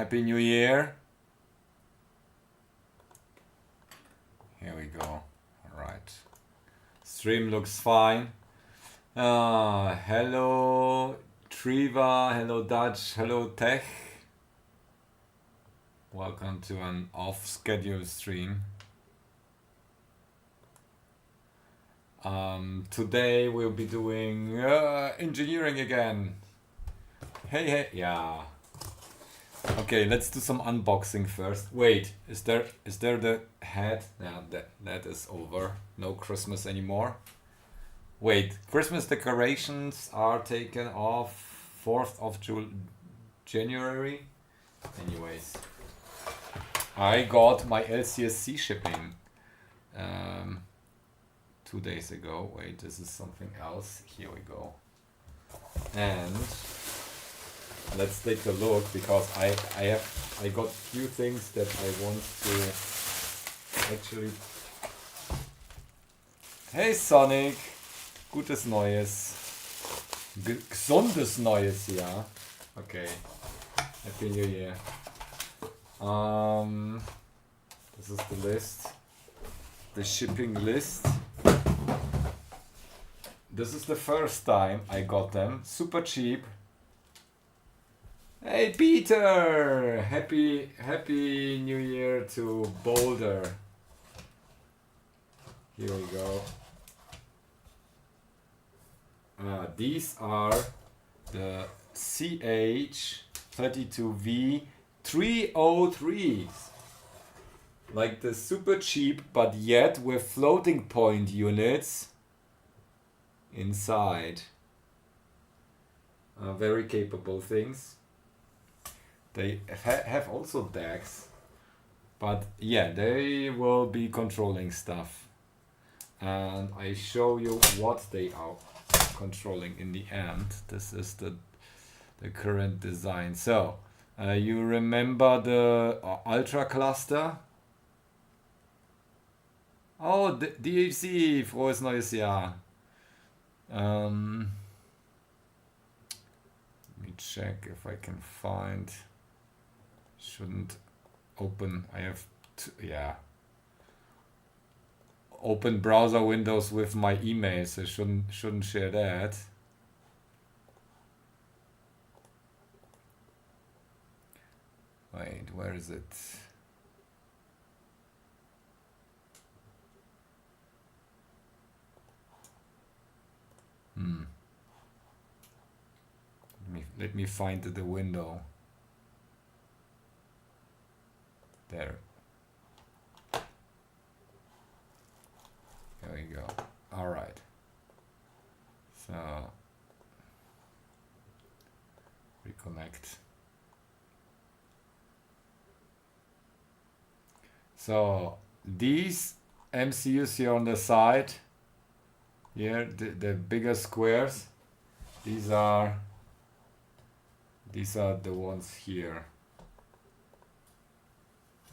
Happy New Year. Here we go. All right. Stream looks fine. Hello Triva, hello Dutch, hello Tech. Welcome to an off-schedule stream. Today we'll be doing engineering again. Hey, yeah. Okay, let's do some unboxing first. Wait, is there the hat? Yeah, that is over. No Christmas anymore. Wait, Christmas decorations are taken off 4th of January. Anyways, I got my LCSC shipping 2 days ago. Wait, this is something else. Here we go. And let's take a look, because I got few things that I want to actually. Hey Sonic, gutes Neues, gesundes Neues, ja. Okay, Happy New Year. This is the list, the shipping list. This is the first time I got them, super cheap. Hey Peter! Happy New Year to Boulder. Here we go. These are the CH32V 303s. Like the super cheap, but yet with floating point units inside. Very capable things. They have also decks, but yeah, they will be controlling stuff. And I show you what they are controlling in the end. This is the current design. So, you remember the Ultra Cluster? Oh, DHC, frohes neues Jahr. Let me check if I can find. Shouldn't open. I have open browser windows with my emails. I shouldn't share that. Wait, where is it? Let me find the window. There. There we go. All right. So reconnect. So these MCUs here on the side, here the bigger squares, these are the ones here.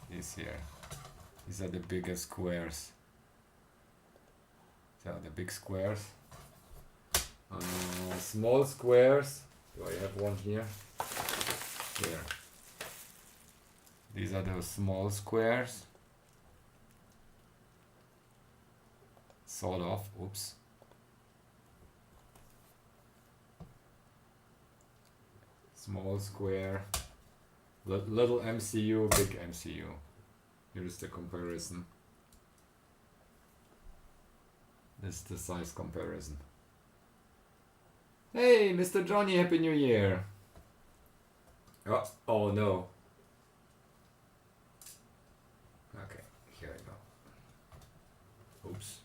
These are the bigger squares. So the big squares. Small squares. Do I have one here? Here. These are the small squares. Sort of. Oops. Small square. Little MCU, big MCU. Here is the comparison. This is the size comparison. Hey, Mr. Johnny, Happy New Year. Oh no. Okay, here I go. Oops.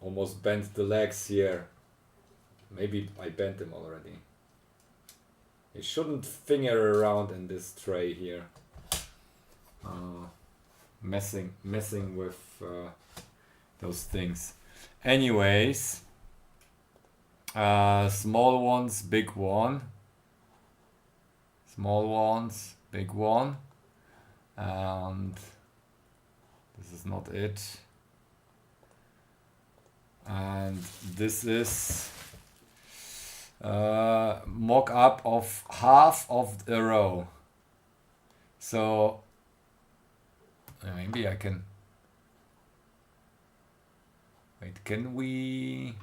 Almost bent the legs here. Maybe I bent them already. You shouldn't finger around in this tray here. Messing with those things. Anyways, small ones, big one. Small ones, big one. And this is not it. And this is mock-up of half of the row. So maybe I can wait. Can we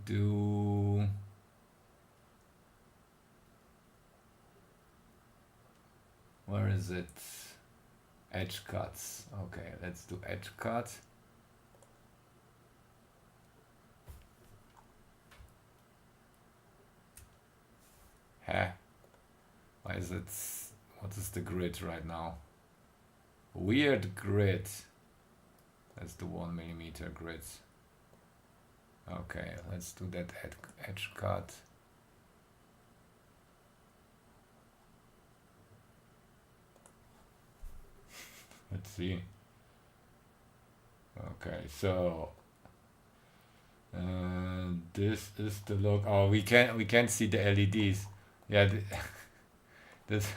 do where is it? Edge cuts. Okay, let's do edge cut. Huh? Why is it? What is the grid right now? Weird grid. That's the 1 millimeter grid. Okay, let's do that edge cut. Let's see. Okay, so this is the look. Oh, we can't see the LEDs. Yeah, this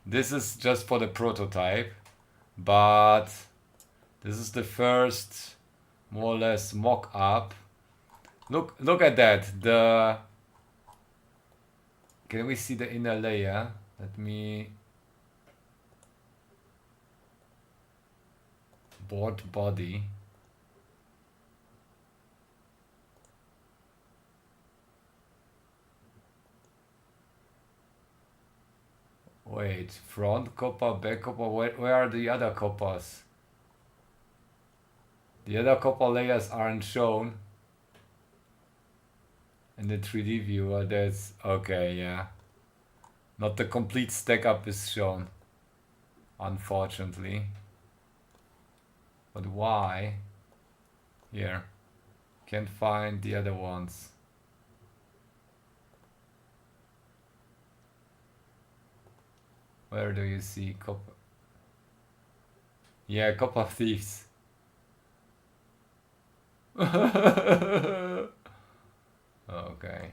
this is just for the prototype, but this is the first more or less mock-up. Look at that. Can we see the inner layer? Let me board body. Wait, front copper, back copper. Where are the other coppers? The other copper layers aren't shown in the 3D viewer. That's okay, yeah. Not the complete stack up is shown, unfortunately. But why? Here. Can't find the other ones. Where do you see copper? Yeah, copper thieves. Okay.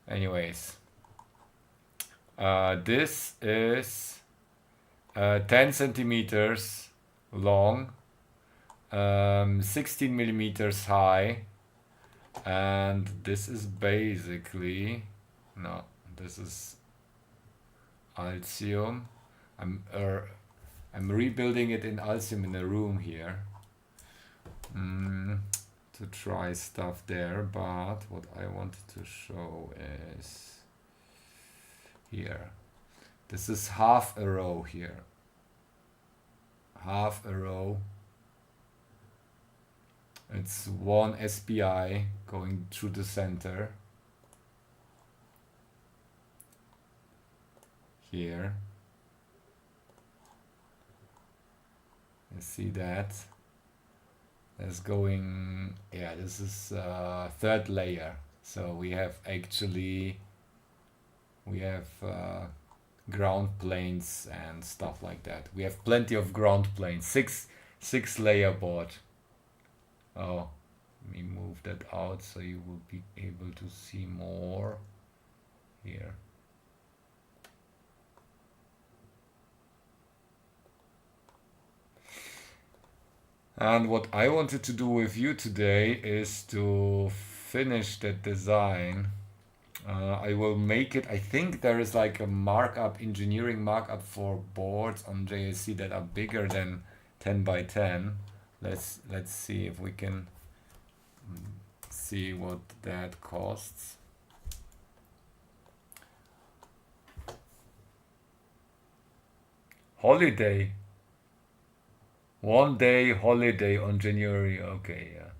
Anyways. This is 10 centimeters long, 16 millimeters high, and this is basically, no, this is Altium. I'm rebuilding it in Altium in a room here to try stuff there, but what I wanted to show is here. This is half a row here. Half a row. It's one SPI going through the center. Here. You see that? That's going, yeah, this is third layer. So we have actually, ground planes and stuff like that. We have plenty of ground planes. Six layer board. Oh, let me move that out so you will be able to see more here. And what I wanted to do with you today is to finish that design. I will make it. I think there is like a markup, engineering markup for boards on JSC that are bigger than 10 by 10. Let's see if we can see what that costs. Holiday. 1 day holiday on January. Okay, yeah.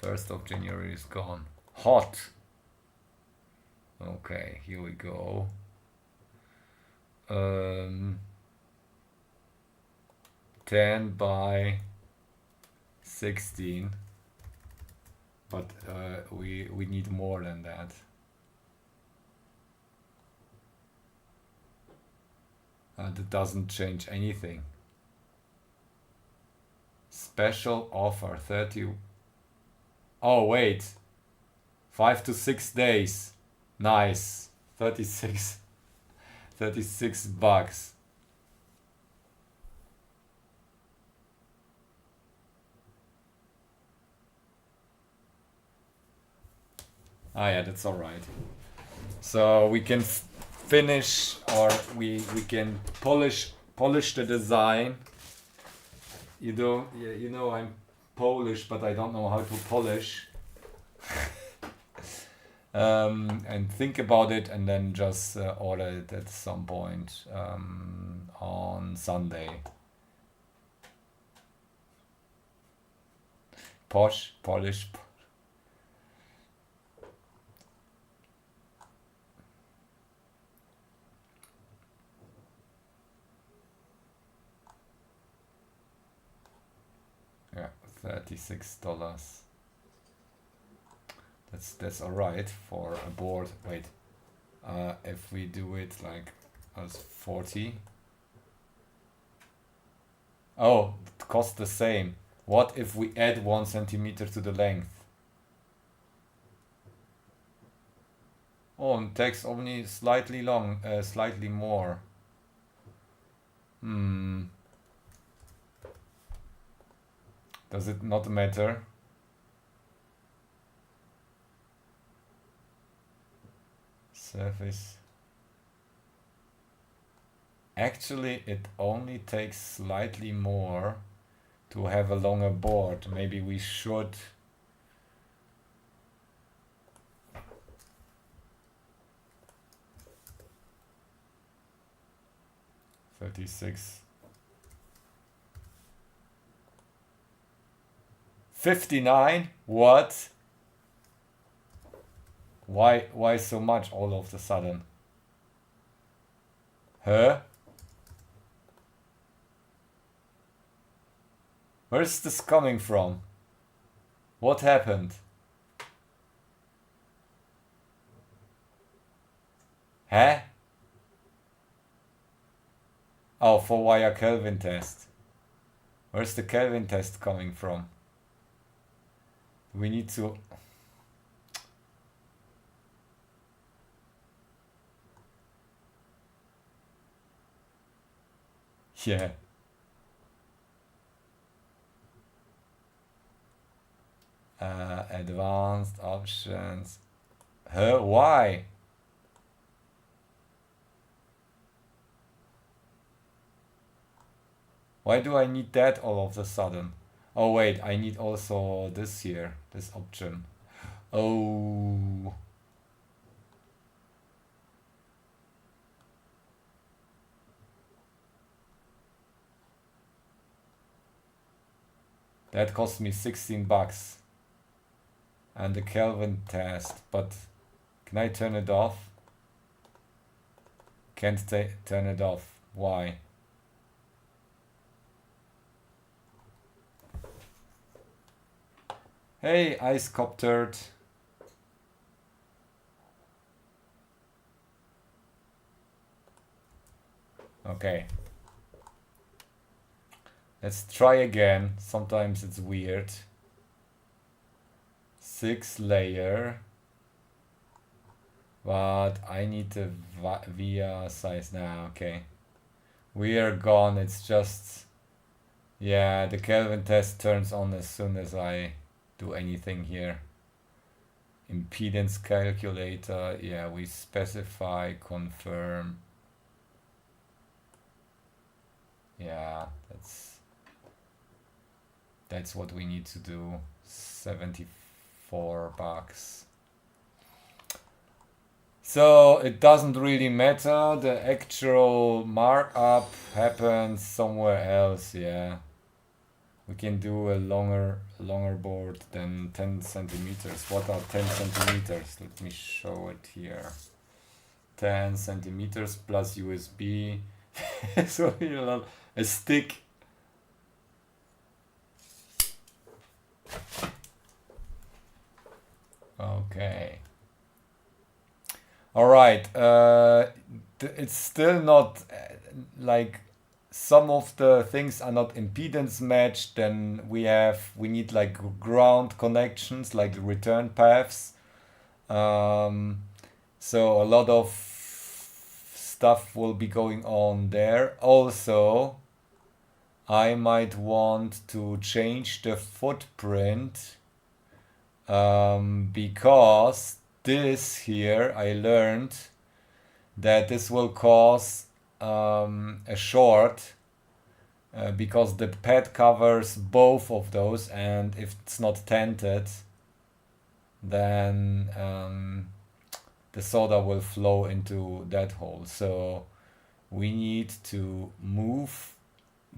1st of January is gone. Hot. Okay, here we go. 10 by 16. But we need more than that. That doesn't change anything. Special offer 30. Oh wait, 5 to 6 days. Nice. 36 bucks. Ah, yeah, that's all right. So we can finish, or we can polish the design. You know I'm Polish, but I don't know how to polish. And think about it, and then just order it at some point on Sunday. Polish. Yeah, $36. That's all right for a board. Wait, if we do it like as 40. Oh, it costs the same. What if we add 1 centimeter to the length? Oh, and takes only slightly slightly more. Does it not matter? Surface. Actually, it only takes slightly more to have a longer board. Maybe we should. $36. 59? What? Why so much all of a sudden? Huh? Where's this coming from? What happened? Huh? Oh, for via Kelvin test. Where's the Kelvin test coming from? We need to... Yeah. Advanced options. Huh? Why? Why do I need that all of a sudden? Oh wait, I need also this here, this option. Oh. That cost me $16. And the Kelvin test, but can I turn it off? Can't turn it off. Why? Hey, Ice Coptered. Okay. Let's try again. Sometimes it's weird. 6 layer. But I need the via size now. Okay. We are gone. It's just... Yeah, the Kelvin test turns on as soon as I do anything here. Impedance calculator. Yeah, we specify, confirm. Yeah, that's what we need to do. $74. So it doesn't really matter. The actual markup happens somewhere else. Yeah, we can do a longer board than 10 centimeters. What are 10 centimeters? Let me show it here. 10 centimeters plus USB. So you know, a stick. Okay. All right. It's still not like some of the things are not impedance matched. Then we need like ground connections, like return paths. So a lot of stuff will be going on there. Also, I might want to change the footprint because this here, I learned that this will cause a short because the pad covers both of those, and if it's not tented, then the soda will flow into that hole. So we need to move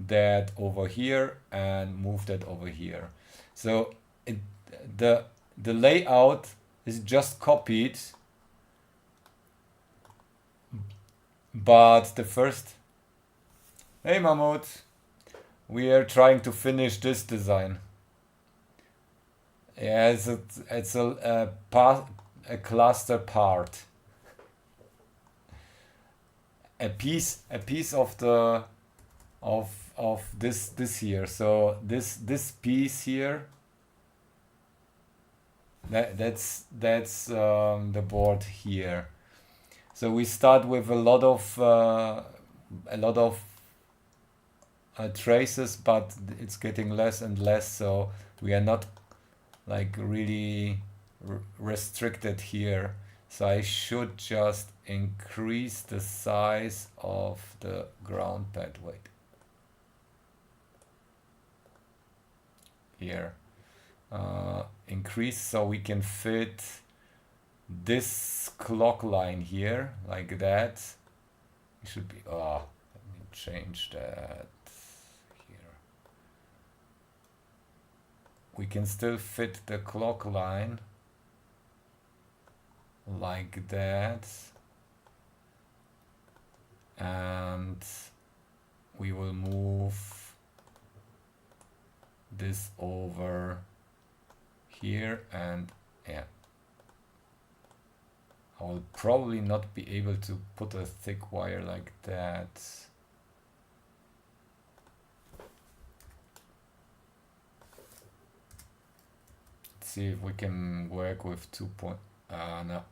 that over here and move that over here. So the layout is just copied, but the first, hey Mahmoud, we are trying to finish this design. Yeah, it's a cluster part, a piece of the of this here. So this piece here, that's the board here. So we start with a lot of traces, but it's getting less and less. So we are not like really restricted here. So I should just increase the size of the ground pad. Wait. Here. Increase so we can fit this clock line here, like that. It should be, let me change that here. We can still fit the clock line like that, and we will move this over here, and yeah, I will probably not be able to put a thick wire like that. Let's see if we can work with 2 point, no.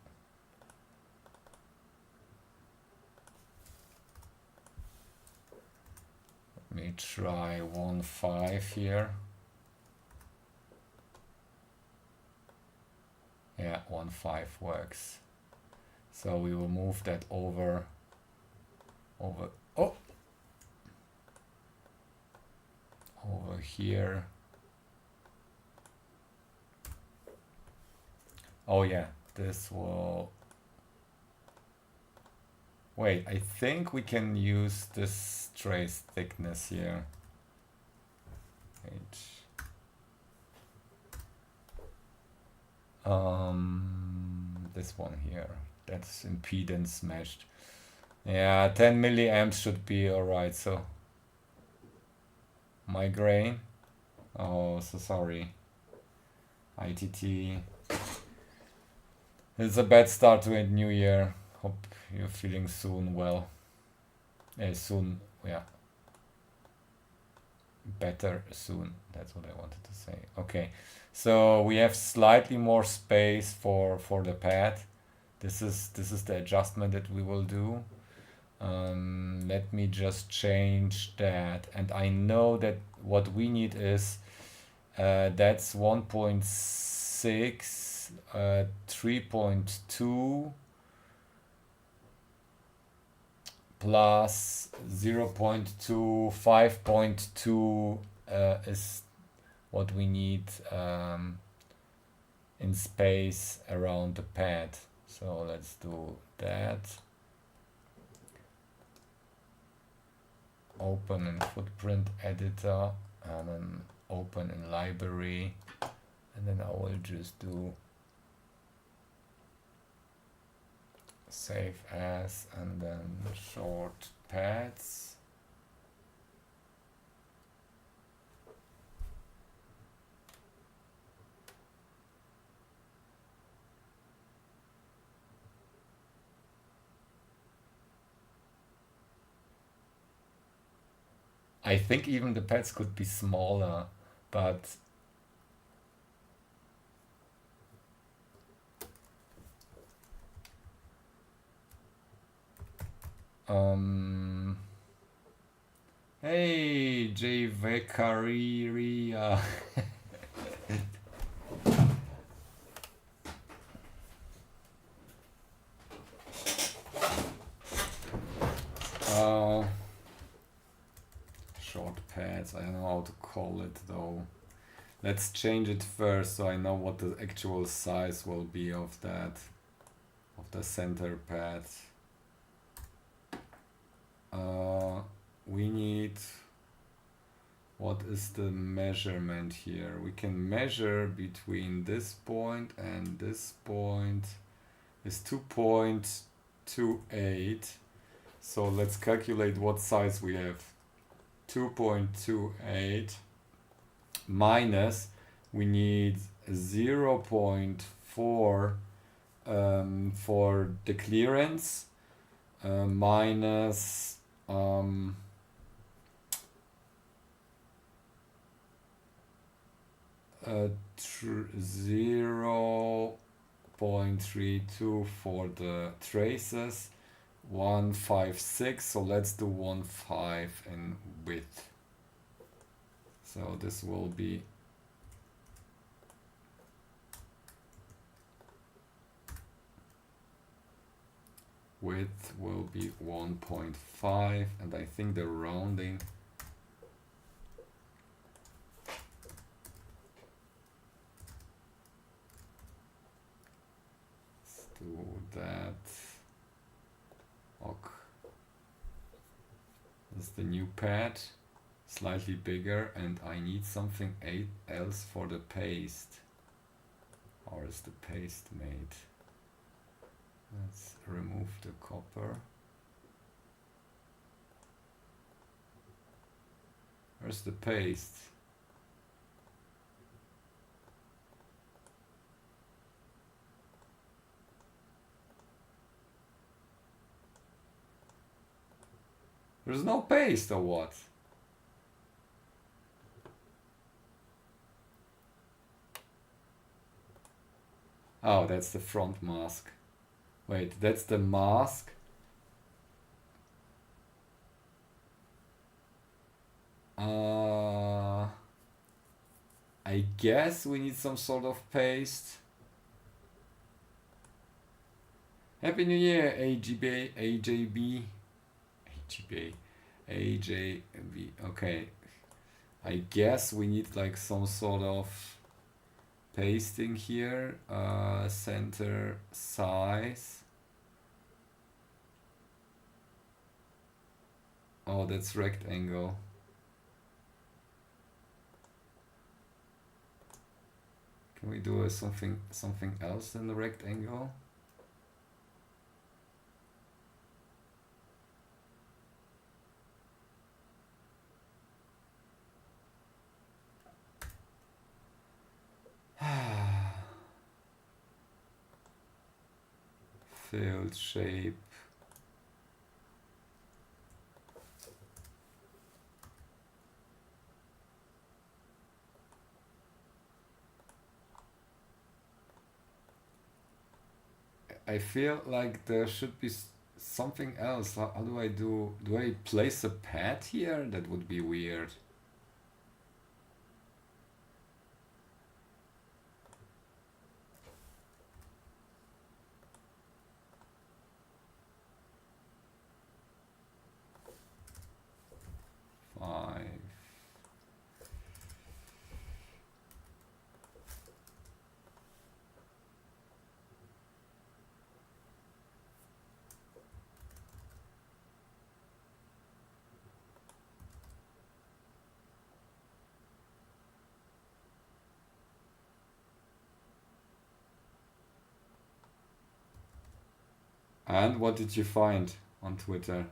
Let me try 1.5 here. Yeah, 1.5 works. So we will move that over, over here. Oh yeah, this will, wait, I think we can use this trace thickness here. This one here, that's impedance matched. Yeah, 10 milliamps should be alright. So migraine, oh, so sorry, ITT. It's a bad start to a new year. Hope you're feeling soon well. Soon, yeah. Better soon. That's what I wanted to say. Okay, so we have slightly more space for the pad. This is the adjustment that we will do. Let me just change that, and I know that what we need is that's 1.6. 3.2 plus 0.2, 5.2 is what we need in space around the pad. So let's do that. Open in footprint editor, and then open in library, and then I will just do save as, and then short pads. I think even the pads could be smaller, but hey, J. Vekariria. pads. I don't know how to call it though. Let's change it first so I know what the actual size will be of that, of the center pad. We need, what is the measurement here? We can measure between this point and this point is 2.28. So let's calculate what size we have. 2.28 minus, we need 0.4 for the clearance, minus 0.32 for the traces, 156, so let's do 1.5 in width. So this will be width will be 1.5, and I think the rounding do that. Ok. This is the new pad, slightly bigger, and I need something else for the paste. How is the paste made? Let's remove the copper. Where's the paste? There's no paste or what? Oh, that's the front mask. Wait, that's the mask. I guess we need some sort of paste. Happy New Year, AGB, AJB, AGB, AJB. Okay, I guess we need like some sort of pasting here. Center size. Oh, that's rectangle. Can we do something else than the rectangle? Filled shape. I feel like there should be something else. How do I do I place a pad here? That would be weird. Five. And what did you find on Twitter?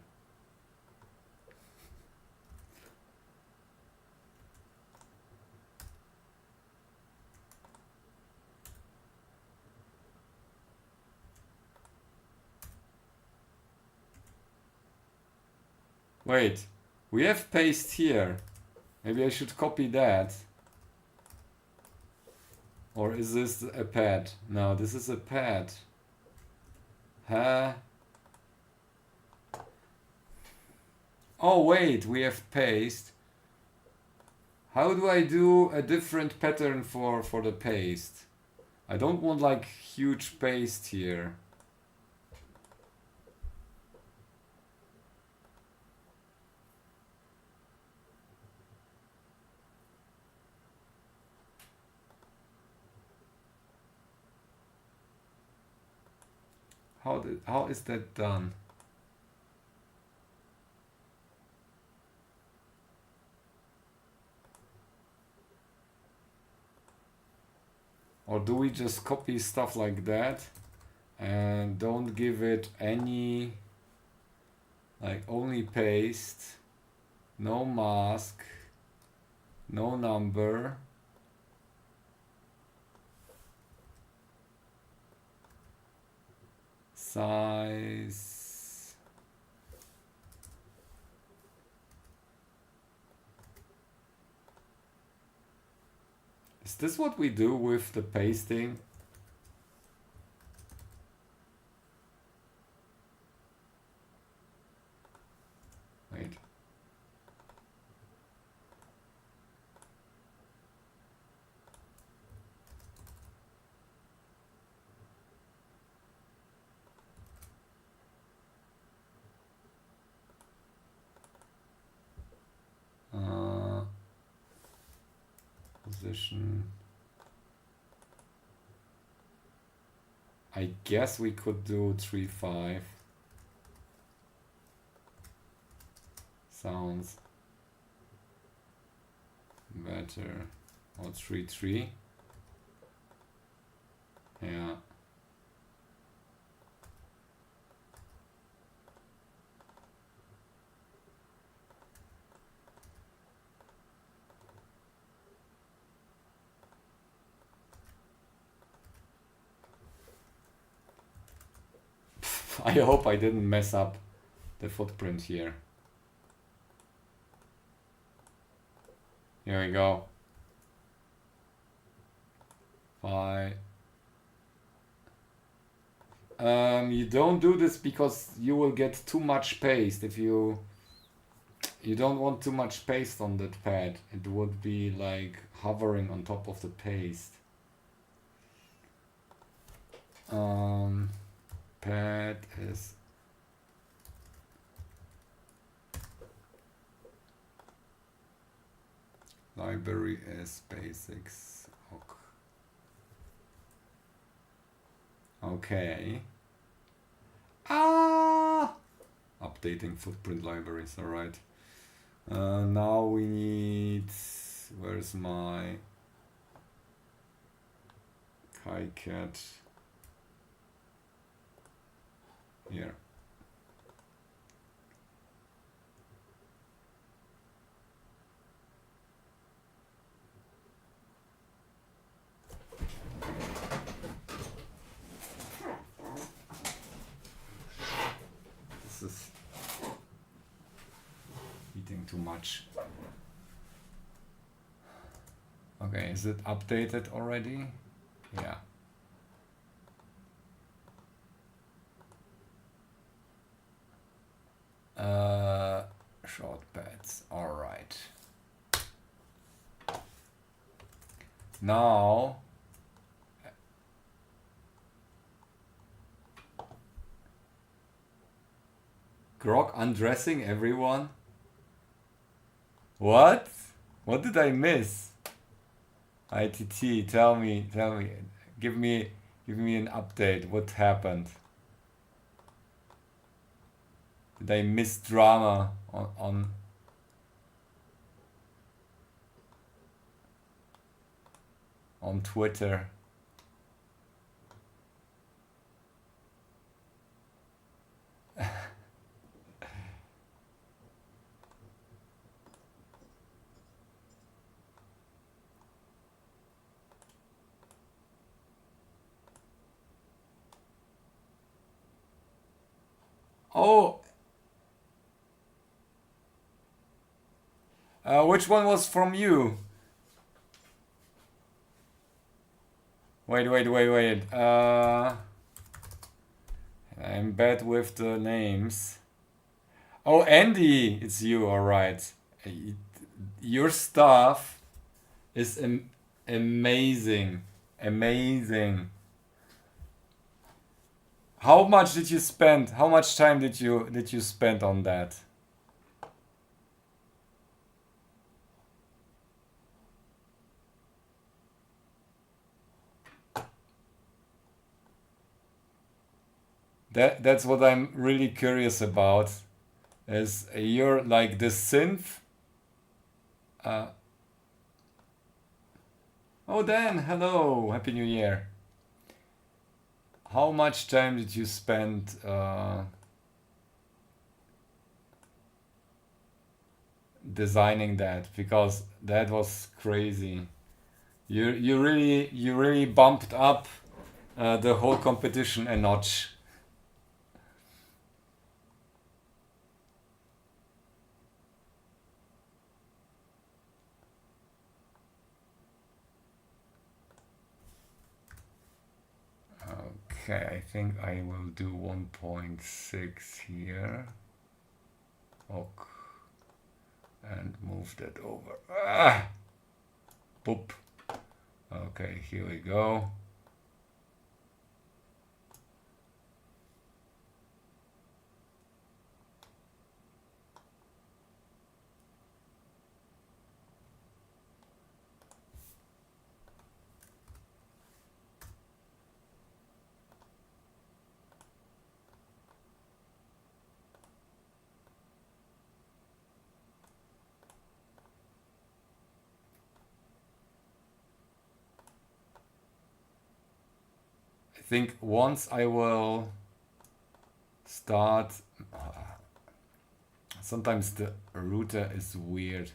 Wait, we have paste here. Maybe I should copy that. Or is this a pad? No, this is a pad. Huh? Oh wait, we have paste. How do I do a different pattern for the paste? I don't want like huge paste here. how is that done? Or do we just copy stuff like that and don't give it any, like only paste, no mask, no number, size, is this what we do with the pasting? Wait. Position. I guess we could do 3.5. Sounds better. Or 3.3. Yeah. I hope I didn't mess up the footprint here. Here we go. 5. You don't do this because you will get too much paste. If you don't want too much paste on that pad, it would be like hovering on top of the paste. Pad is library is basics. Okay. Updating footprint libraries. All right. Now we need. Where's my KiCat? Here. This is eating too much. Okay, is it updated already? Yeah. Short pads. All right. Now Grok undressing everyone? What? What did I miss? ITT, tell me, give me an update. What happened? Did I miss drama on Twitter? Oh, which one was from you? Wait. I'm bad with the names. Oh, Andy, it's you. All right. Your stuff is amazing. How much did you spend? How much time did you spend on that? That's what I'm really curious about. Is you're like this synth. Uh, oh Dan, hello, Happy New Year. How much time did you spend designing that? Because that was crazy. You really bumped up the whole competition a notch. Okay, I think I will do 1.6 here. Ok. And move that over. Ah! Boop. Okay, here we go. I think once I will start. Sometimes the router is weird.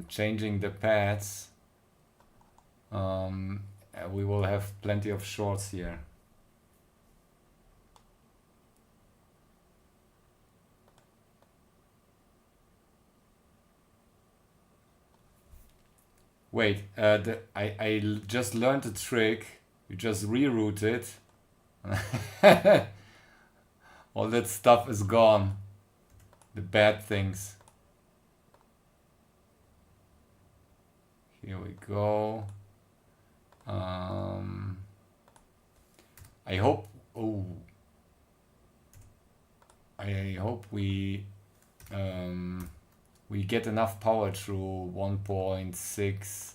Changing the paths. We will have plenty of shorts here. Wait, I just learned a trick. You just reroute it. All that stuff is gone. The bad things. Here we go. I hope. Oh, I hope we get enough power through 1.6,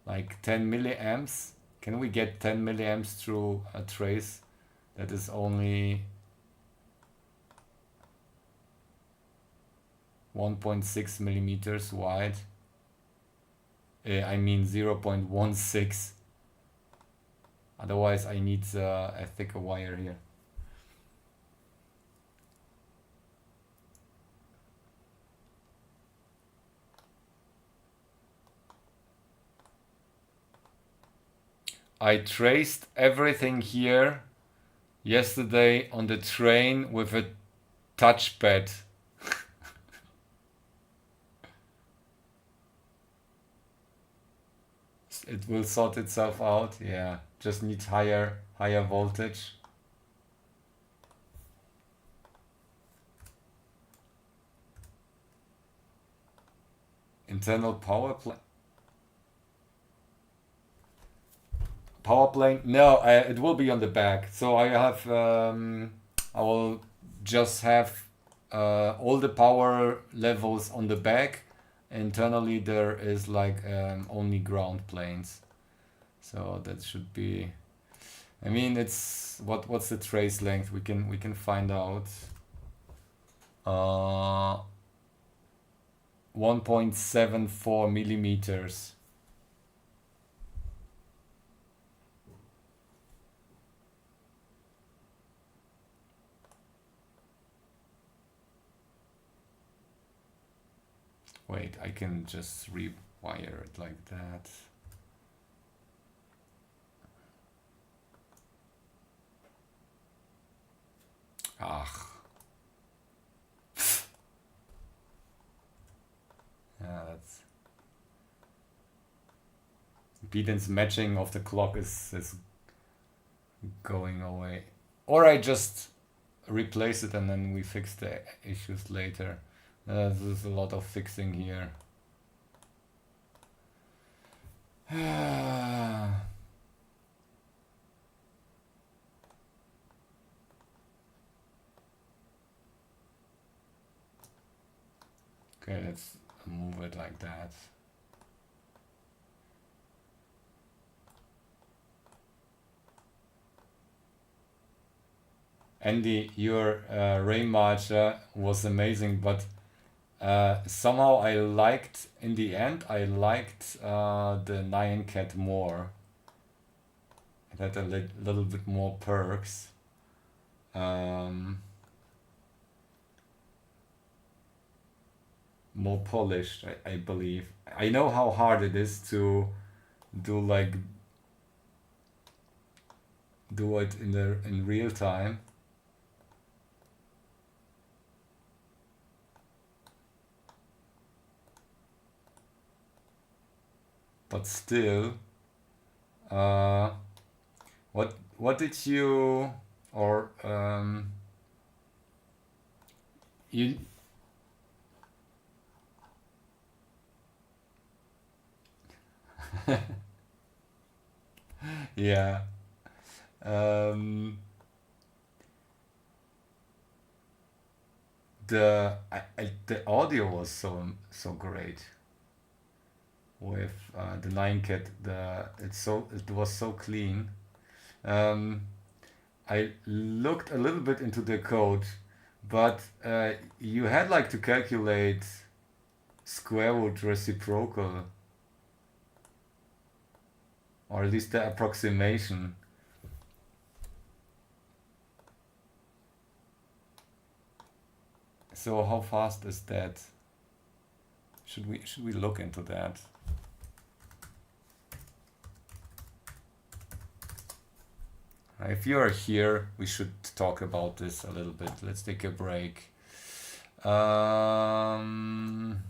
like 10 milliamps. Can we get 10 milliamps through a trace that is only 1.6 millimeters wide? I mean 0.16. Otherwise I need a thicker wire here. I traced everything here yesterday on the train with a touchpad. It will sort itself out. Yeah, just needs higher voltage. Internal power plane. No, it will be on the back. So I have I will just have all the power levels on the back. Internally there is like only ground planes. So that should be. I mean, it's what's the trace length? We can find out. 1.74 millimeters. Wait, I can just rewire it like that. Ah. Yeah, that's impedance matching of the clock is going away. Or I just replace it and then we fix the issues later. There's a lot of fixing here. Okay, let's move it like that. Andy, your Rain Marcher was amazing, but somehow I liked, in the end, I liked the Nyan Cat more. It had a little bit more perks. More polished, I believe. I know how hard it is to do like do it in real time. But still, uh, what did you or you yeah um, the audio was so great with the Nine Cat. It was so clean. Um, I looked a little bit into the code, but you had like to calculate square root reciprocal, or at least the approximation. So how fast is that? Should we look into that? If you are here, we should talk about this a little bit. Let's take a break. Demo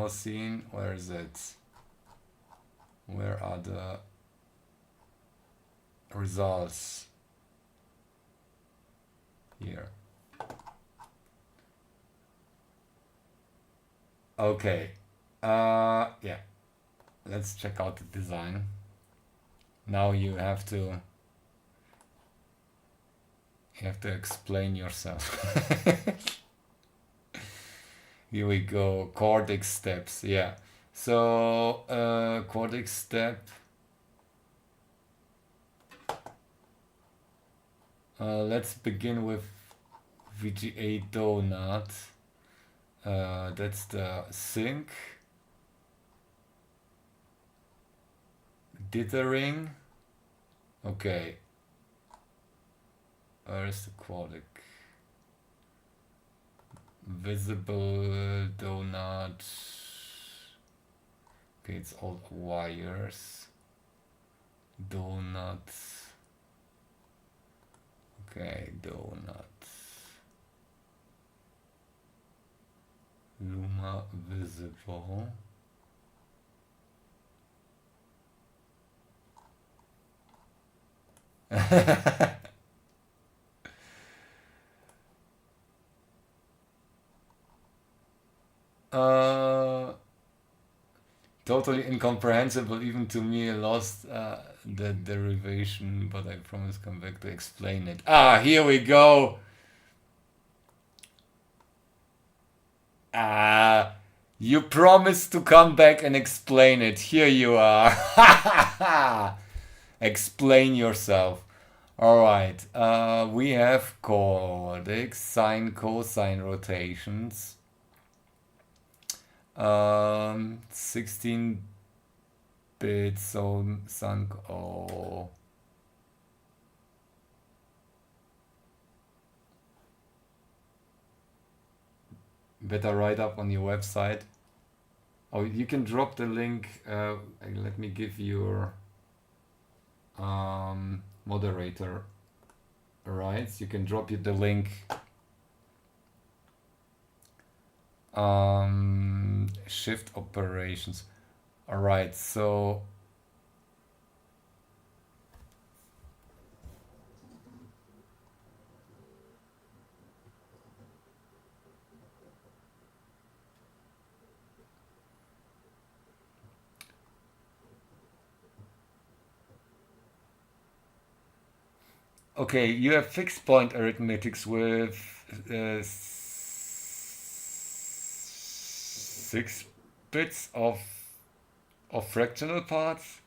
scene, where is it? Where are the results? Here. Okay. Yeah. Let's check out the design. Now you have to explain yourself. Here we go. Cortex steps. Yeah. So cortex step. Let's begin with VGA donut. That's the sync. Dithering. Okay. Where's the quadic? Visible donut. Okay, it's all wires. Donuts. Okay, donuts. Luma visible. Totally incomprehensible even to me. I lost the derivation, but I promise come back to explain it. Ah, here we go. You promised to come back and explain it. Here you are. Explain yourself. All right. We have coordinates, sine, cosine rotations. 16 bits. So sun. Oh. Better write up on your website. Oh, you can drop the link. Let me give your moderator rights. You can drop the link. Shift operations. All right, so okay, you have fixed point arithmetics with 6 bits of fractional parts.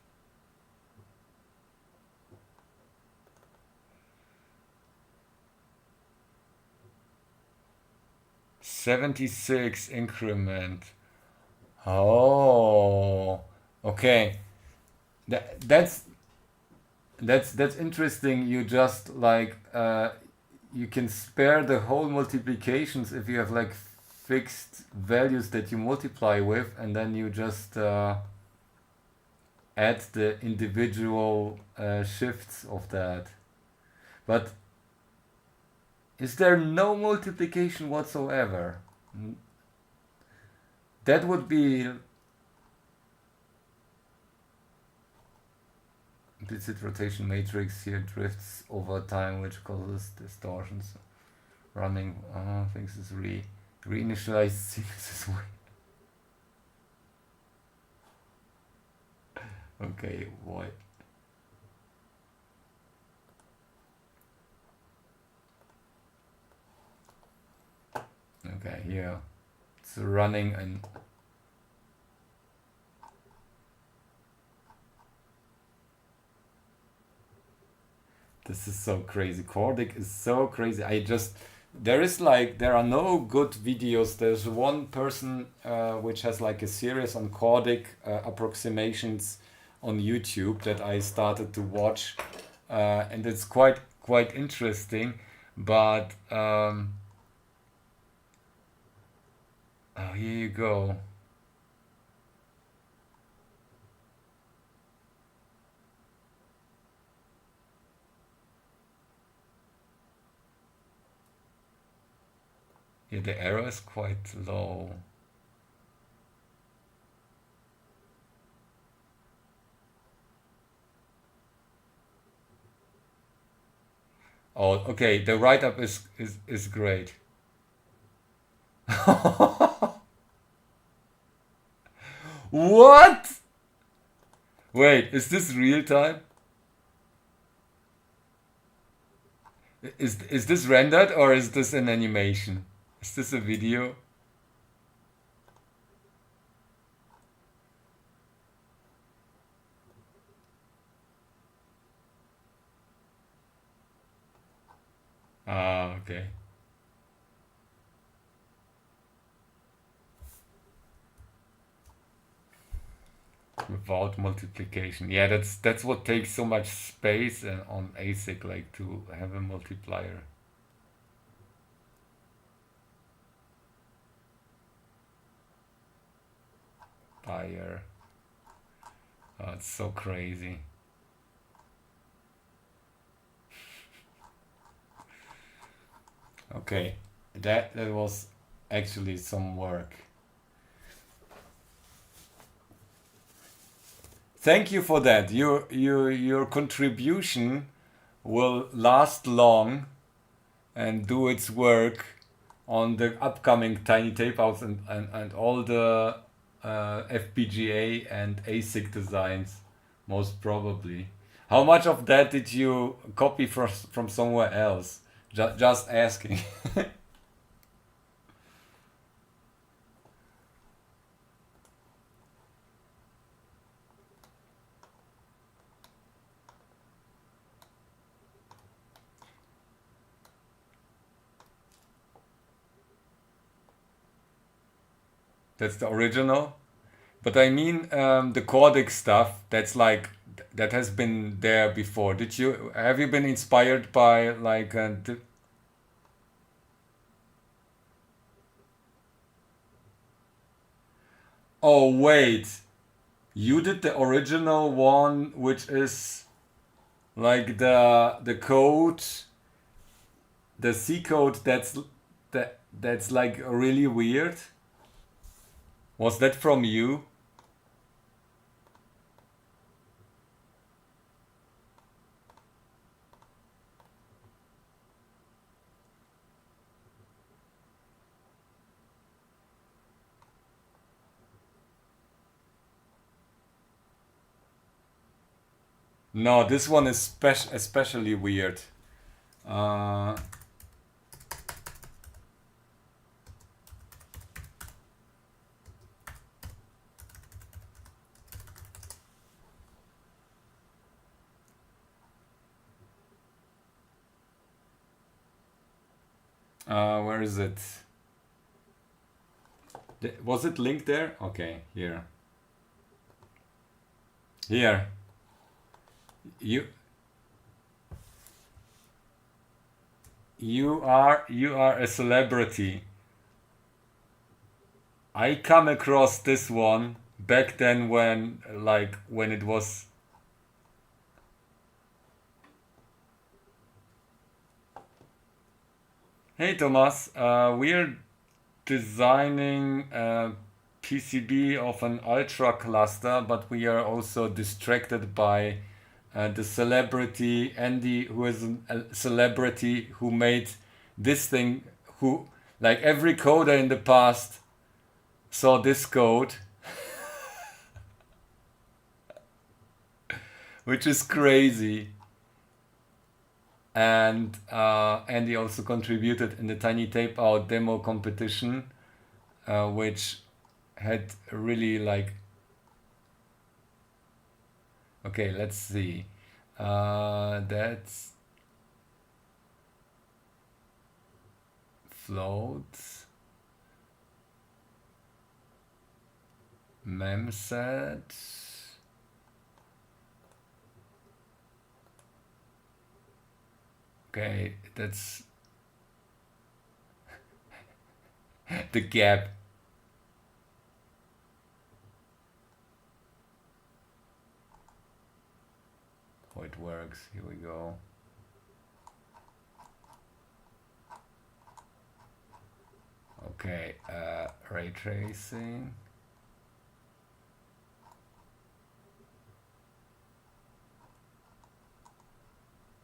76 increment. Oh, okay. That's interesting. You just like you can spare the whole multiplications if you have like fixed values that you multiply with, and then you just add the individual shifts of that. But is there no multiplication whatsoever? That would be implicit rotation matrix here drifts over time, which causes distortions. Running things is reinitialized sequences. Okay, boy. Okay, here it's running and this is so crazy. Cordic is so crazy. There are no good videos. There's one person which has like a series on Cordic approximations on YouTube that I started to watch, and it's quite interesting. But oh, here you go. Yeah, the error is quite low. Oh, okay. The write-up is great. What? Wait, is this real time? Is this rendered or is this an animation? Is this a video? Ah, okay. Without multiplication. Yeah, that's what takes so much space and on ASIC, like to have a multiplier. Fire. Oh, it's so crazy. Okay, that was actually some work. Thank you for that. Your contribution will last long and do its work on the upcoming tiny tape outs and all the FPGA and ASIC designs, most probably. How much of that did you copy from somewhere else? Just asking. That's the original. But I mean, the Cordic stuff. That's like that has been there before. Have you been inspired by like? Oh wait, you did the original one, which is like the code, the C code. That's like really weird. Was that from you? No, this one is especially weird. Uh, where is it? Was it linked there? Okay, here. Here. You are a celebrity. I come across this one back then when it was. Hey Thomas, we're designing a PCB of an ultra cluster, but we are also distracted by the celebrity Andy, who is a celebrity who made this thing, who, like every coder in the past, saw this code, which is crazy. And Andy also contributed in the Tiny Tape Out demo competition, which had really like. Okay, let's see. That's floats. Memset. Okay, that's the gap. Oh, it works. Here we go. Okay, ray tracing.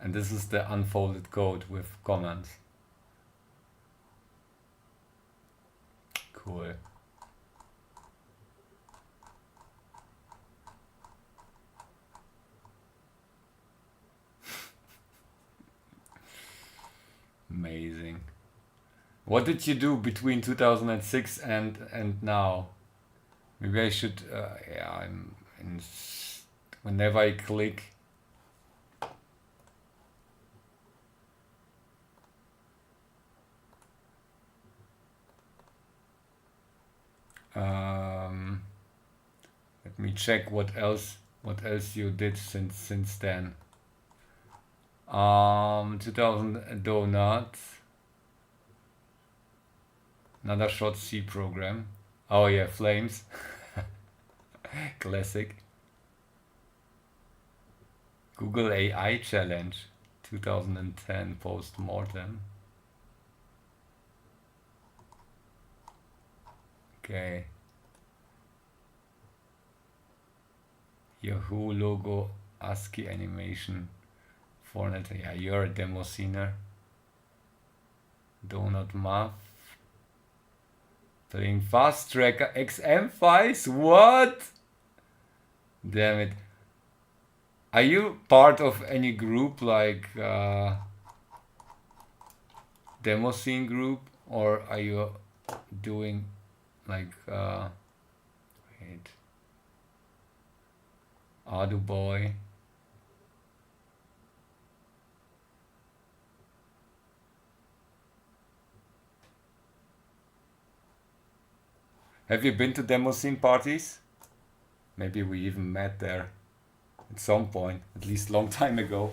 And this is the unfolded code with comments. Cool. Amazing. What did you do between 2006 and now? Maybe I should. Yeah, I'm in. Whenever I click. Let me check what else you did since then. 2000 donut. Another short C program. Oh yeah, Flames. Classic. Google AI Challenge 2010 post-mortem. Okay. Yahoo logo ASCII animation. Fortnite. Yeah, you're a demo scener. Donut Muff. Playing Fast Tracker XM files? What? Damn it. Are you part of any group like demo scene group, or are you doing like wait, Adu Boy? Have you been to demo scene parties? Maybe we even met there at some point, at least long time ago.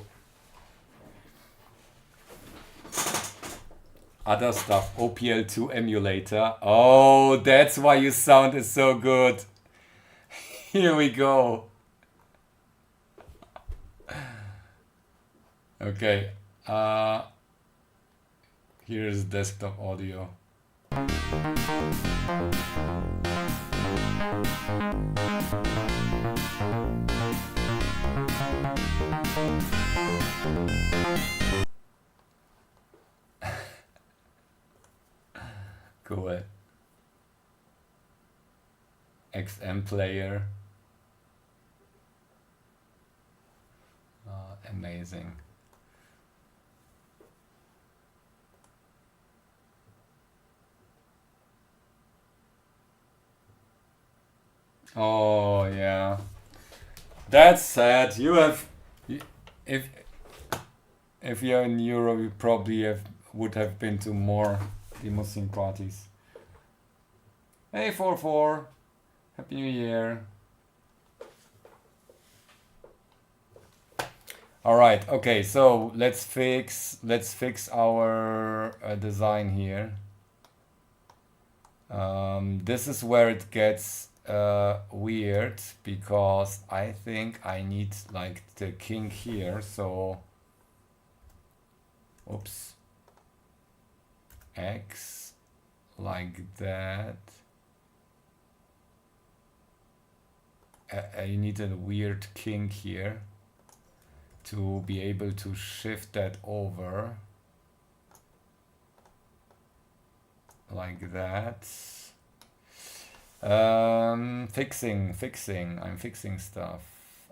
Other stuff, OPL2 emulator. Oh, that's why your sound is so good. Here we go. Okay. Here's desktop audio. Cool. XM player. Amazing. Oh yeah, that's sad. If you're in Europe, you probably would have been to more limousine parties. Hey 44, Happy New Year. All right, okay, so let's fix our design here. This is where it gets weird because I think I need like the king here, so oops, X like that. I need a weird king here to be able to shift that over like that. Fixing. I'm fixing stuff.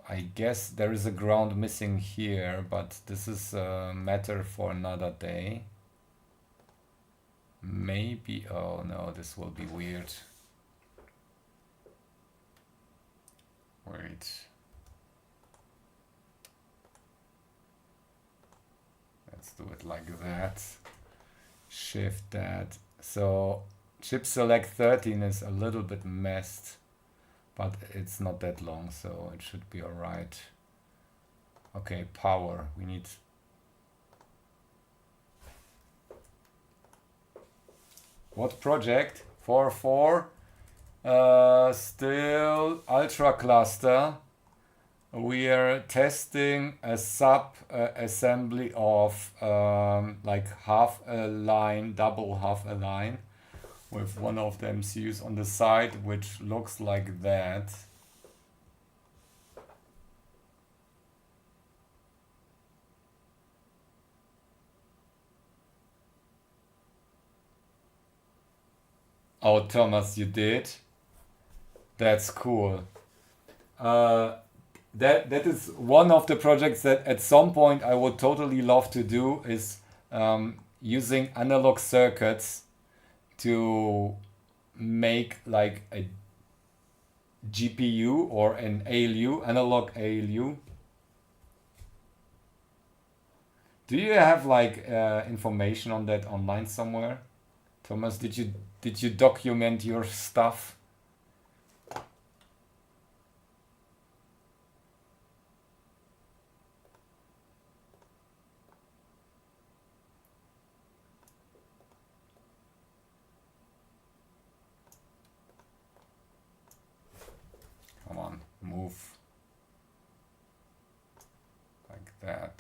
I guess there is a ground missing here, but this is a matter for another day. Maybe, oh no, this will be weird. Wait. Let's do it like that. Shift that. So chip select 13 is a little bit messed, but it's not that long, so it should be all right. Okay, power. We need what project? 4.4. Still ultra cluster. We are testing a sub assembly of like half a line, double half a line, with one of the MCUs on the side, which looks like that. Oh, Thomas, you did? That's cool. That is one of the projects that at some point I would totally love to do is using analog circuits to make like a GPU or an ALU, analog ALU. Do you have like information on that online somewhere? Thomas, did you document your stuff? Come on, move like that.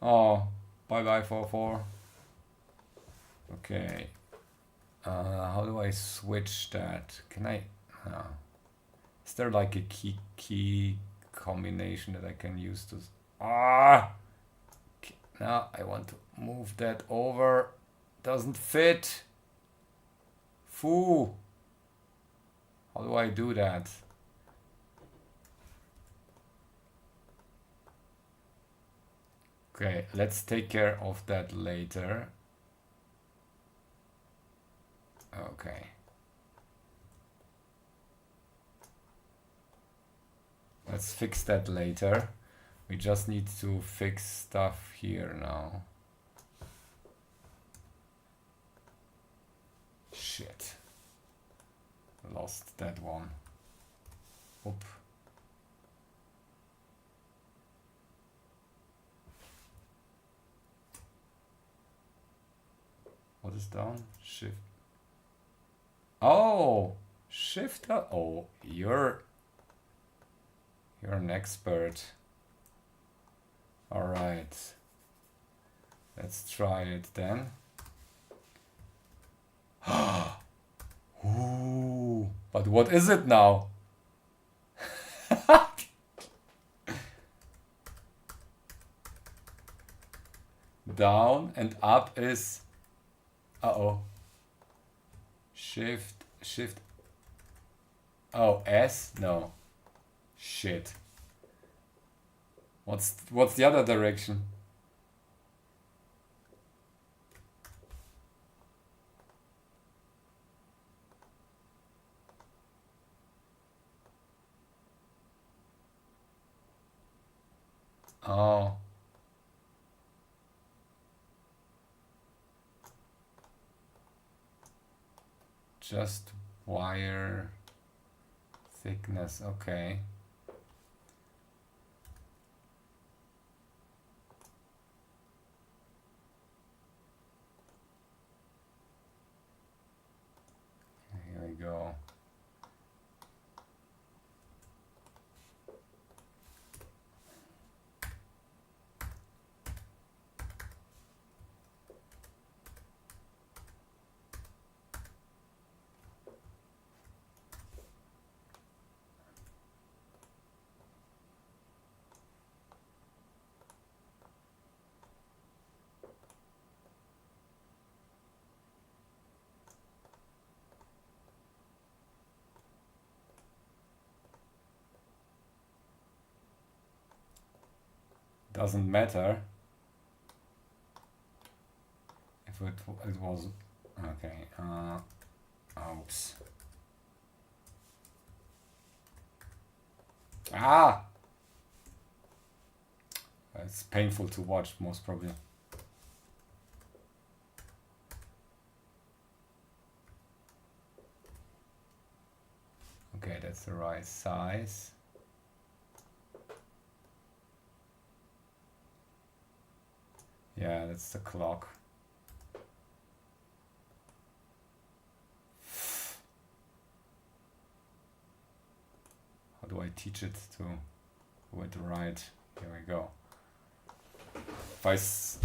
Oh, bye bye 44. Okay. How do I switch that? Can I? Is there like a key combination that I can use to? Now I want to move that over. Doesn't fit. Foo. How do I do that? Okay, let's take care of that later. Okay. Let's fix that later. We just need to fix stuff here now. Shit. Lost that one. Oop. What is down? Shift. Oh, shift up. Oh, you're an expert. All right. Let's try it then. Ooh, but what is it now? Down and up is uh-oh. Shift. Oh, S? No. Shit. What's the other direction? Oh. Just wire thickness, okay. Here we go. Doesn't matter if it was okay. Oops. Ah, it's painful to watch, most probably. Okay, that's the right size. Yeah, that's the clock. How do I teach it to do it right? Here we go. If it's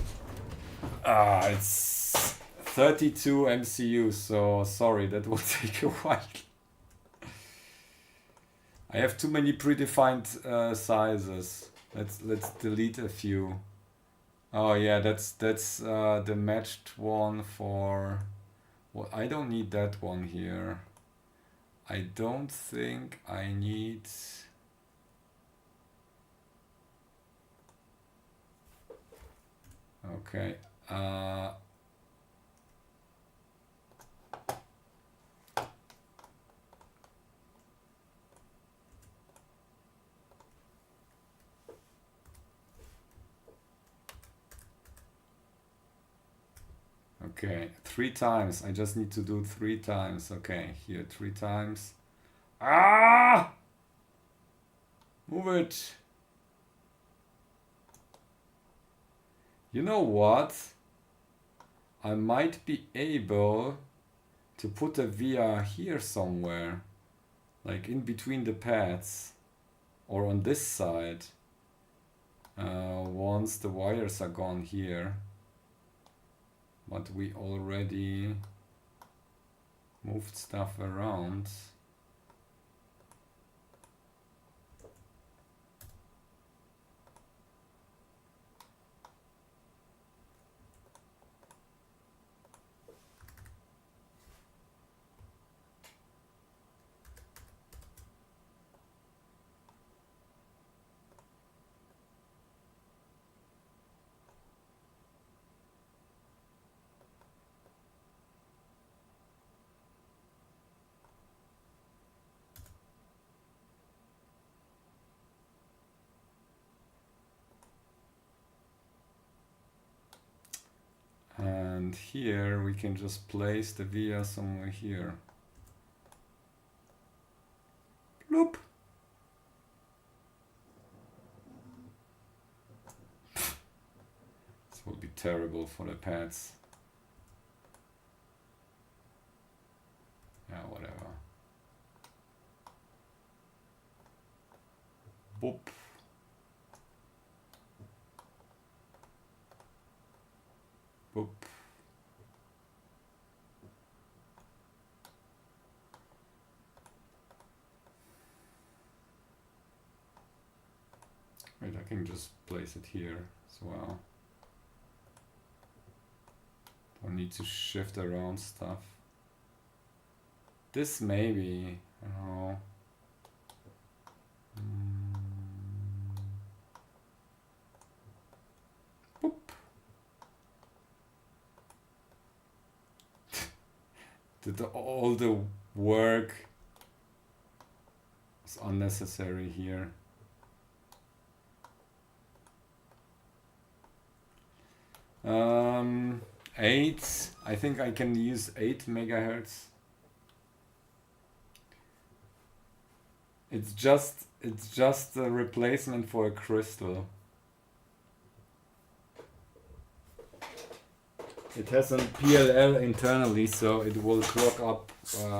32 MCU, so sorry, that will take a while. I have too many predefined sizes. Let's delete a few. Oh yeah, that's the matched one for. Well, I don't need that one here. I don't think I need. Okay. Okay, 3 times. I just need to do 3 times. Okay, here 3 times. Ah! Move it. You know what? I might be able to put a via here somewhere, like in between the pads, or on this side, once the wires are gone here. But we already moved stuff around. And here we can just place the via somewhere here. Bloop. This will be terrible for the pads. Yeah, whatever. Boop. Boop. Wait, I can just place it here as well. Don't need to shift around stuff. This maybe, I don't know. Boop. All the work is unnecessary here. Um, 8. I think I can use 8 megahertz. It's just a replacement for a crystal. It has a PLL internally, so it will clock up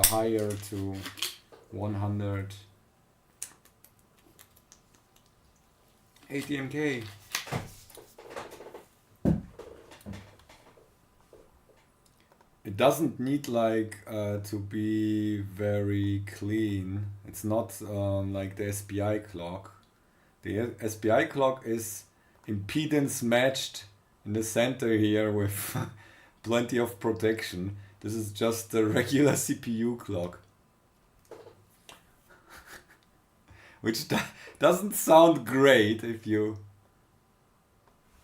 higher to 100 ATMK. It doesn't need like to be very clean. It's not like the SPI clock. The SPI clock is impedance matched in the center here with plenty of protection. This is just the regular CPU clock. Which doesn't sound great if you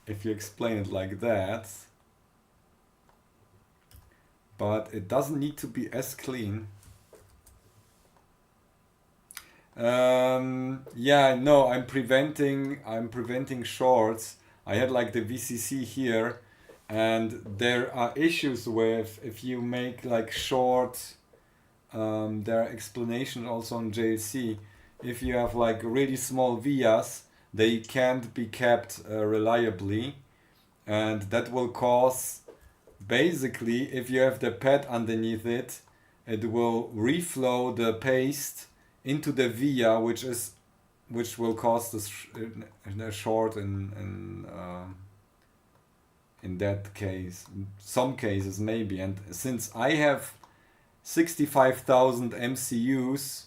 explain it like that. But it doesn't need to be as clean. Yeah, no, I'm preventing shorts. I had like the VCC here, and there are issues with if you make like short. There are explanations also on JLC. If you have like really small vias, they can't be kept reliably, and that will cause, basically, if you have the pad underneath it, it will reflow the paste into the via, which will cause a short in that case. In some cases maybe, and since I have 65,000 MCUs,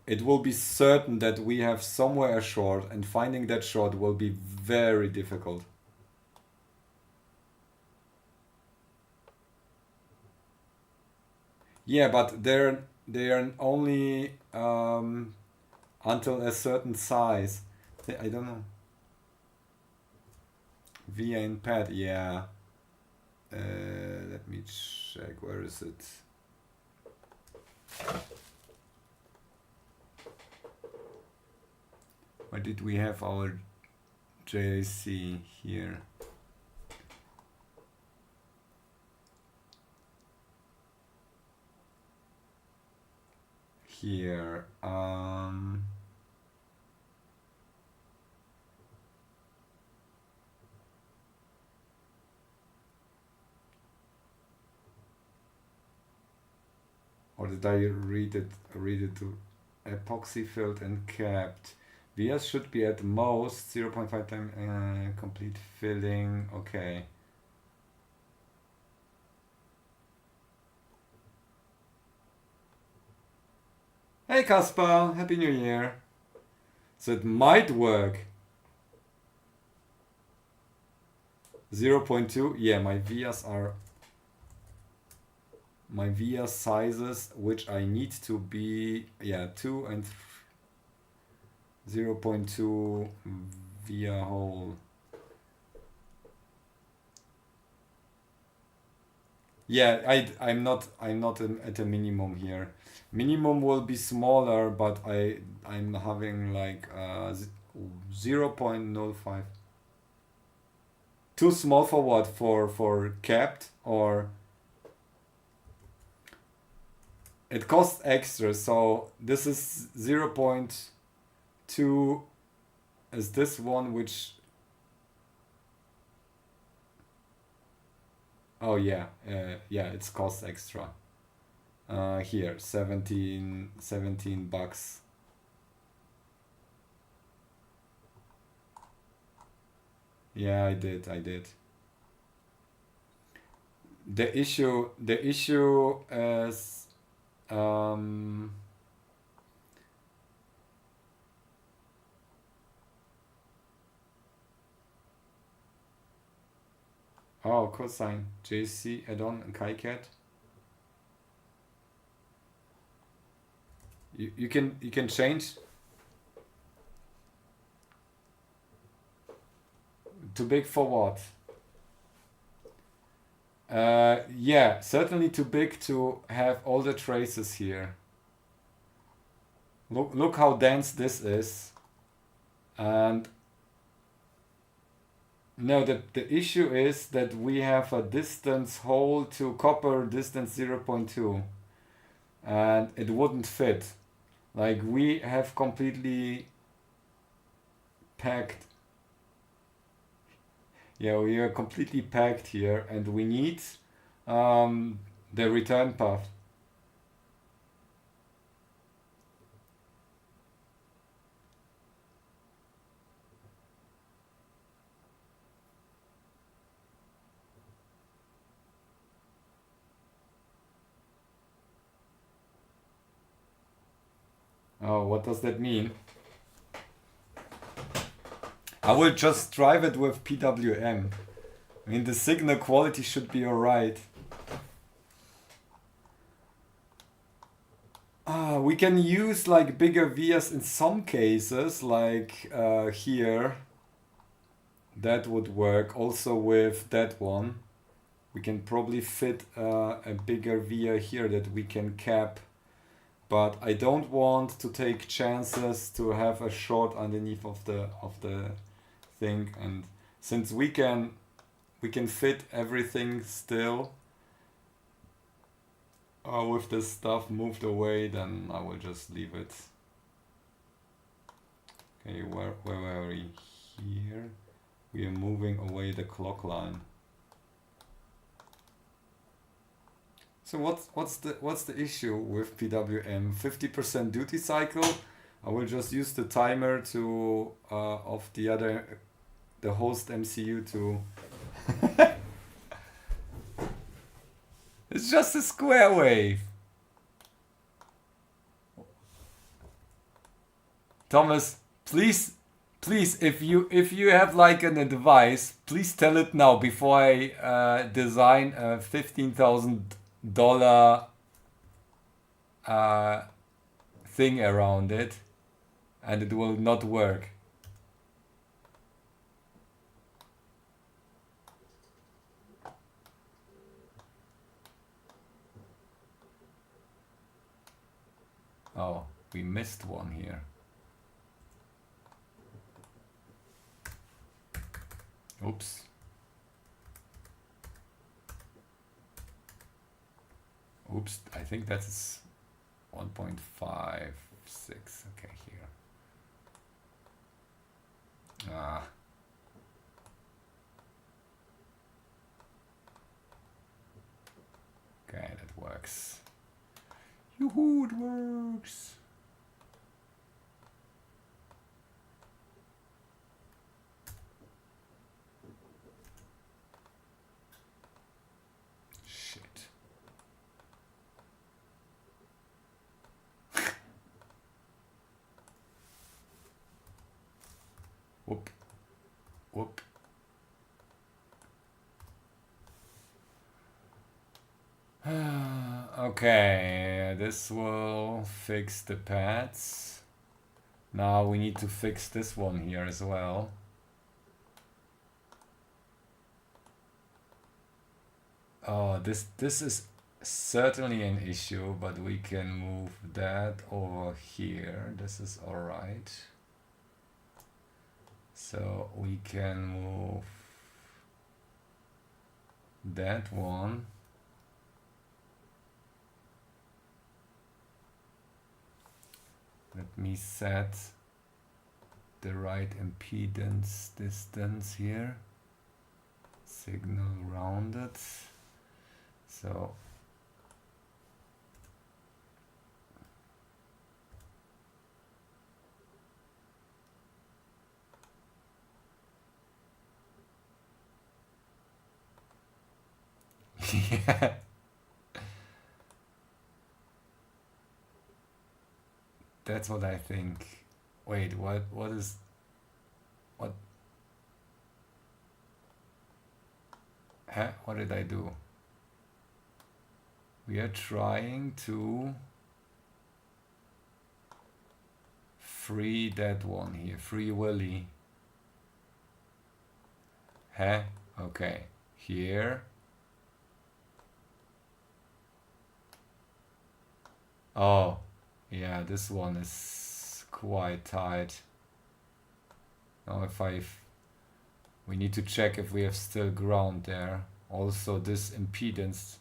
it will be certain that we have somewhere a short, and finding that short will be very difficult. Yeah, but they're only until a certain size. I don't know. VIA in pad, yeah. Let me check. Where is it? Where did we have our JAC here? Here. Or did I read it to epoxy filled and capped? VS should be at most 0.5 time complete filling. Okay. Hey Kaspar, Happy New Year. So it might work. 0.2. Yeah, my vias sizes, which I need to be, yeah, 2 and 0.2 via hole. Yeah, I'm not at a minimum here. Minimum will be smaller, but I'm having like 0.05. Too small for what? For capped, or it costs extra, so this is 0.2 is this one, which, oh yeah, yeah, it's cost extra. Here, 17 bucks. Yeah, I did. The issue is oh, cosine JC add-on and KiCad. You can change. Too big for what? Yeah, certainly too big to have all the traces here. Look how dense this is, and No, the issue is that we have a distance hole to copper distance 0.2 and it wouldn't fit. Like we have completely packed. Yeah, we are completely packed here and we need the return path. Oh, what does that mean? I will just drive it with PWM. I mean, the signal quality should be alright. We can use like bigger vias in some cases, like here. That would work. Also with that one. We can probably fit a bigger via here that we can cap. But I don't want to take chances to have a short underneath of the thing. And since we can fit everything still with this stuff moved away, then I will just leave it. Okay, where were we? Here. We are moving away the clock line. So what's the issue with PWM? 50% duty cycle. I will just use the timer to of the host MCU to. It's just a square wave. Thomas, please, if you have like an advice, please tell it now before I design a $15,000 thing around it, and it will not work. Oh, we missed one here. Oops. Oops, I think that's 1.56. Okay, here. Ah. Okay, that works. Yoo-hoo, it works. Shit. Whoop. Whoop. Okay, this will fix the pads. Now we need to fix this one here as well. Oh, this is certainly an issue, but we can move that over here. This is all right. So we can move that one. Let me set the right impedance distance here. Signal rounded. So yeah. That's what I think. Wait, what is what huh? What did I do? We are trying to free that one here, free Willy. Huh? Okay, here. Oh, yeah, this one is quite tight. Now if I We need to check if we have still ground there. Also this impedance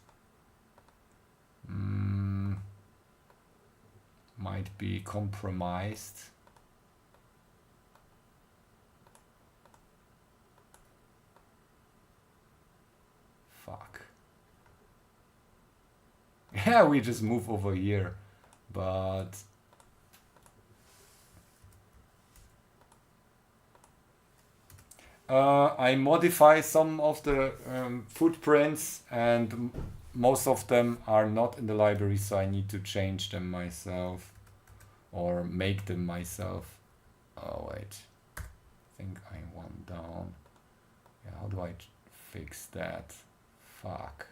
might be compromised. Fuck. Yeah, we just move over here, but I modify some of the footprints, and most of them are not in the library, so I need to change them myself or make them myself. Oh wait, I think I'm one down. Yeah, how do I fix that? Fuck.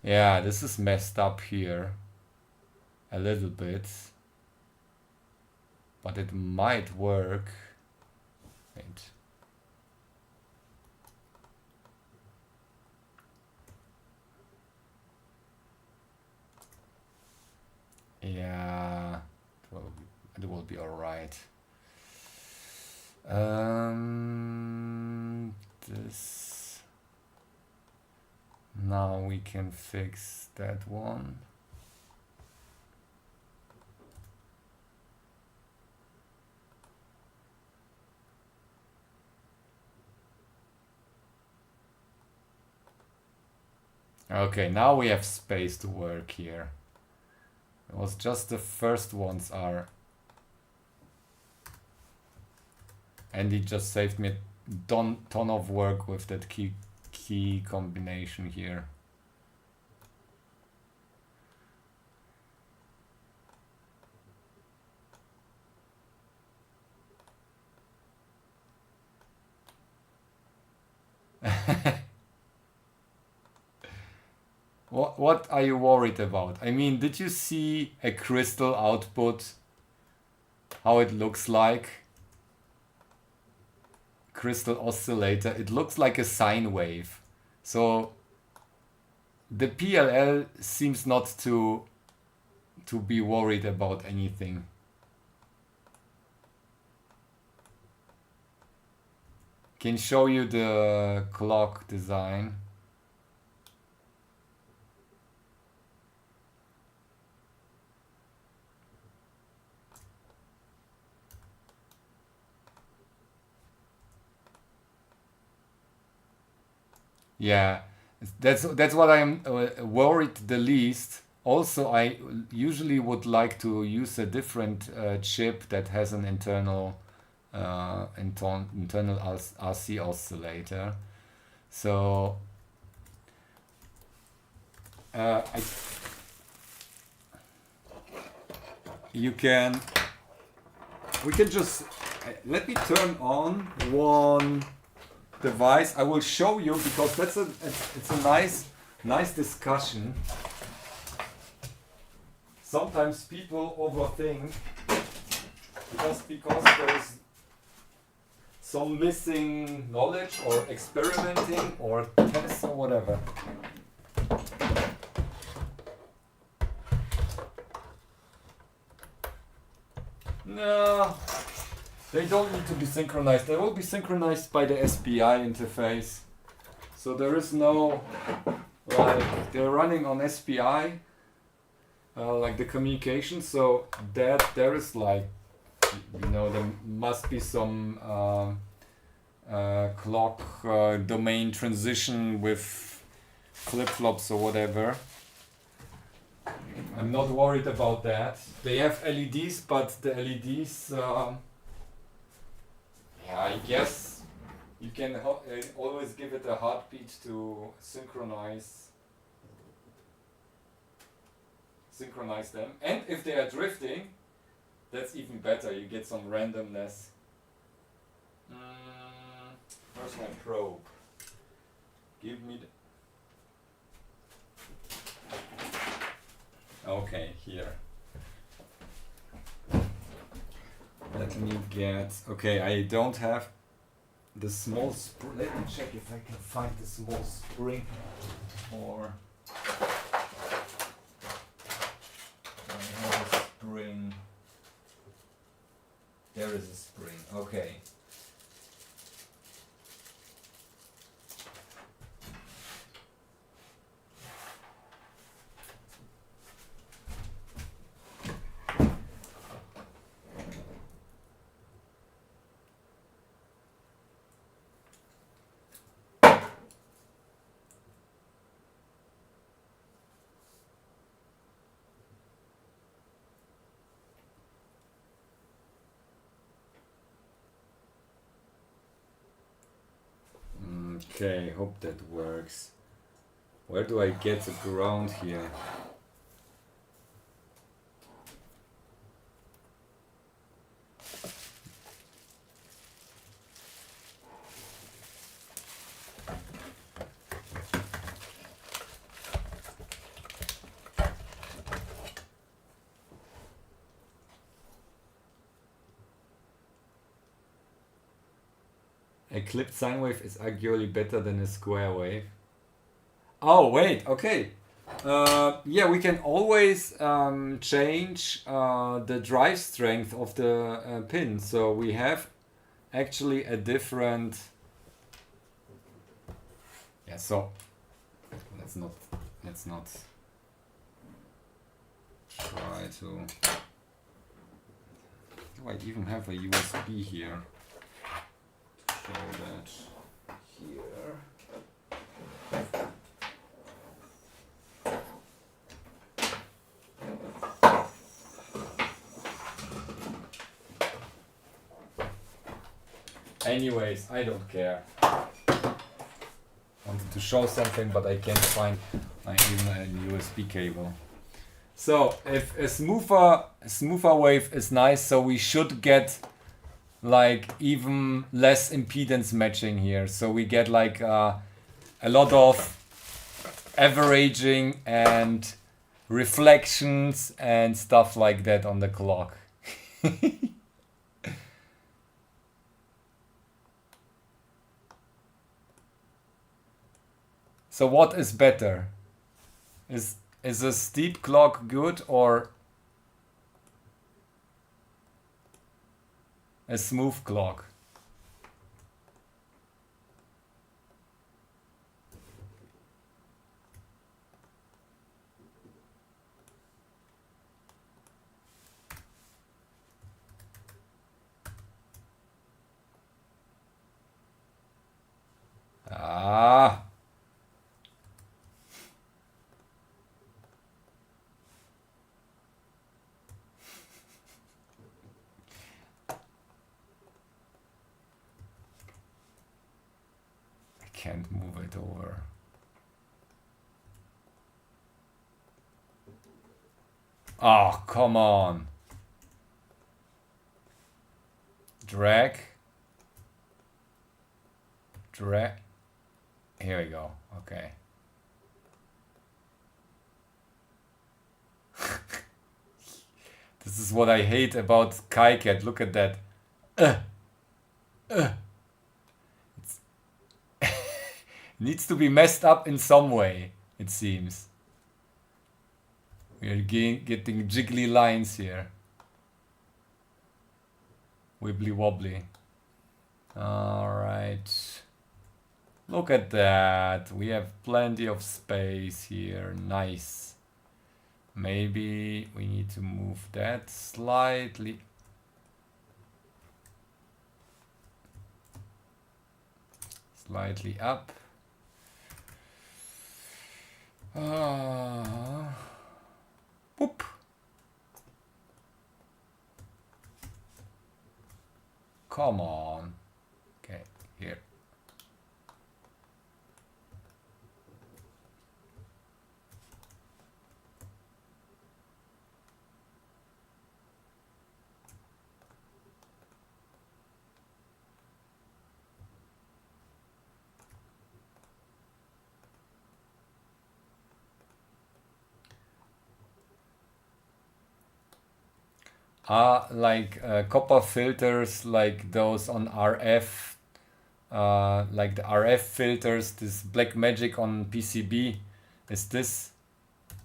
Yeah, this is messed up here a little bit, but it might work. Wait. Yeah, it will be all right. This. Now we can fix that one. Okay, now we have space to work here. It was just the first ones are. And it just saved me a ton of work with that key combination here. What are you worried about? I mean, did you see a crystal output? How it looks like? Crystal oscillator. It looks like a sine wave. So the PLL seems not to be worried about anything. Can show you the clock design. Yeah, that's what I'm worried the least. Also, I usually would like to use a different chip that has an internal RC oscillator. So we can just let me turn on one device. I will show you because it's a nice discussion. Sometimes people overthink just because there's some missing knowledge or experimenting or tests or whatever. No, they don't need to be synchronized. They will be synchronized by the SPI interface. So there is no, like, they're running on SPI, like the communication. So that there is like, you know, there must be some clock domain transition with flip-flops or whatever. I'm not worried about that. They have LEDs, but the LEDs, yeah, I guess you can always give it a heartbeat to synchronize them. And if they are drifting, that's even better. You get some randomness. Where's my probe? Give me the... Okay, here. Let me get... Okay, I don't have the small spring. Let me check if I can find the small spring. Or... I have a spring. there is a spring. Okay. Okay, hope that works. Where do I get the ground here? A clipped sine wave is arguably better than a square wave. Oh, wait, okay. Yeah, we can always change the drive strength of the pin. So we have actually a different... Yeah, so let's not try to... Do I even have a USB here? Show that here. Anyways, I don't care. Wanted to show something, but I can't find even a USB cable. So if a smoother wave is nice, so we should get like even less impedance matching here. So we get like a lot of averaging and reflections and stuff like that on the clock. So what is better? Is a steep clock good or a smooth clock? Ah. Can't move it over. Oh, come on. Drag. Here we go. Okay. This is what I hate about KiCad. Look at that. Needs to be messed up in some way, it seems. We are getting jiggly lines here. Wibbly wobbly. Alright. Look at that. We have plenty of space here. Nice. Maybe we need to move that slightly. Slightly up. Whoop. Come on. Okay, here. Like copper filters like those on RF, like the RF filters, this black magic on PCB, is this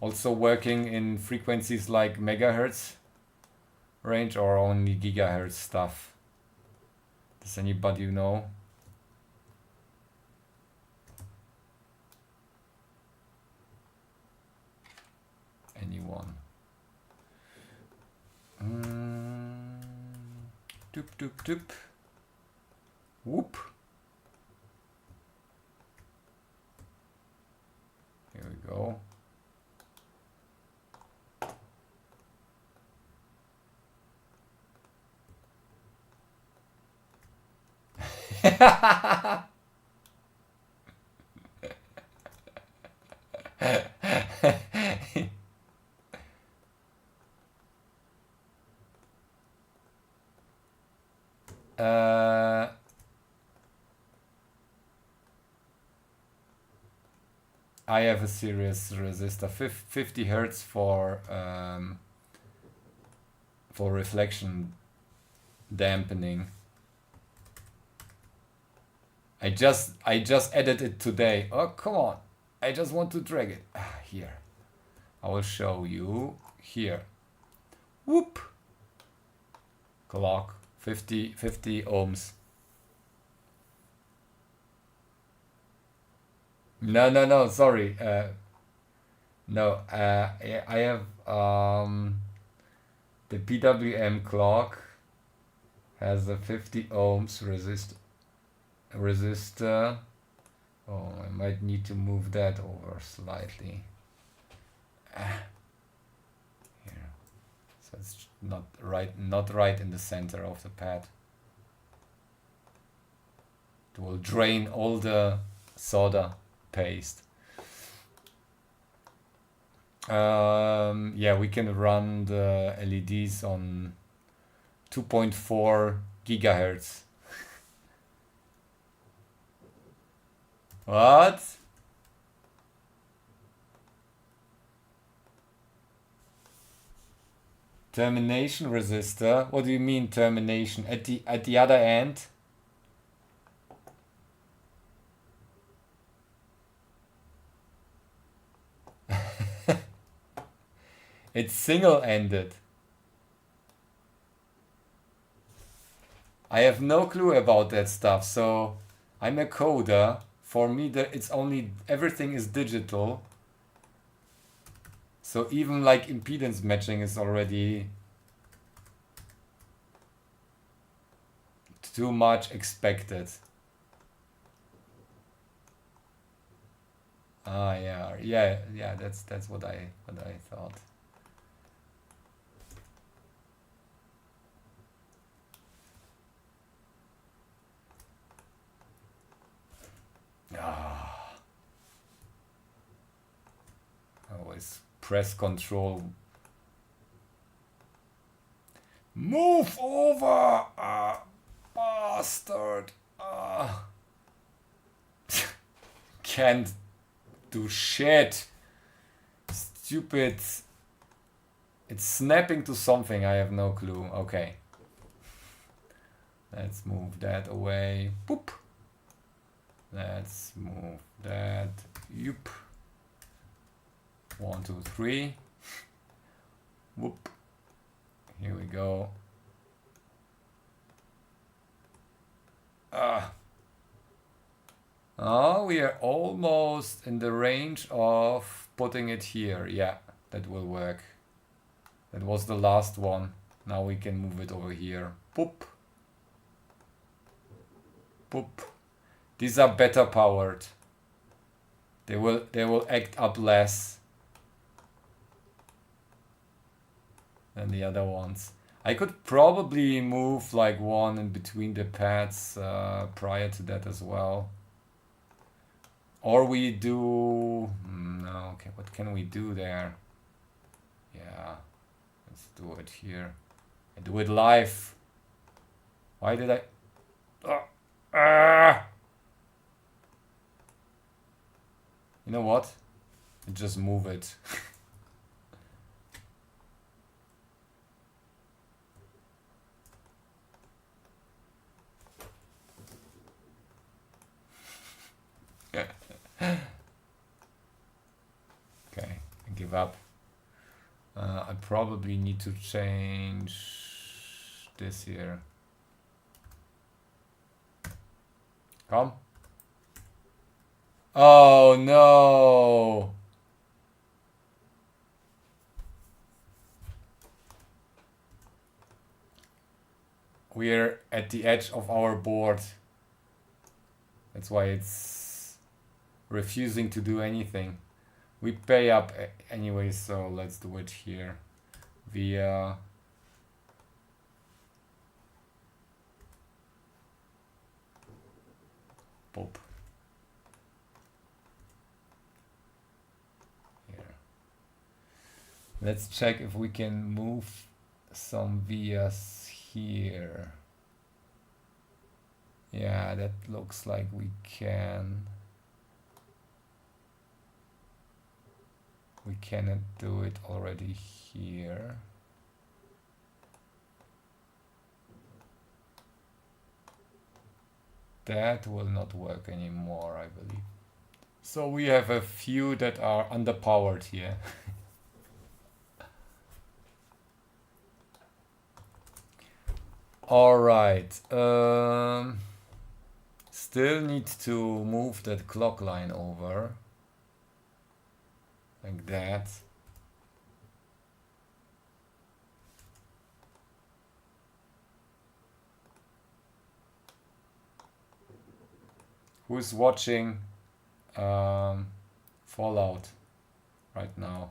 also working in frequencies like megahertz range or only gigahertz stuff? Does anybody know? Anyone? Doop doop doop. Whoop. Here we go. I have a serious resistor, 50 hertz for reflection dampening. I just added it today. Oh, come on. I just want to drag it. Here. I will show you here. Whoop. Clock. 50 ohms. No, sorry. No, I have the PWM clock has a 50 ohms resistor. Oh, I might need to move that over slightly. Here. So it's not right in the center of the pad. It will drain all the soda paste. Yeah, we can run the LEDs on 2.4 gigahertz. What? Termination resistor? What do you mean termination? At the other end? It's single-ended. I have no clue about that stuff, so I'm a coder. For me, it's only everything is digital. So even like impedance matching is already too much expected. Yeah. That's what I thought. Always press control. Move over, bastard. Can't do shit. Stupid. It's snapping to something. I have no clue. Okay. Let's move that away. Boop. Let's move that. Yup. 1, 2, 3. Whoop. Here we go. Oh, we are almost in the range of putting it here. Yeah, that will work. That was the last one. Now we can move it over here. Boop. Boop. These are better powered. They will act up less than the other ones. I could probably move like one in between the pads prior to that as well. Or we do... no, okay, what can we do there? Yeah, let's do it here. I do it live. Why did I... You know what? Just move it. Okay, I give up. I probably need to change this here. Come. Oh no! We're at the edge of our board. That's why it's refusing to do anything. We pay up anyway, so let's do it here via pop. Here. Let's check if we can move some vias here. Yeah, that looks like we can. We cannot do it already here. That will not work anymore, I believe. So we have a few that are underpowered here. All right. Still need to move that clock line over. Like that. Who's watching Fallout right now?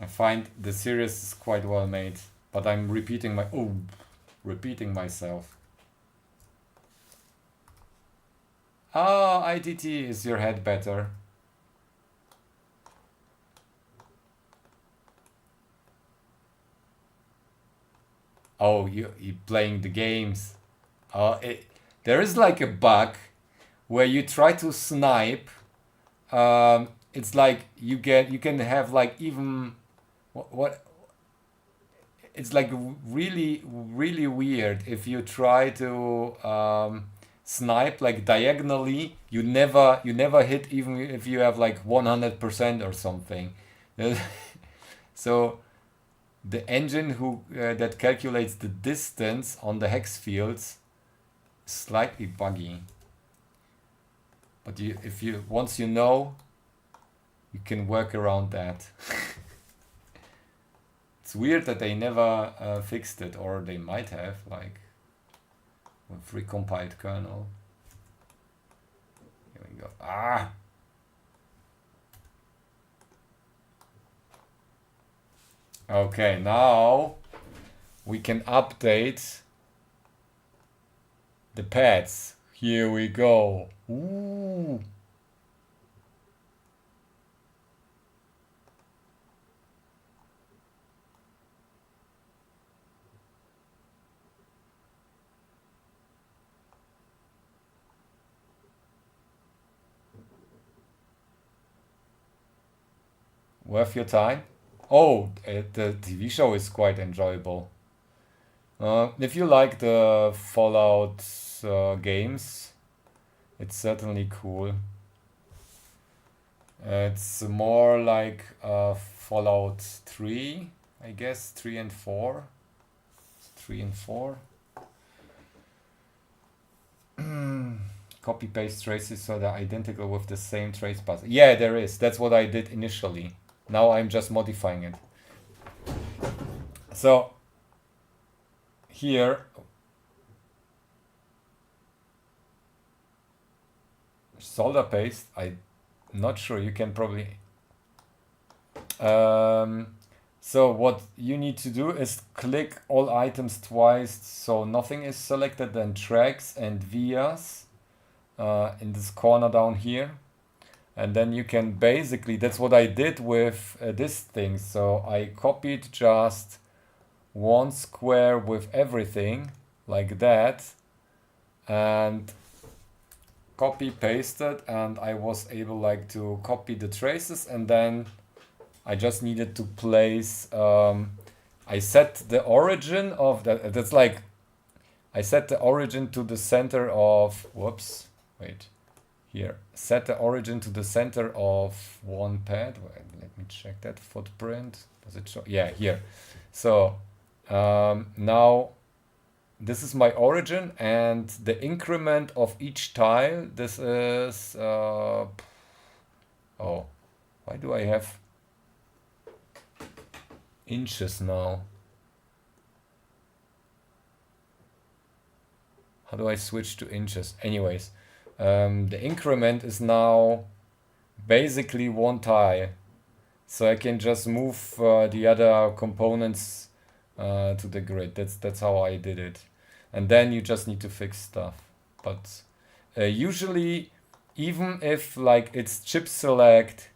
I find the series is quite well made, but I'm repeating myself. Ah, ITT, is your head better? Oh, you playing the games. There is like a bug where you try to snipe. It's like you can have like even what it's like really weird if you try to snipe like diagonally. You never hit even if you have like 100% or something. So the engine that calculates the distance on the hex fields is slightly buggy. But once you know, you can work around that. It's weird that they never fixed it, or they might have, like with recompiled kernel. Here we go. Ah. Okay, now we can update the pads. Here we go. Ooh. Worth your time? Oh, the TV show is quite enjoyable. If you like the Fallout games, it's certainly cool. It's more like Fallout 3, I guess, 3 and 4. 3 and 4. Copy paste traces so they're identical with the same trace path. Yeah, there is. That's what I did initially. Now I'm just modifying it. So here solder paste, I'm not sure, you can probably so what you need to do is click all items twice so nothing is selected, then tracks and vias in this corner down here, and then you can basically, that's what I did with this thing. So I copied just one square with everything like that and copy pasted, and I was able like to copy the traces, and then I just needed to place I set the origin of that. That's like I set the origin to the center of set the origin to the center of one pad. Wait, let me check that footprint. Does it show? Yeah, here. So now this is my origin, and the increment of each tile, this is, oh, why do I have inches now? How do I switch to inches? Anyways, the increment is now basically one tile. So I can just move the other components to the grid. That's how I did it. And then you just need to fix stuff. But usually, even if like it's chip select,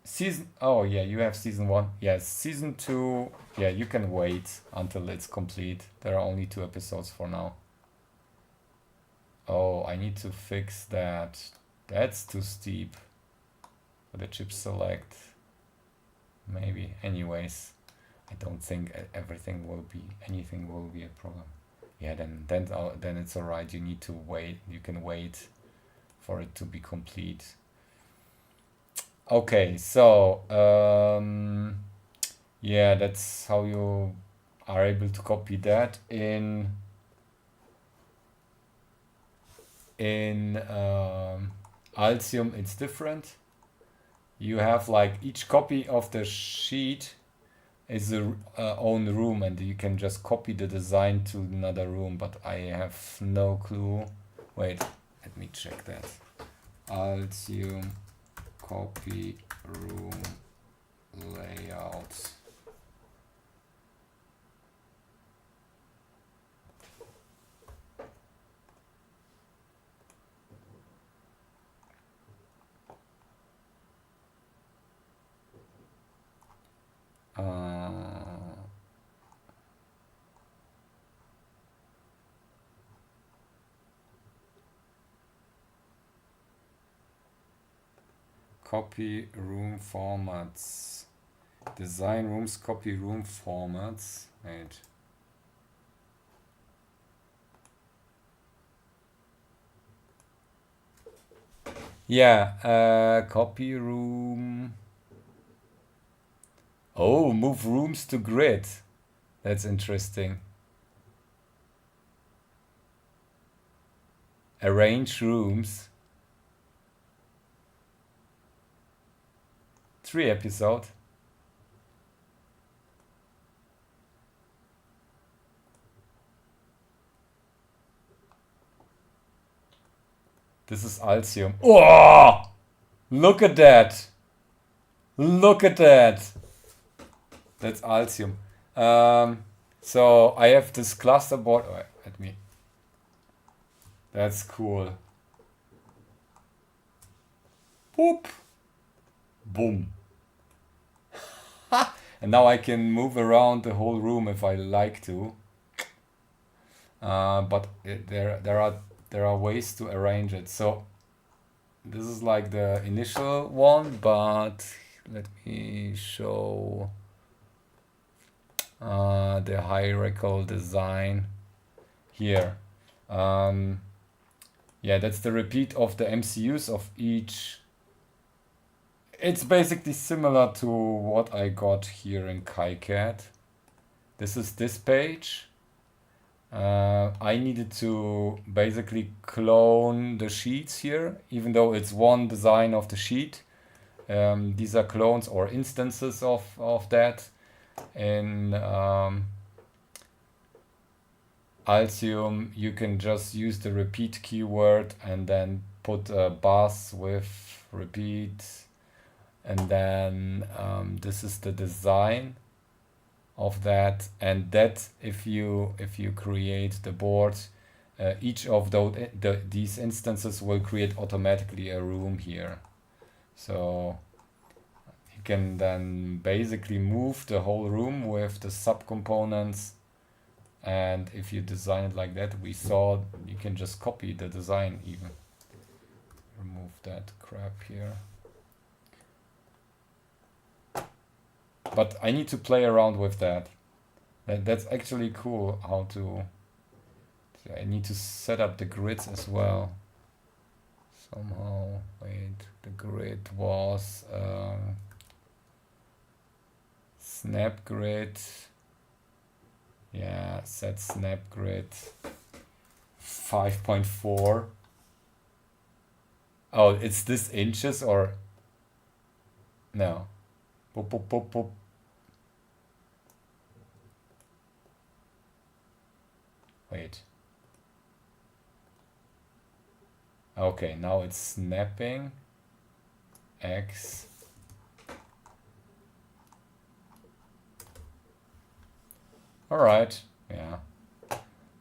season, oh yeah, you have season 1. Yes, season 2, yeah, you can wait until it's complete. There are only 2 episodes for now. Oh, I need to fix that. That's too steep for the chip select. Maybe. Anyways, I don't think anything will be a problem. Yeah, then it's alright. You need to wait. You can wait for it to be complete. Okay, so yeah, that's how you are able to copy that in Altium. It's different. You have like each copy of the sheet is a own room, and you can just copy the design to another room, but I have no clue. Wait, let me check that. Altium copy room layout. Copy room formats. Design rooms, copy room formats. Wait. Yeah, copy room. Oh, move rooms to grid. That's interesting. Arrange rooms. 3 episode. This is Altium. Oh! Look at that! Look at that! That's Altium. So I have this cluster board. Oh, let me. That's cool. Boop. Boom. And now I can move around the whole room if I like to. But there are ways to arrange it. So this is like the initial one, but let me show the hierarchical design here. Yeah, that's the repeat of the MCUs of each. It's basically similar to what I got here in KiCad. This is this page. I needed to basically clone the sheets here, even though it's one design of the sheet. These are clones or instances of that. In Altium, you can just use the repeat keyword and then put a bus with repeat, and then this is the design of that, and that if you create the board, each of these instances will create automatically a room here. So you can then basically move the whole room with the subcomponents, and if you design it like that, we saw you can just copy the design even. Remove that crap here. But I need to play around with that. That's actually cool how to... I need to set up the grids as well. Somehow, wait, the grid was Snap grid. Yeah, set snap grid 5.4. Oh, it's this inches or no? Boop, boop, boop, boop. Wait. Okay, now it's snapping X. All right, yeah.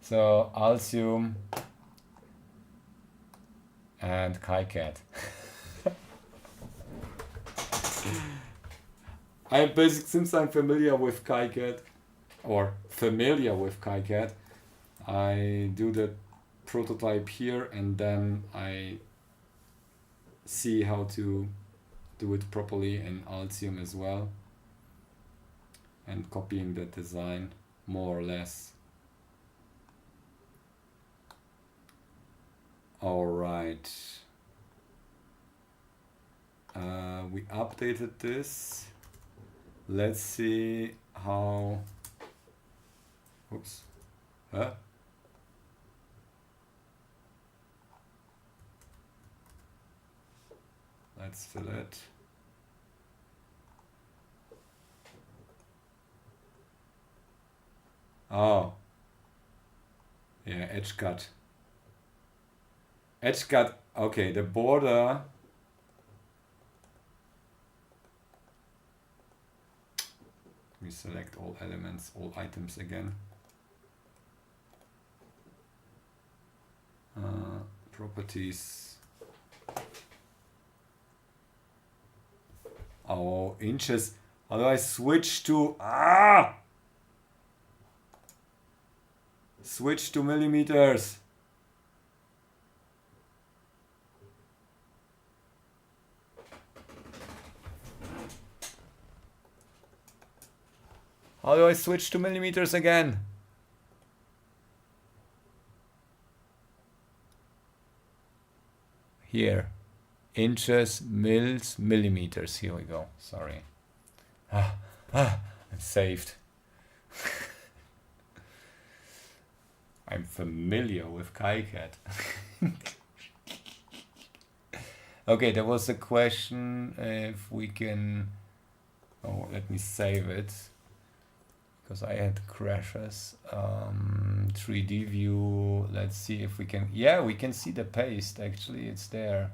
So Altium and KiCad. Since I'm familiar with KiCad, I do the prototype here and then I see how to do it properly in Altium as well, and copying the design more or less. All right. We updated this. Let's see how. Oops. Huh? Let's fill it. Oh. Yeah, edge cut. Edge cut. Okay, the border. We select all elements, all items again. Properties. Oh, inches. How do I switch to switch to millimeters? How do I switch to millimeters again? Here. Inches, mils, millimeters. Here we go. Sorry. I'm saved. I'm familiar with KiCad. Okay, there was a question if we can. Oh, let me save it because I had crashes. 3D view. Let's see if we can. Yeah, we can see the paste. Actually, it's there.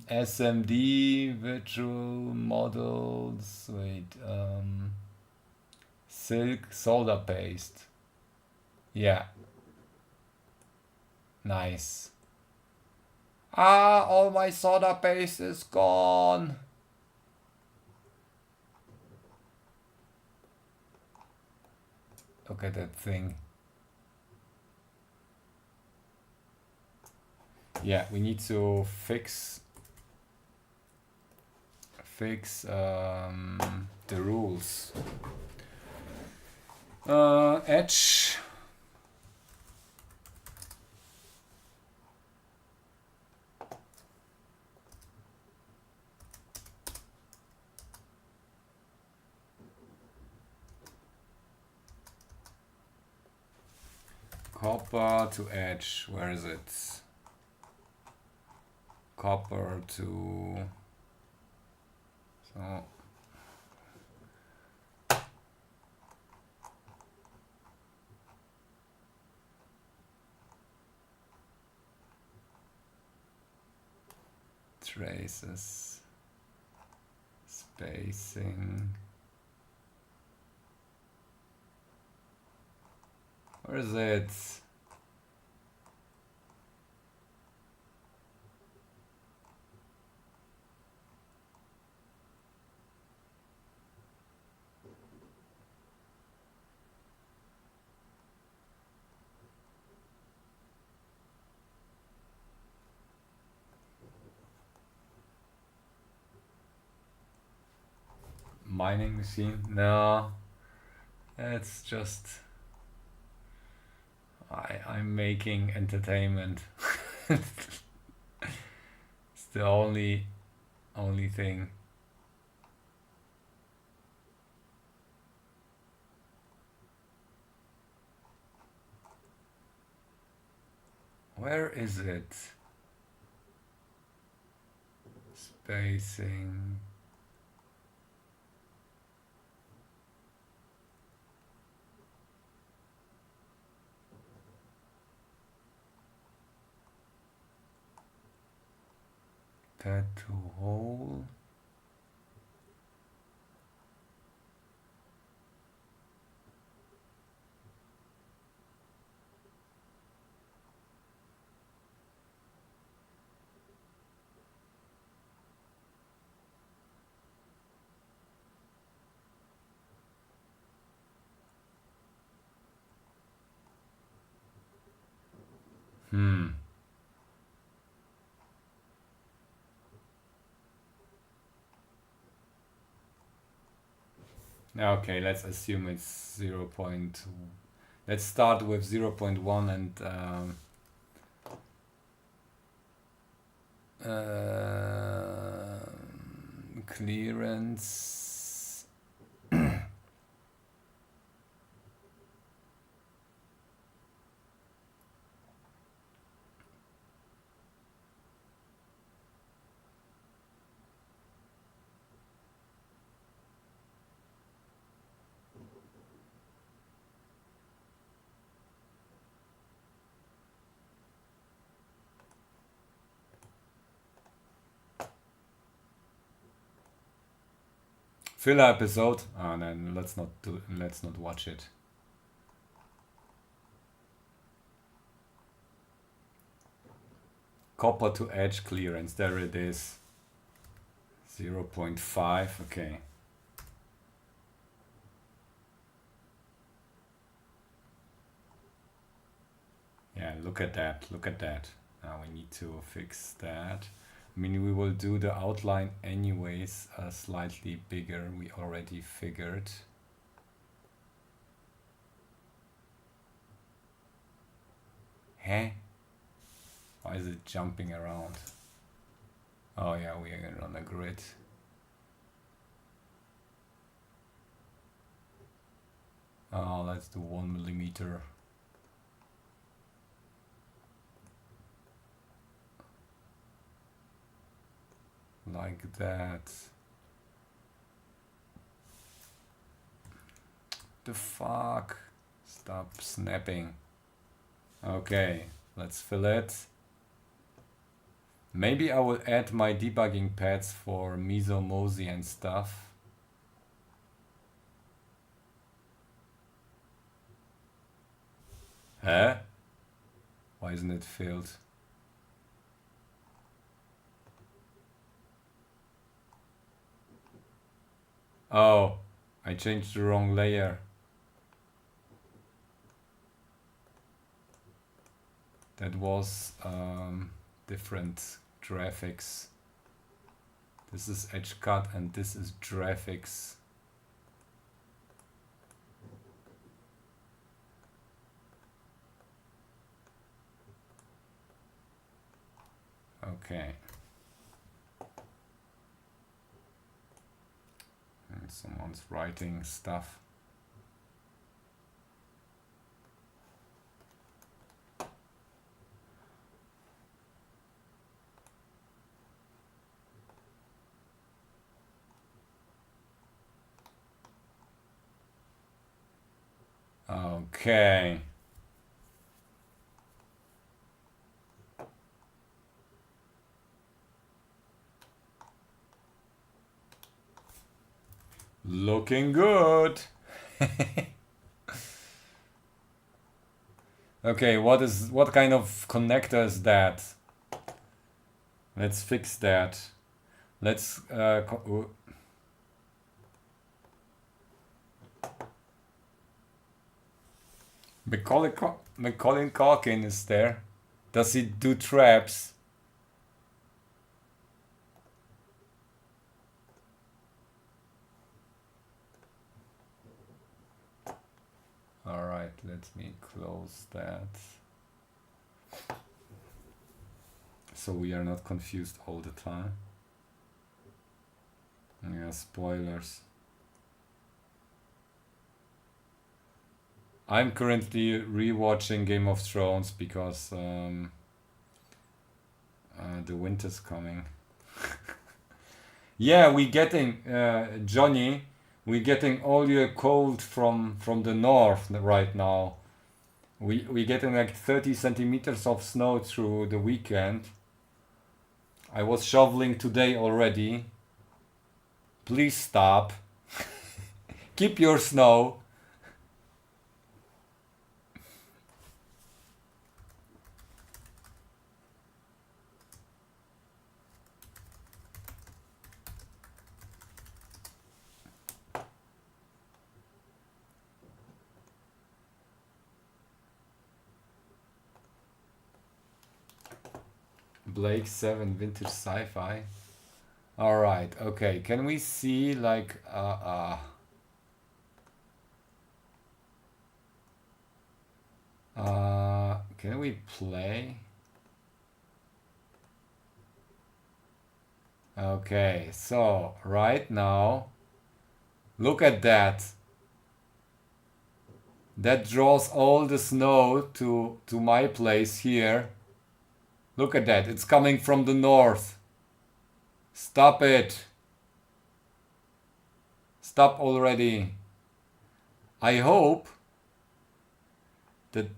SMD virtual models. Wait. Silk solder paste. Yeah. Nice. All my solder paste is gone. Look at that thing. Yeah, we need to fix the rules. Edge. Copper to edge. Where is it? Copper to. So. Traces. Spacing. Where is it? Mining machine? No. It's just. I'm making entertainment. It's the only thing. Where is it? Spacing. Pad to whole. Okay, let's assume it's 0. Let's start with 0.1 and clearance. Filler episode. Oh, then let's not watch it. Copper to edge clearance. There it is. 0.5. Okay. Yeah, look at that. Look at that. Now we need to fix that. I mean, we will do the outline anyways, slightly bigger. We already figured. Huh? Why is it jumping around? Oh yeah, we are on a grid. Oh, let's do 1 millimeter. Like that. The fuck? Stop snapping. Okay, let's fill it. Maybe I will add my debugging pads for Miso, Mozy and stuff. Huh? Why isn't it filled? Oh, I changed the wrong layer. That was different graphics. This is edge cut and this is graphics. Okay. And someone's writing stuff. Okay. Looking good. Okay, what kind of connector is that? Let's fix that. Let's Macaulay Culkin is there. Does he do traps? All right, let me close that. So we are not confused all the time. Yeah, spoilers. I'm currently rewatching Game of Thrones because the winter's coming. Yeah, we getting Johnny. We getting all your cold from the north right now. We getting like 30 centimeters of snow through the weekend. I was shoveling today already. Please stop. Keep your snow. Blake 7 vintage sci-fi. All right. Okay. Can we see like can we play? Okay. So right now, look at that. That draws all the snow to my place here. Look at that. It's coming from the north. Stop it. Stop already. I hope that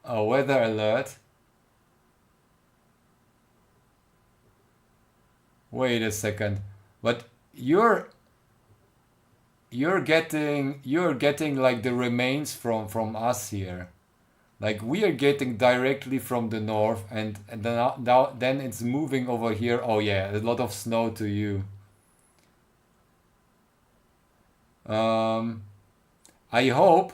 a weather alert. Wait a second. But you're getting like the remains from us here. Like we are getting directly from the north, and then it's moving over here. Oh yeah, a lot of snow to you. I hope.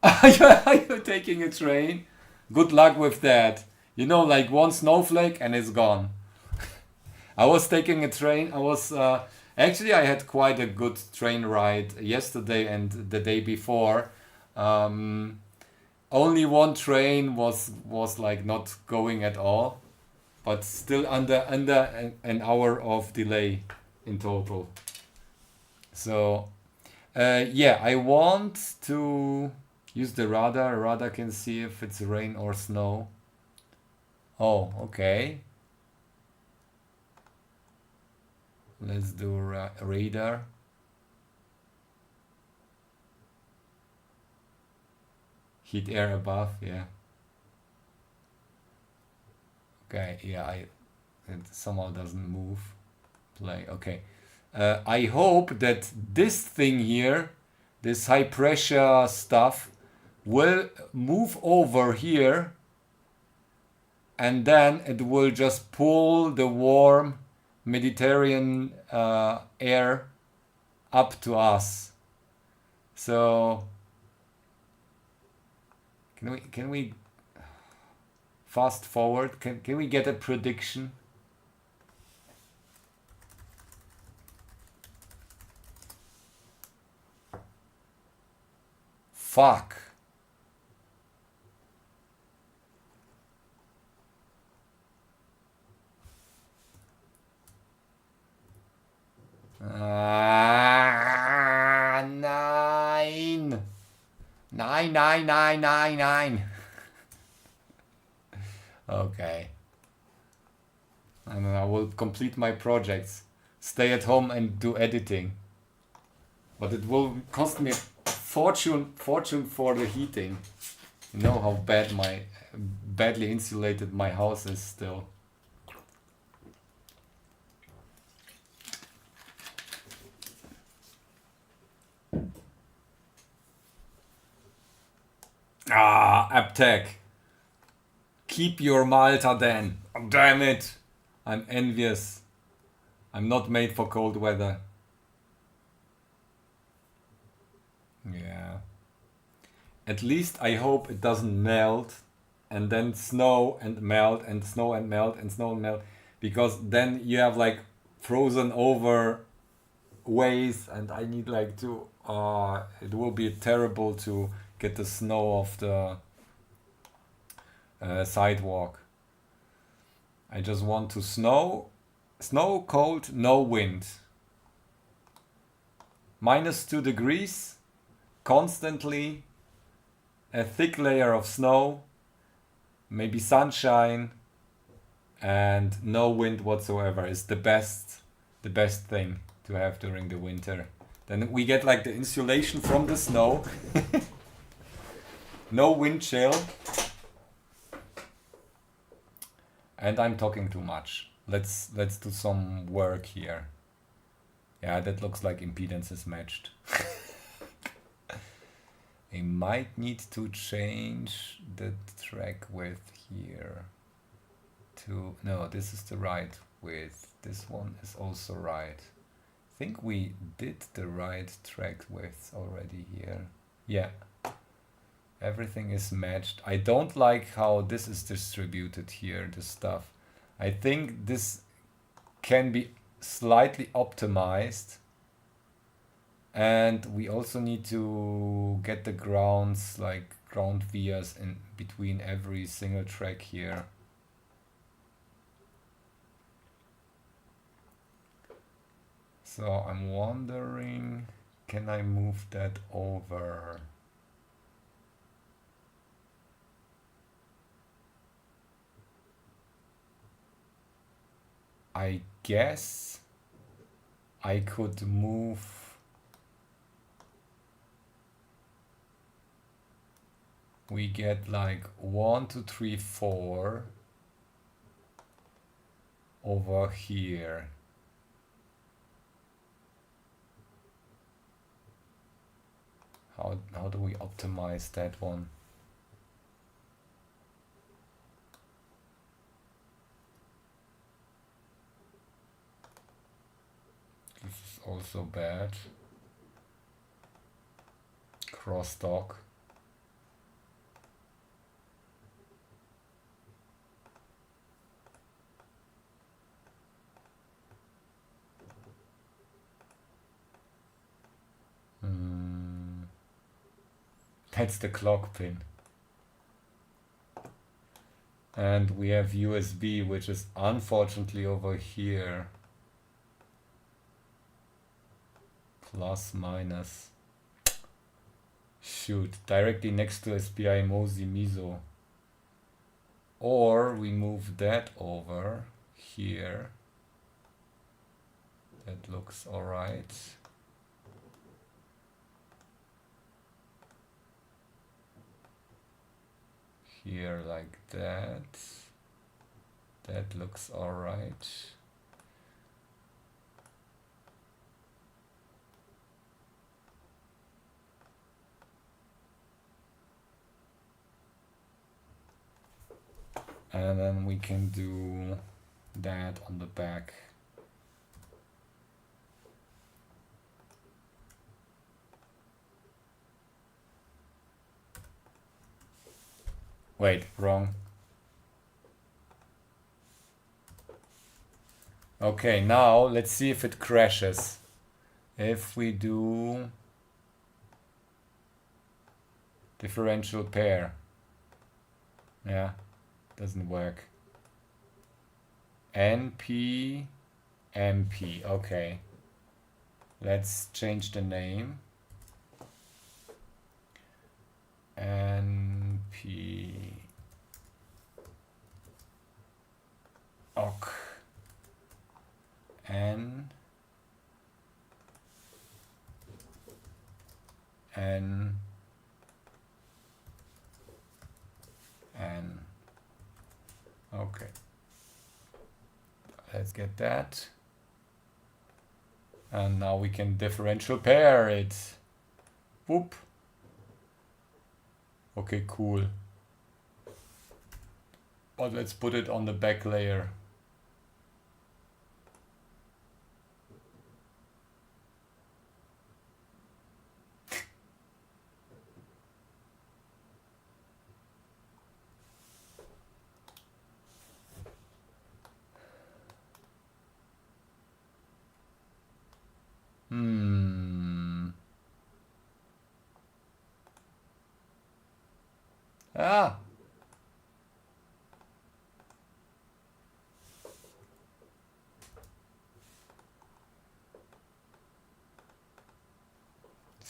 Are you taking a train? Good luck with that. You know, like one snowflake and it's gone. I was taking a train. I was actually I had quite a good train ride yesterday and the day before. Only one train was like not going at all, but still under an hour of delay in total. So yeah, I want to use the radar. Radar can see if it's rain or snow. Oh, okay. Let's do radar. Heat air above, yeah. Okay, yeah, it somehow doesn't move. Play, okay. I hope that this thing here, this high pressure stuff, will move over here and then it will just pull the warm Mediterranean air up to us. So can we fast forward? Can we get a prediction? Fuck. Nine. Nine, nine, nine, nine, nine. Okay. And I will complete my projects. Stay at home and do editing. But it will cost me a fortune for the heating. You know how badly insulated my house is still. Ah, AppTech. Keep your Malta then. Oh, damn it. I'm envious. I'm not made for cold weather. Yeah. At least I hope it doesn't melt and then snow and melt and snow and melt and snow and melt, because then you have like frozen over ways, and I need like to. It will be terrible to get the snow off the sidewalk. I just want to snow, cold, no wind. -2 degrees, constantly, a thick layer of snow, maybe sunshine, and no wind whatsoever is the best thing to have during the winter. Then we get like the insulation from the snow, no wind chill, and I'm talking too much. Let's do some work here. Yeah, that looks like impedance is matched. I might need to change the track width here to, no, this is the right width. This one is also right. I think we did the right track width already here. Yeah, everything is matched. I don't like how this is distributed here, this stuff. I think this can be slightly optimized, and we also need to get the grounds, like ground vias in between every single track here. So I'm wondering, can I move that over? I guess I could move. We get like 1, 2, 3, 4 over here. How do we optimize that one? This is also bad. Crosstalk. That's the clock pin. And we have USB, which is unfortunately over here. Plus, minus. Shoot, directly next to SPI Mosi Miso. Or we move that over here. That looks alright. Here like that. That looks alright. And then we can do that on the back. Wait, wrong. Okay, now let's see if it crashes. If we do differential pair. Yeah, doesn't work. NP, MP, okay. Let's change the name. NP, ok, N, N, N. Okay. Let's get that. And now we can differential pair it. Whoop. Okay, cool. But let's put it on the back layer.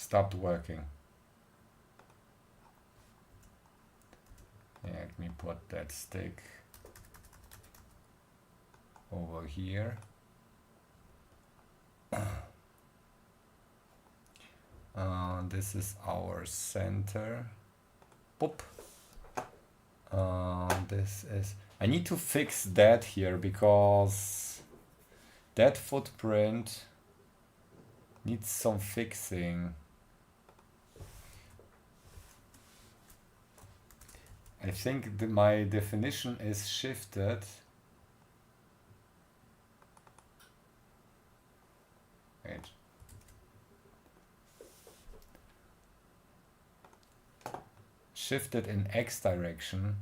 stopped working. Yeah, let me put that stick over here. This is our center. Boop. This is, I need to fix that here because that footprint needs some fixing. I think my definition is shifted. Wait. Shifted in X direction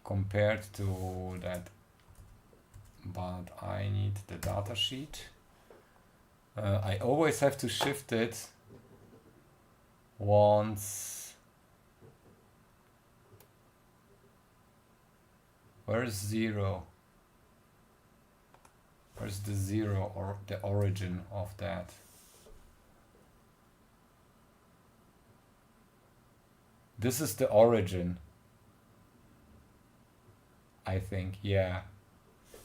compared to that, but I need the data sheet. I always have to shift it once. Where's 0? Where's the 0 or the origin of that? This is the origin, I think, yeah.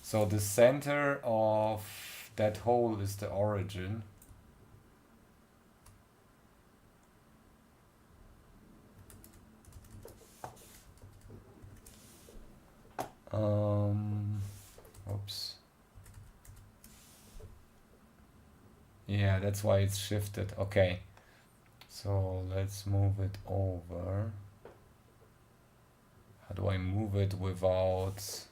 So the center of that hole is the origin. Oops. Yeah, that's why it's shifted. Okay. So let's move it over. How do I move it without...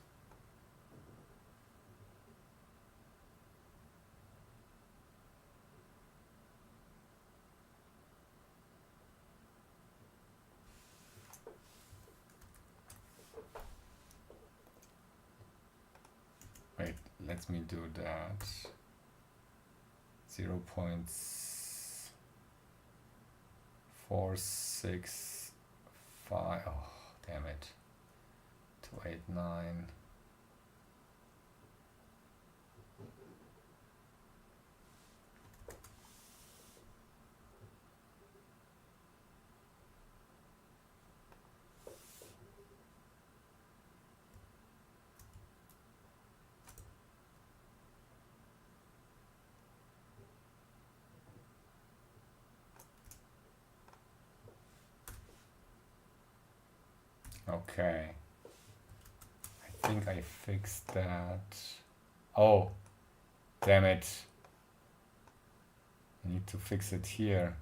Wait, let me do that. 0.465. Oh, damn it. 289. Okay. I think I fixed that. Oh, damn it. I need to fix it here.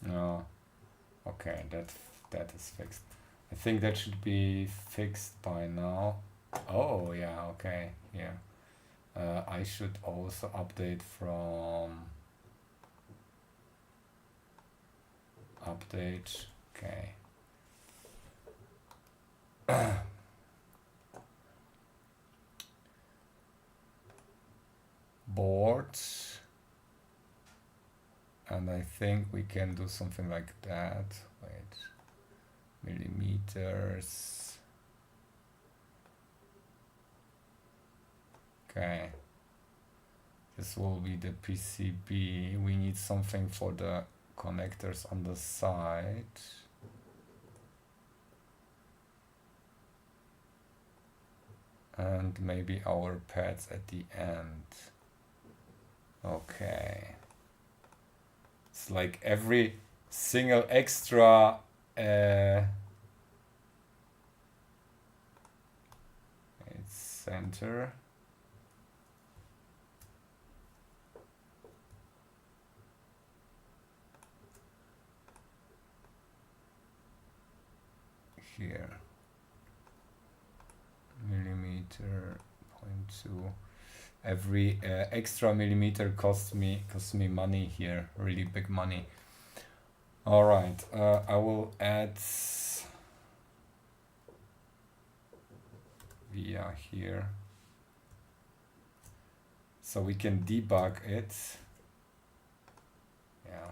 No. Okay, that is fixed. I think that should be fixed by now. Oh, yeah, okay, yeah. I should also update from update, okay. Board. And I think we can do something like that. Wait, millimeters. Okay. This will be the PCB. We need something for the connectors on the side. And maybe our pads at the end. Okay. It's like every single extra it's center. Here. Millimeter 0.2. Every extra millimeter costs me money here, really big money. All right, I will add via here. So we can debug it. Yeah.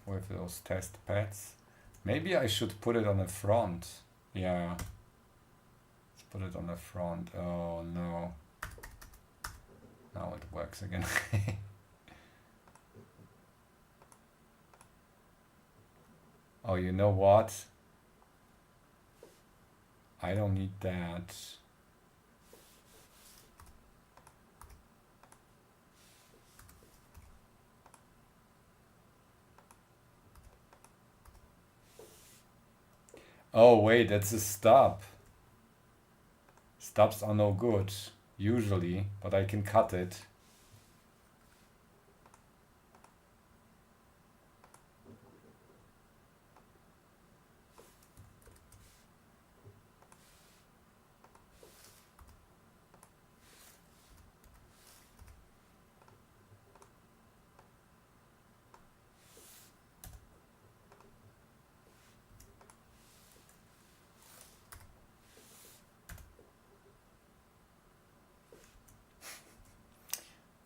With those test pads. Maybe I should put it on the front. Yeah. Let's put it on the front. Oh no. Now it works again. Oh, you know what? I don't need that. Oh wait, that's a stub. Stubs are no good, usually, but I can cut it.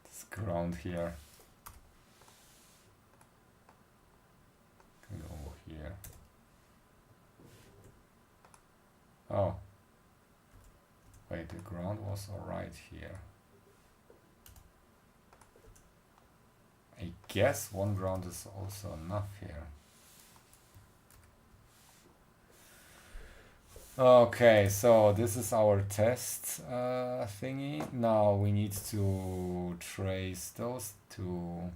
This ground here. Can go here. Oh. Wait, the ground was alright here. I guess one ground is also enough here. Okay, so this is our test thingy. Now we need to trace those two.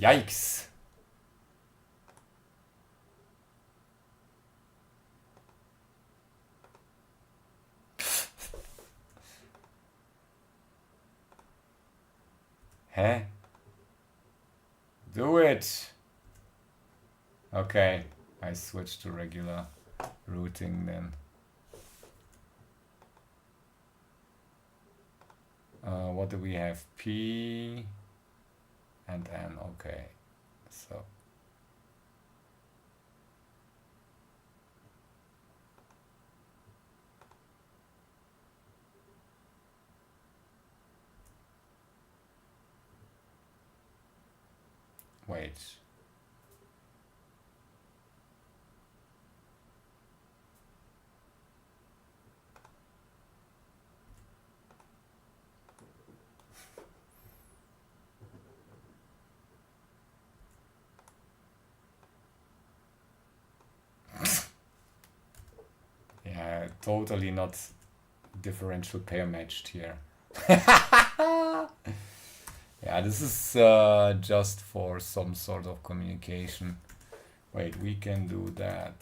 Yikes! Huh? Do it! Okay, I switched to regular routing then. What do we have? P and N, okay. So wait. Yeah, totally not differential pair matched here. Yeah, this is just for some sort of communication. Wait, we can do that.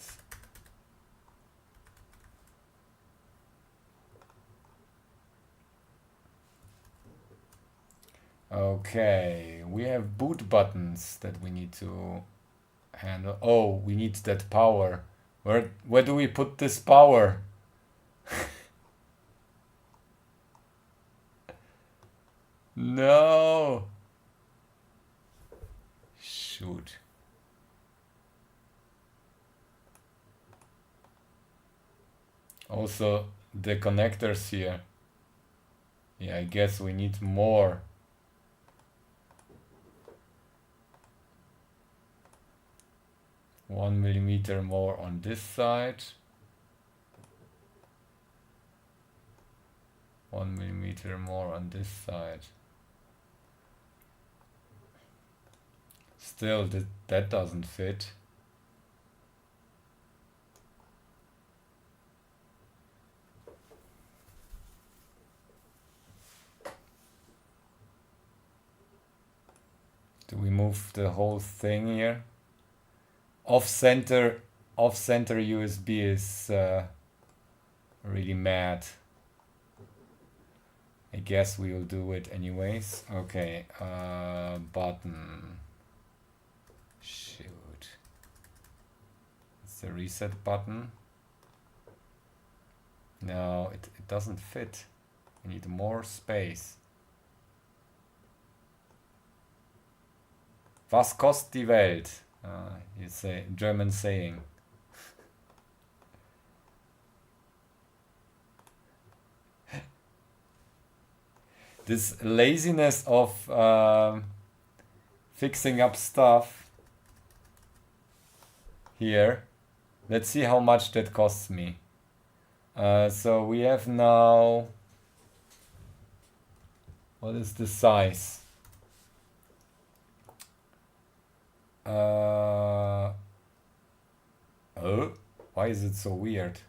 Okay, we have boot buttons that we need to handle. Oh, we need that power. Where do we put this power? No. Shoot. Also, the connectors here. Yeah, I guess we need more. One millimeter more on this side. 1 millimeter more on this side. Still, that doesn't fit. Do we move the whole thing here? Off-center USB is really mad. I guess we will do it anyways. Okay, button. Shoot. It's the reset button. No, it doesn't fit. We need more space. Was kostet die Welt? It's a German saying. This laziness of fixing up stuff here. Let's see how much that costs me. So we have now, what is the size? Oh, why is it so weird?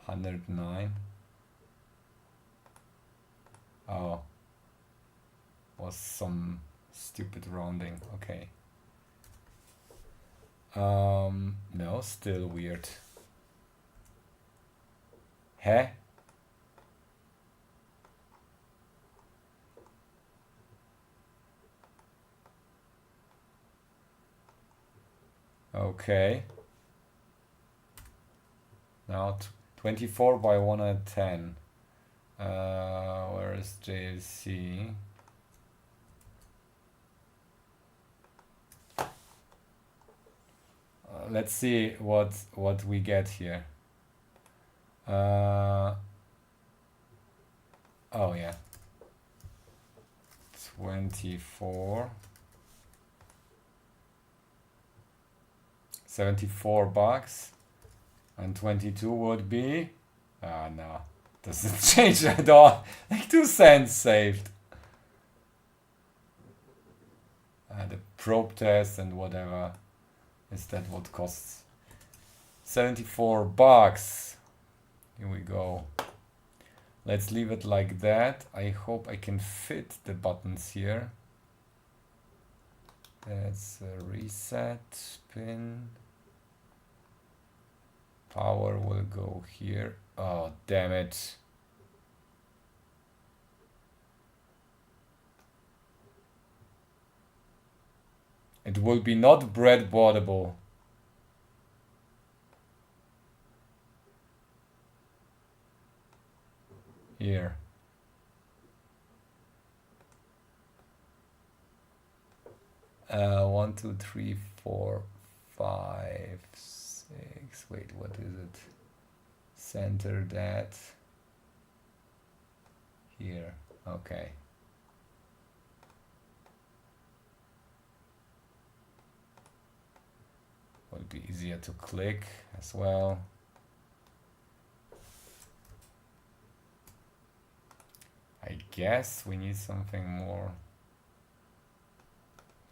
109. Oh, was some stupid rounding. Okay. No, still weird. Hä? Okay. Now 24 by 110. Where is JLC? Let's see what we get here. Oh yeah. 24. 74 bucks. And 22 would be... no. Doesn't change at all. Like 2 cents saved. The probe test and whatever. Is that what costs? 74 bucks. Here we go. Let's leave it like that. I hope I can fit the buttons here. That's a reset pin. Power will go here. Oh, damn it. It will be not breadboardable. Here. One, two, three, four, five, six. Wait, what is it? Center that here. Okay. Will be easier to click as well. I guess we need something more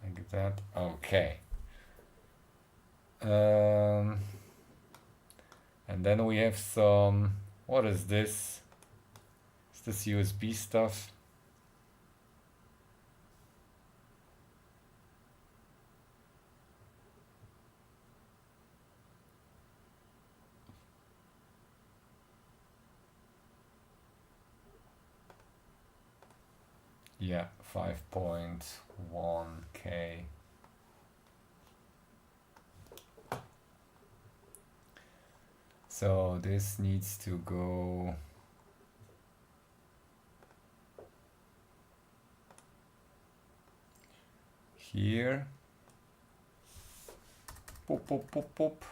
like that. Okay. And then we have some, what is this? Is this USB stuff? Yeah, 5.1K. So this needs to go here. Boop, boop, boop, boop.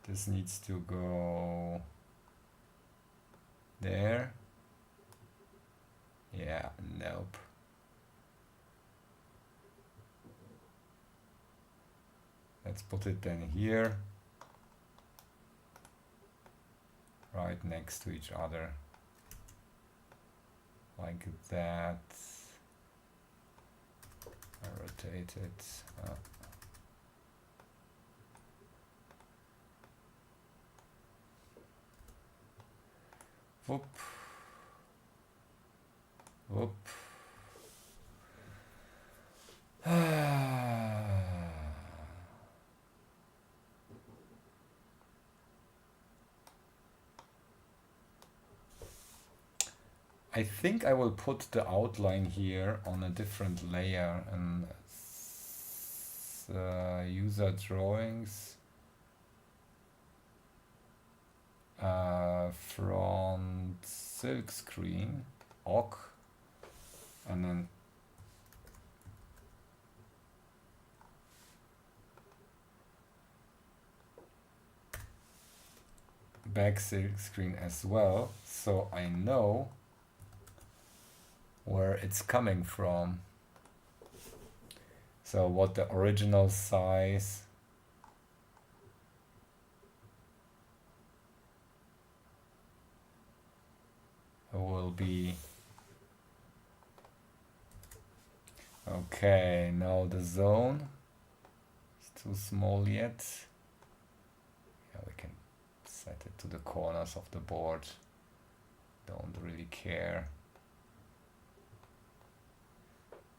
This needs to go there. Yeah, nope. Let's put it then here, right next to each other, like that. I rotate it. Whoop. Whoop. I think I will put the outline here on a different layer and user drawings, front silk screen, ok, and then back silk screen as well, so I know where it's coming from. So what the original size will be. Okay, now the zone is too small yet. Yeah, we can set it to the corners of the board. Don't really care.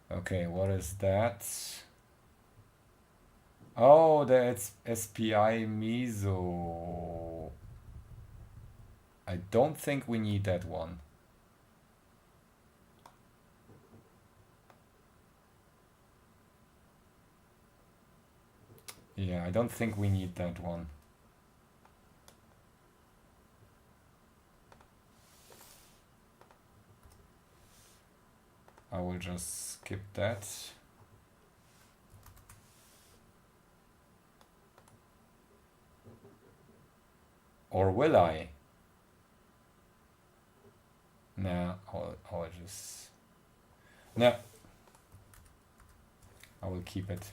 Okay, what is that? Oh, that's SPI meso. I don't think we need that one. Yeah, I don't think we need that one. I will just skip that. Or will I? No, I'll just... No. I will keep it.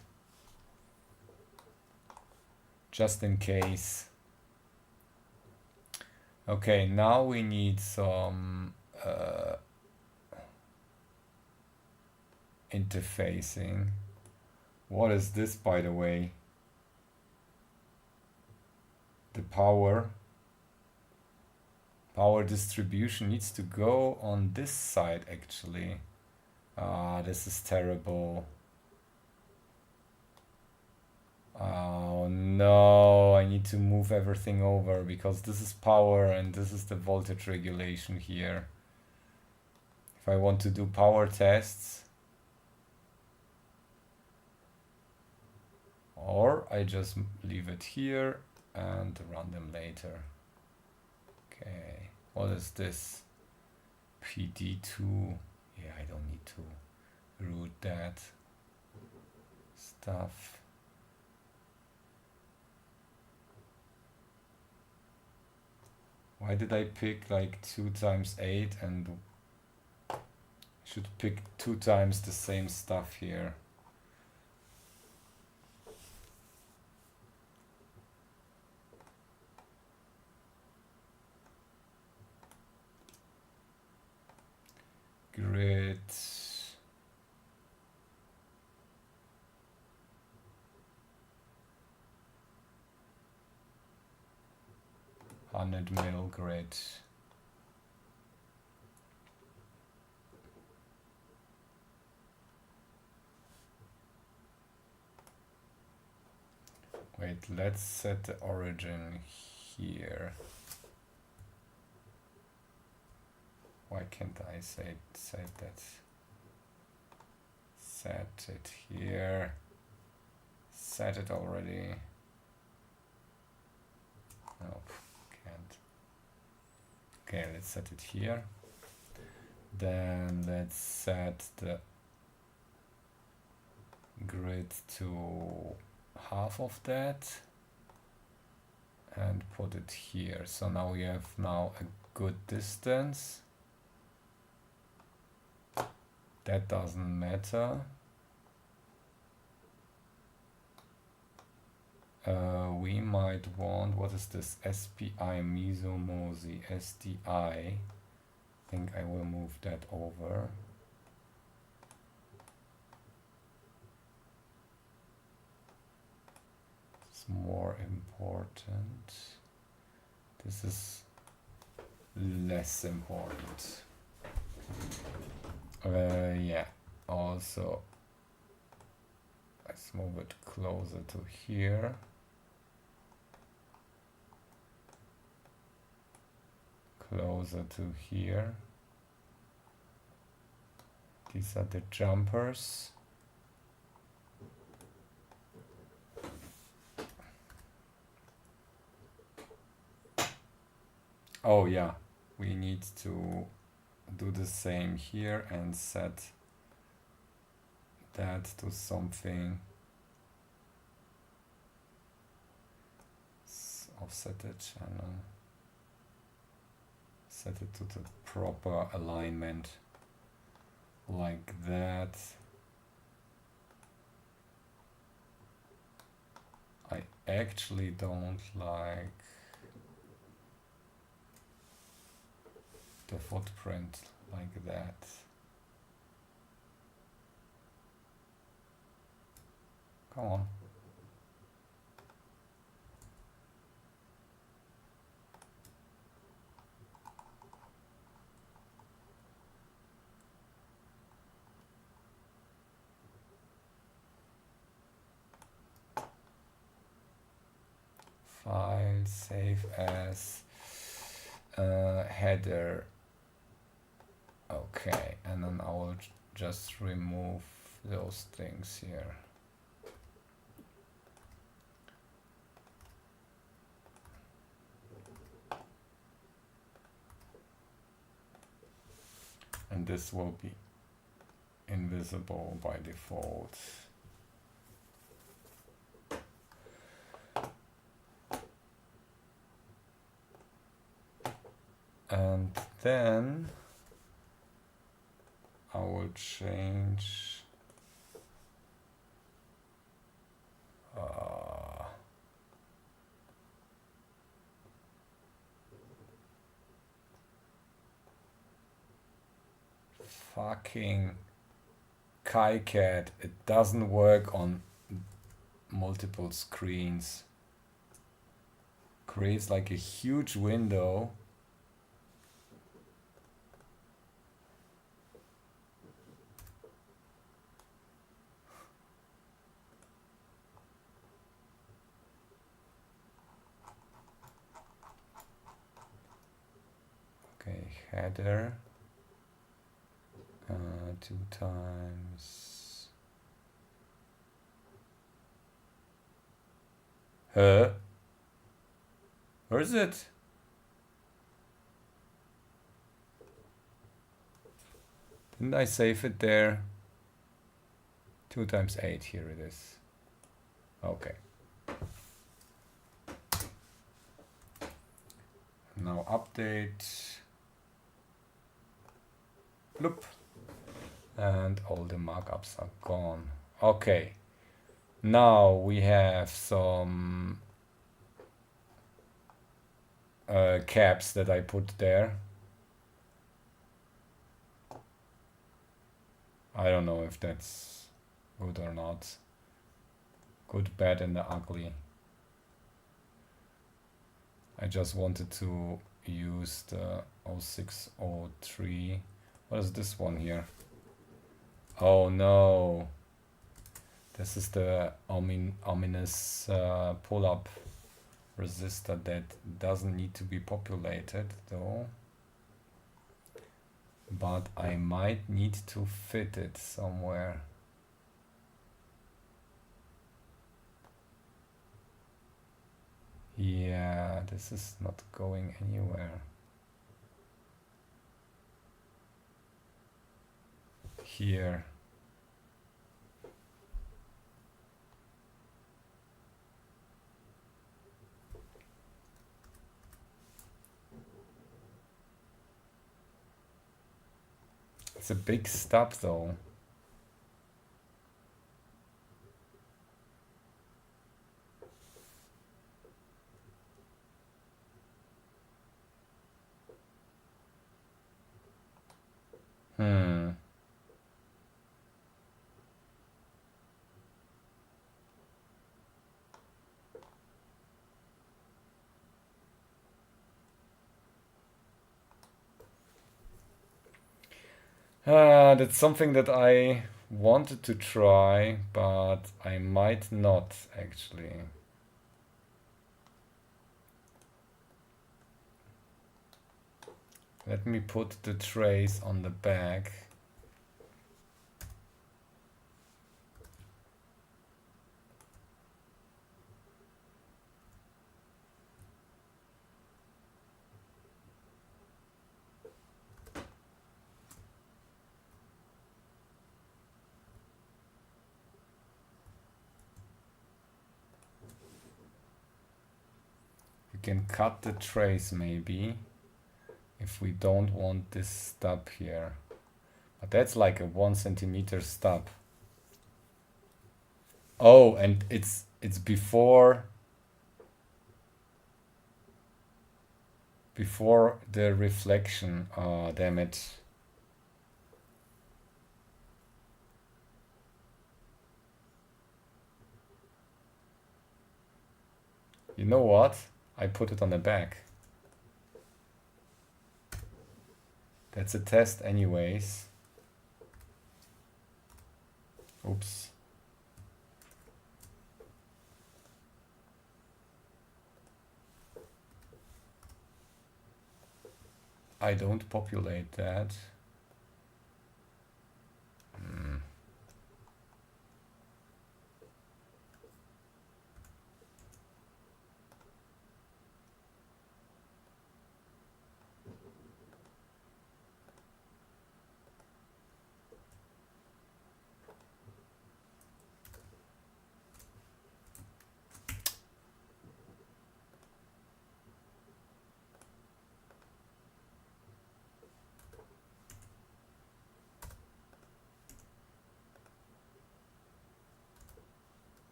Just in case. Okay, now we need some interfacing. What is this, by the way? The power distribution needs to go on this side, actually. This is terrible. Oh no, I need to move everything over because this is power and this is the voltage regulation here. If I want to do power tests, or I just leave it here and run them later. Okay, what is this? PD2. Yeah, I don't need to route that stuff. Why did I pick like 2 times 8 and should pick 2 times the same stuff here? Grid. Hundred mil grid. Wait, let's set the origin here. Why can't I set that? Set it here. Set it already. Nope, can't. Okay, let's set it here. Then let's set the grid to half of that and put it here. So now we have a good distance. That doesn't matter. We might want, what is this? SPI mesomosi SDI. I think I will move that over. It's more important. This is less important. Yeah, also let's move it closer to here. Closer to here. These are the jumpers. Oh yeah, we need to do the same here and set that to something. Offset the channel. Set it to the proper alignment like that. I actually don't like the footprint like that. Come on. File, save as header. Okay, and then I will just remove those things here. And this will be invisible by default. And then I will change fucking KiCad. It doesn't work on multiple screens. Creates like a huge window. Okay, header 2 times. Where is it? Didn't I save it there? 2 times 8, here it is. Okay. Now update. Bloop. And all the markups are gone. Okay. Now we have some caps that I put there. I don't know if that's good or not. Good, bad, and the ugly. I just wanted to use the 0603. What is this one here? Oh no. This is the ominous pull-up resistor that doesn't need to be populated though. But I might need to fit it somewhere. Yeah, this is not going anywhere. Here. It's a big stub though. That's something that I wanted to try, but I might not actually. Let me put the trace on the back. can cut the trace maybe if we don't want this stub here. But that's like a 1 centimeter stub. Oh, and it's before the reflection. Oh, damn it. You know what? I put it on the back. That's a test anyways. Oops. I don't populate that.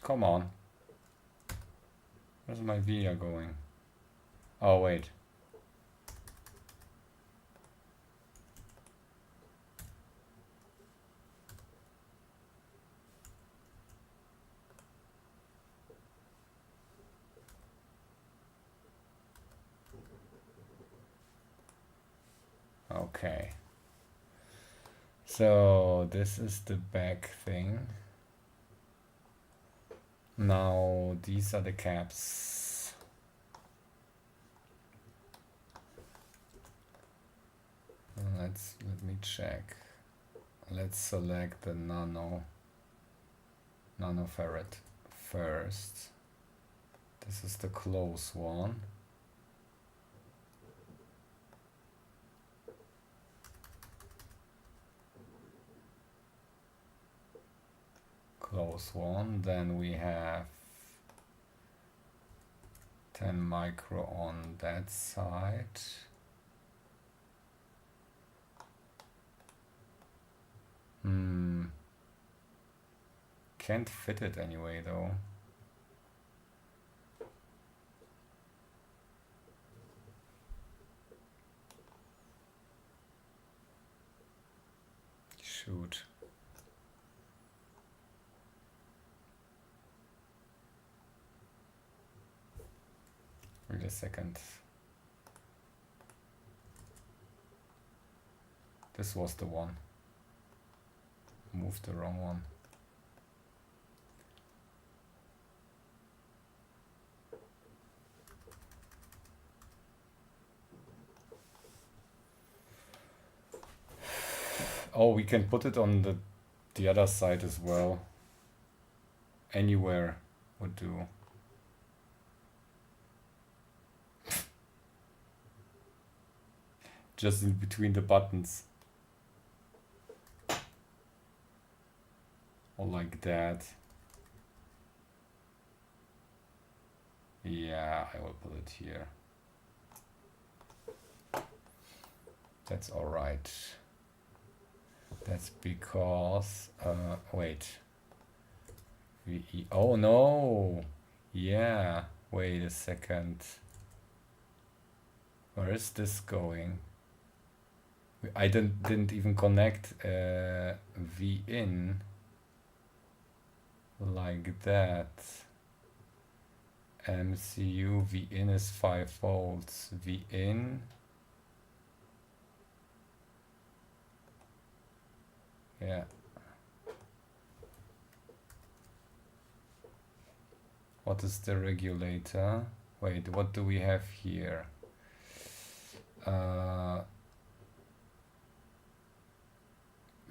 Come on. Where's my via going? Oh, wait. Okay. So this is the back thing. Now these are the caps. Let me check. Let's select the nanofarad first. This is the close one. Close one. Then we have 10 micro on that side. Can't fit it anyway though. Shoot. Wait a second. This was the one. Moved the wrong one. Oh, we can put it on the other side as well. Anywhere would do. Just in between the buttons. Or like that. Yeah, I will put it here. That's all right. That's because, wait. Oh no! Yeah, wait a second. Where is this going? I didn't even connect V in like that. MCU V in is 5 volts. V in. Yeah. What is the regulator? Wait, what do we have here?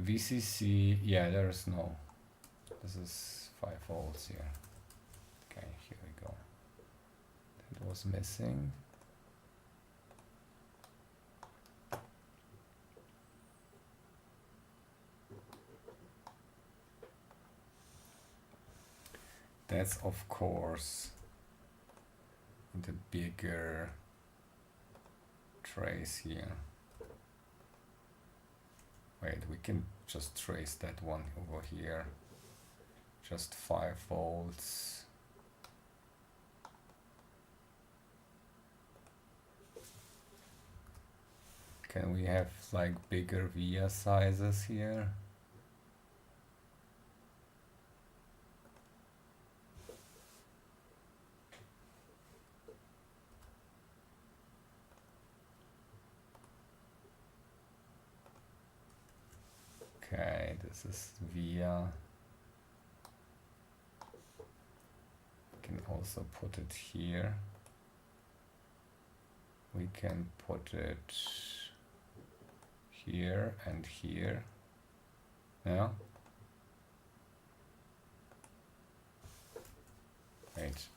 VCC, yeah, there's no. This is 5 volts here. Okay, here we go. That was missing. That's of course the bigger trace here. Wait, we can just trace that one over here. Just 5 volts. Can we have like bigger via sizes here? Okay, this is via. Can also put it here. We can put it here and here. Yeah. Wait.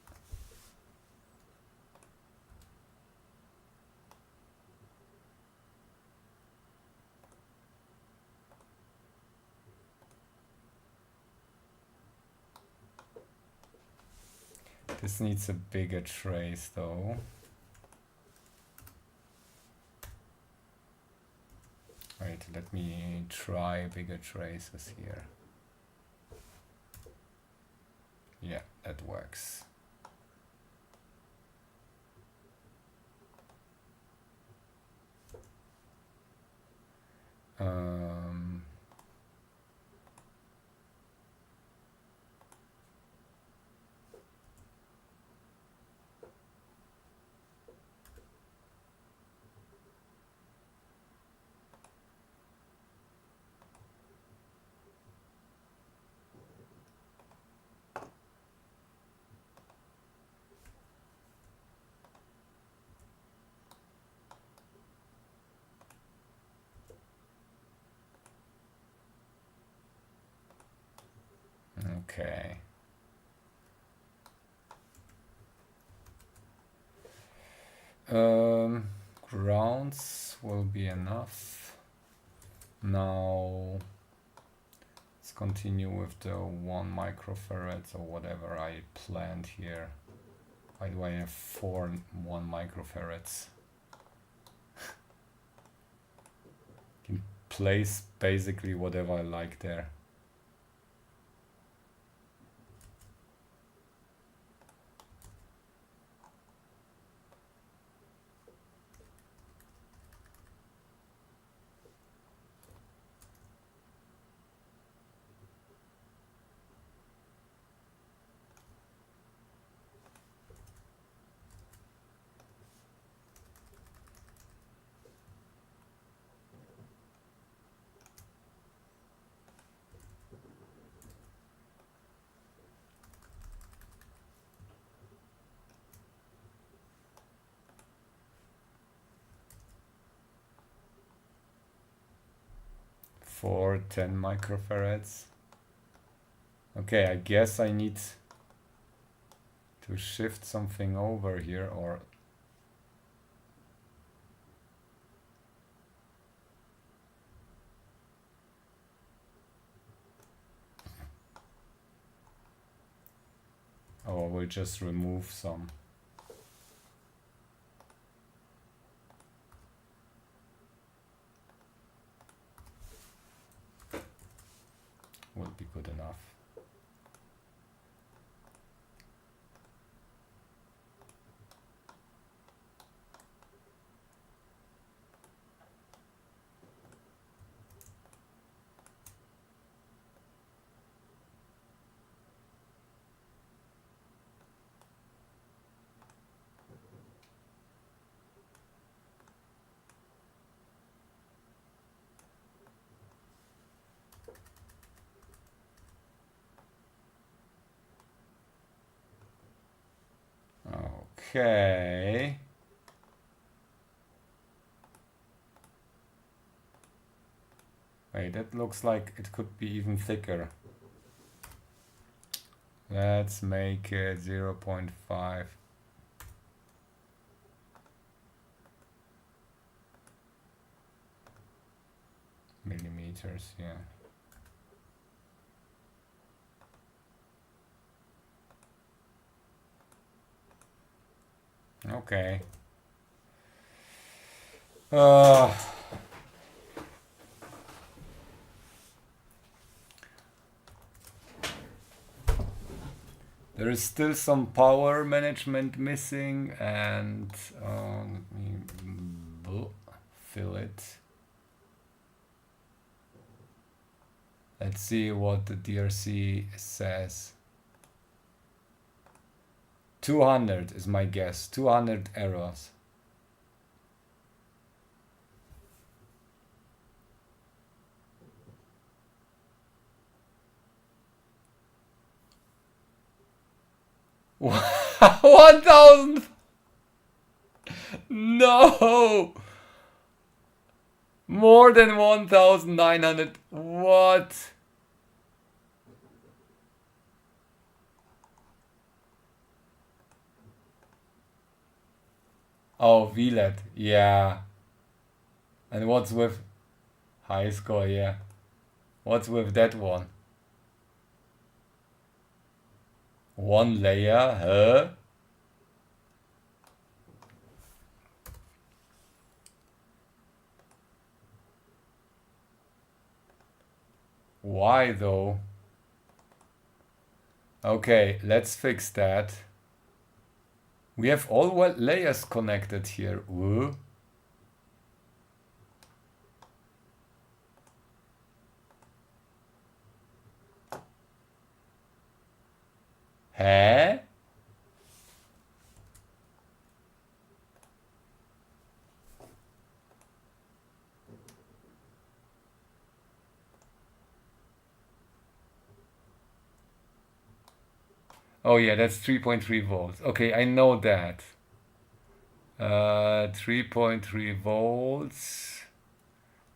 This needs a bigger trace though. Wait, let me try bigger traces here. Yeah, that works. Okay. Grounds will be enough. Now let's continue with the 1 microfarad or whatever I planned here. Why do I have 4 1 microfarads? Can place basically whatever I like there. For 10 microfarads. Okay, I guess I need to shift something over here, or we'll just remove some. Would be good enough. Okay. Wait, that looks like it could be even thicker. Let's make it 0.5. millimeters, yeah. Okay. There is still some power management missing, and let me fill it. Let's see what the DRC says. 200 is my guess. 200 errors. What? 1,000? No! More than 1,900. What? Oh, VLED. Yeah. And what's with high score? Yeah. What's with that one? One layer? Huh? Why though? Okay, let's fix that. We have all layers connected here. Ooh. Huh? Oh yeah, that's 3.3 volts. Okay, I know that. 3.3 volts.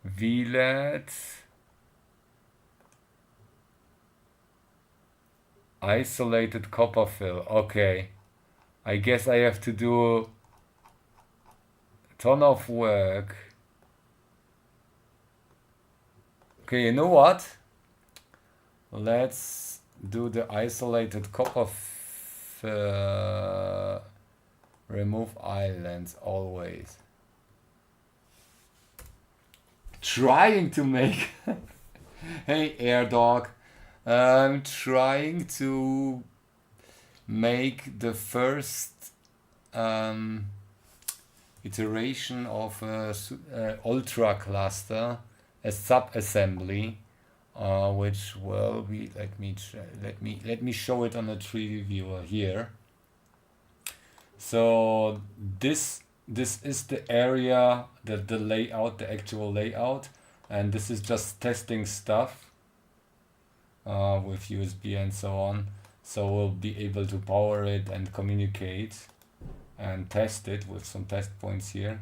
VLED. Isolated copper fill. Okay. I guess I have to do a ton of work. Okay, you know what? Let's do the isolated copper remove islands always. Trying to make hey air dog, I'm trying to make the first iteration of a ultra cluster, a sub-assembly, which will be, let me show it on a 3D viewer here. So this is the area, the layout, the actual layout, and this is just testing stuff with USB and so on. So we'll be able to power it and communicate and test it with some test points here.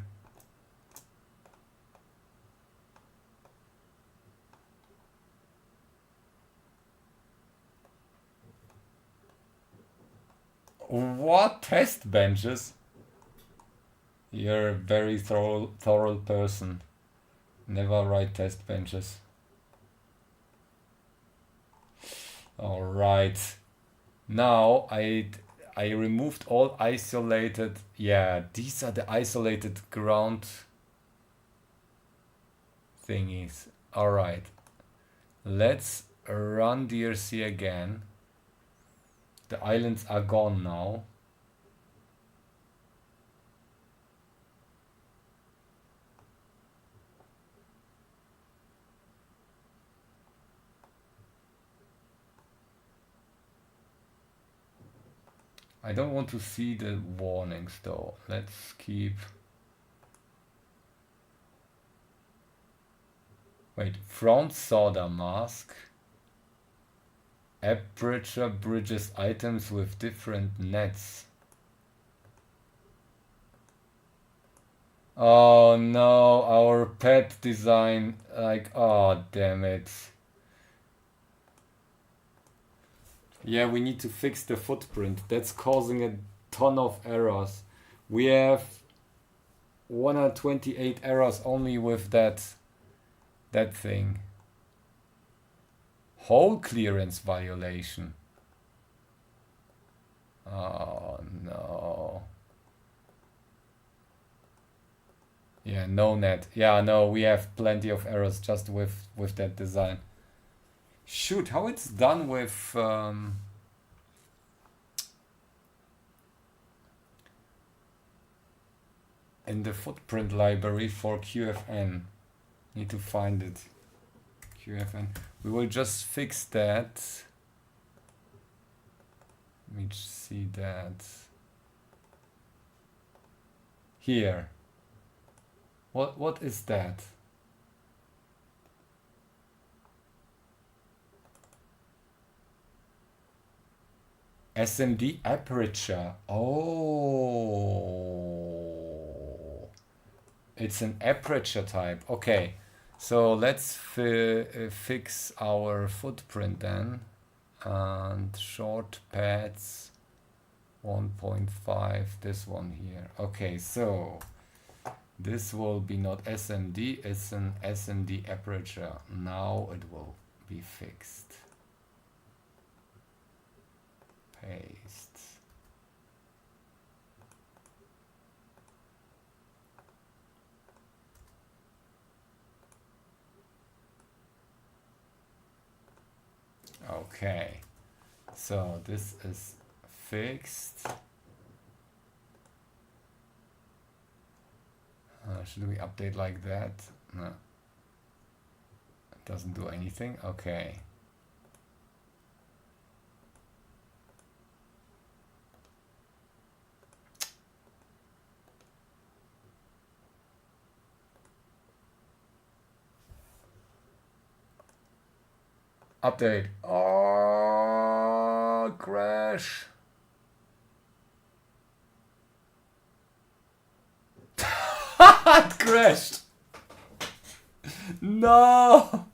What test benches? You're a very thorough person. Never write test benches. All right. Now I removed all isolated. Yeah, these are the isolated ground thingies. All right. Let's run DRC again. The islands are gone now. I don't want to see the warnings though. Let's keep. Wait, front solder mask. Aperture bridges items with different nets. Oh no, our pet design, like, oh damn it. Yeah, we need to fix the footprint. That's causing a ton of errors. We have 128 errors only with that thing. Hole clearance violation. Oh no. Yeah, no net. Yeah, no, we have plenty of errors just with that design. Shoot, how it's done with in the footprint library for QFN. Need to find it. QFN. We will just fix that. Let me see that. Here. What is that? SMD aperture. Oh, it's an aperture type. Okay, so let's fix our footprint then. And short pads 1.5, this one here. Okay, so this will be not SMD, it's an SMD aperture. Now it will be fixed. Paste. Okay, so this is fixed. Should we update like that? No, it doesn't do anything. Okay. Update. Oh, crash. It crashed. No.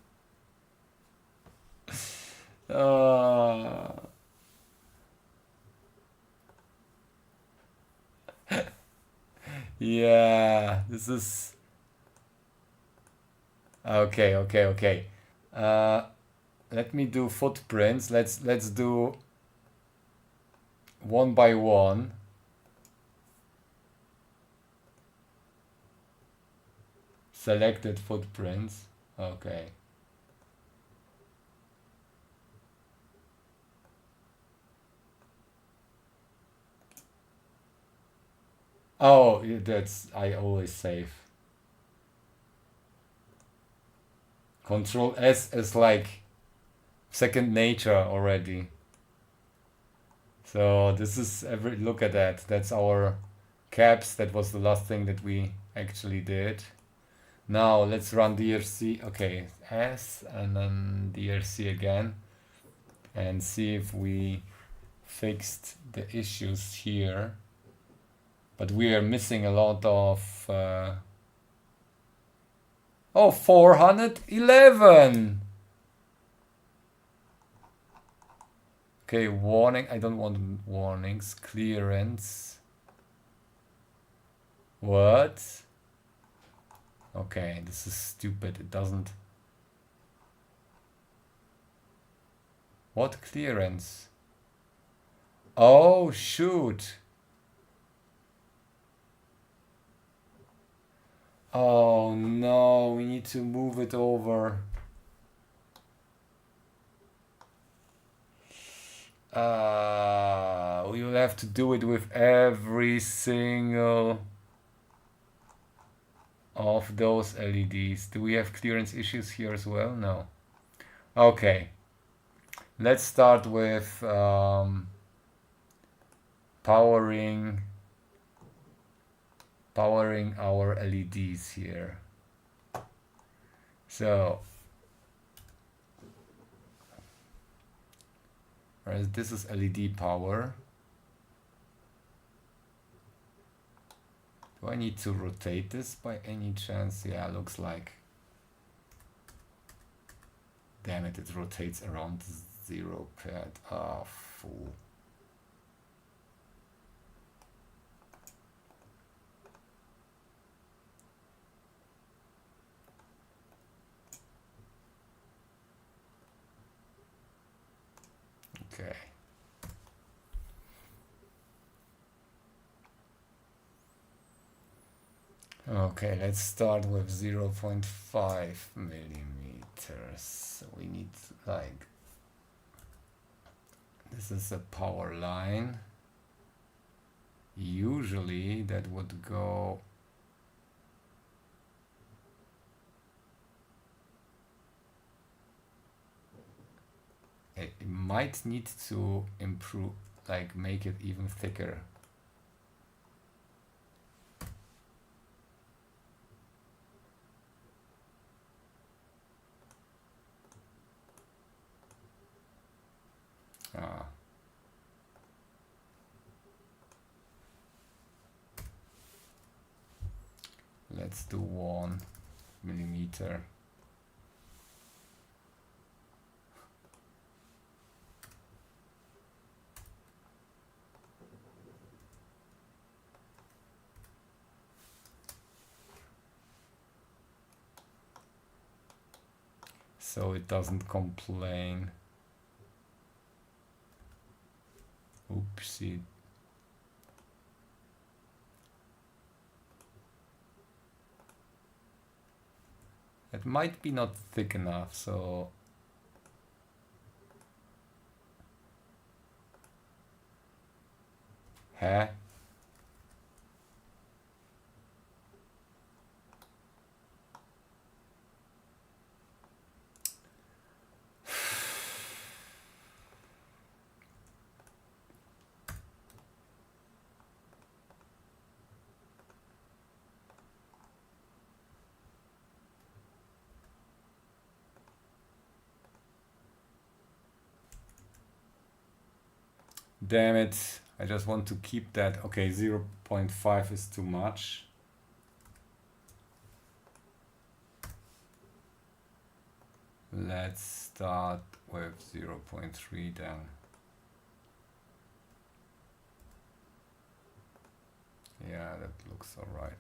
Yeah, this is okay, okay, okay. Let me do footprints. Let's do one by one. Selected footprints. Okay. Oh, that's I always save. Control S is like second nature already. So this is every look at that. That's our caps. That was the last thing that we actually did. Now let's run DRC. Okay, S and then DRC again and see if we fixed the issues here. But we are missing a lot of oh, 411. Okay, warning. I don't want warnings. Clearance. What? Okay, this is stupid. It doesn't. What clearance? Oh, shoot. Oh no, we need to move it over. We will have to do it with every single of those LEDs. Do we have clearance issues here as well? No. Okay. Let's start with powering our LEDs here. So this is LED power. Do I need to rotate this by any chance? Yeah, looks like. Damn it, it rotates around 0 pad. Ah, fool. Okay. Okay, let's start with 0.5 millimeters. We need like, this is a power line. Usually that would go it might need to improve, like make it even thicker. Ah. Let's do 1 millimeter. So it doesn't complain. Oopsie. It might be not thick enough, so huh? Damn it. I just want to keep that. Okay, 0.5 is too much. Let's start with 0.3 then. Yeah, that looks alright.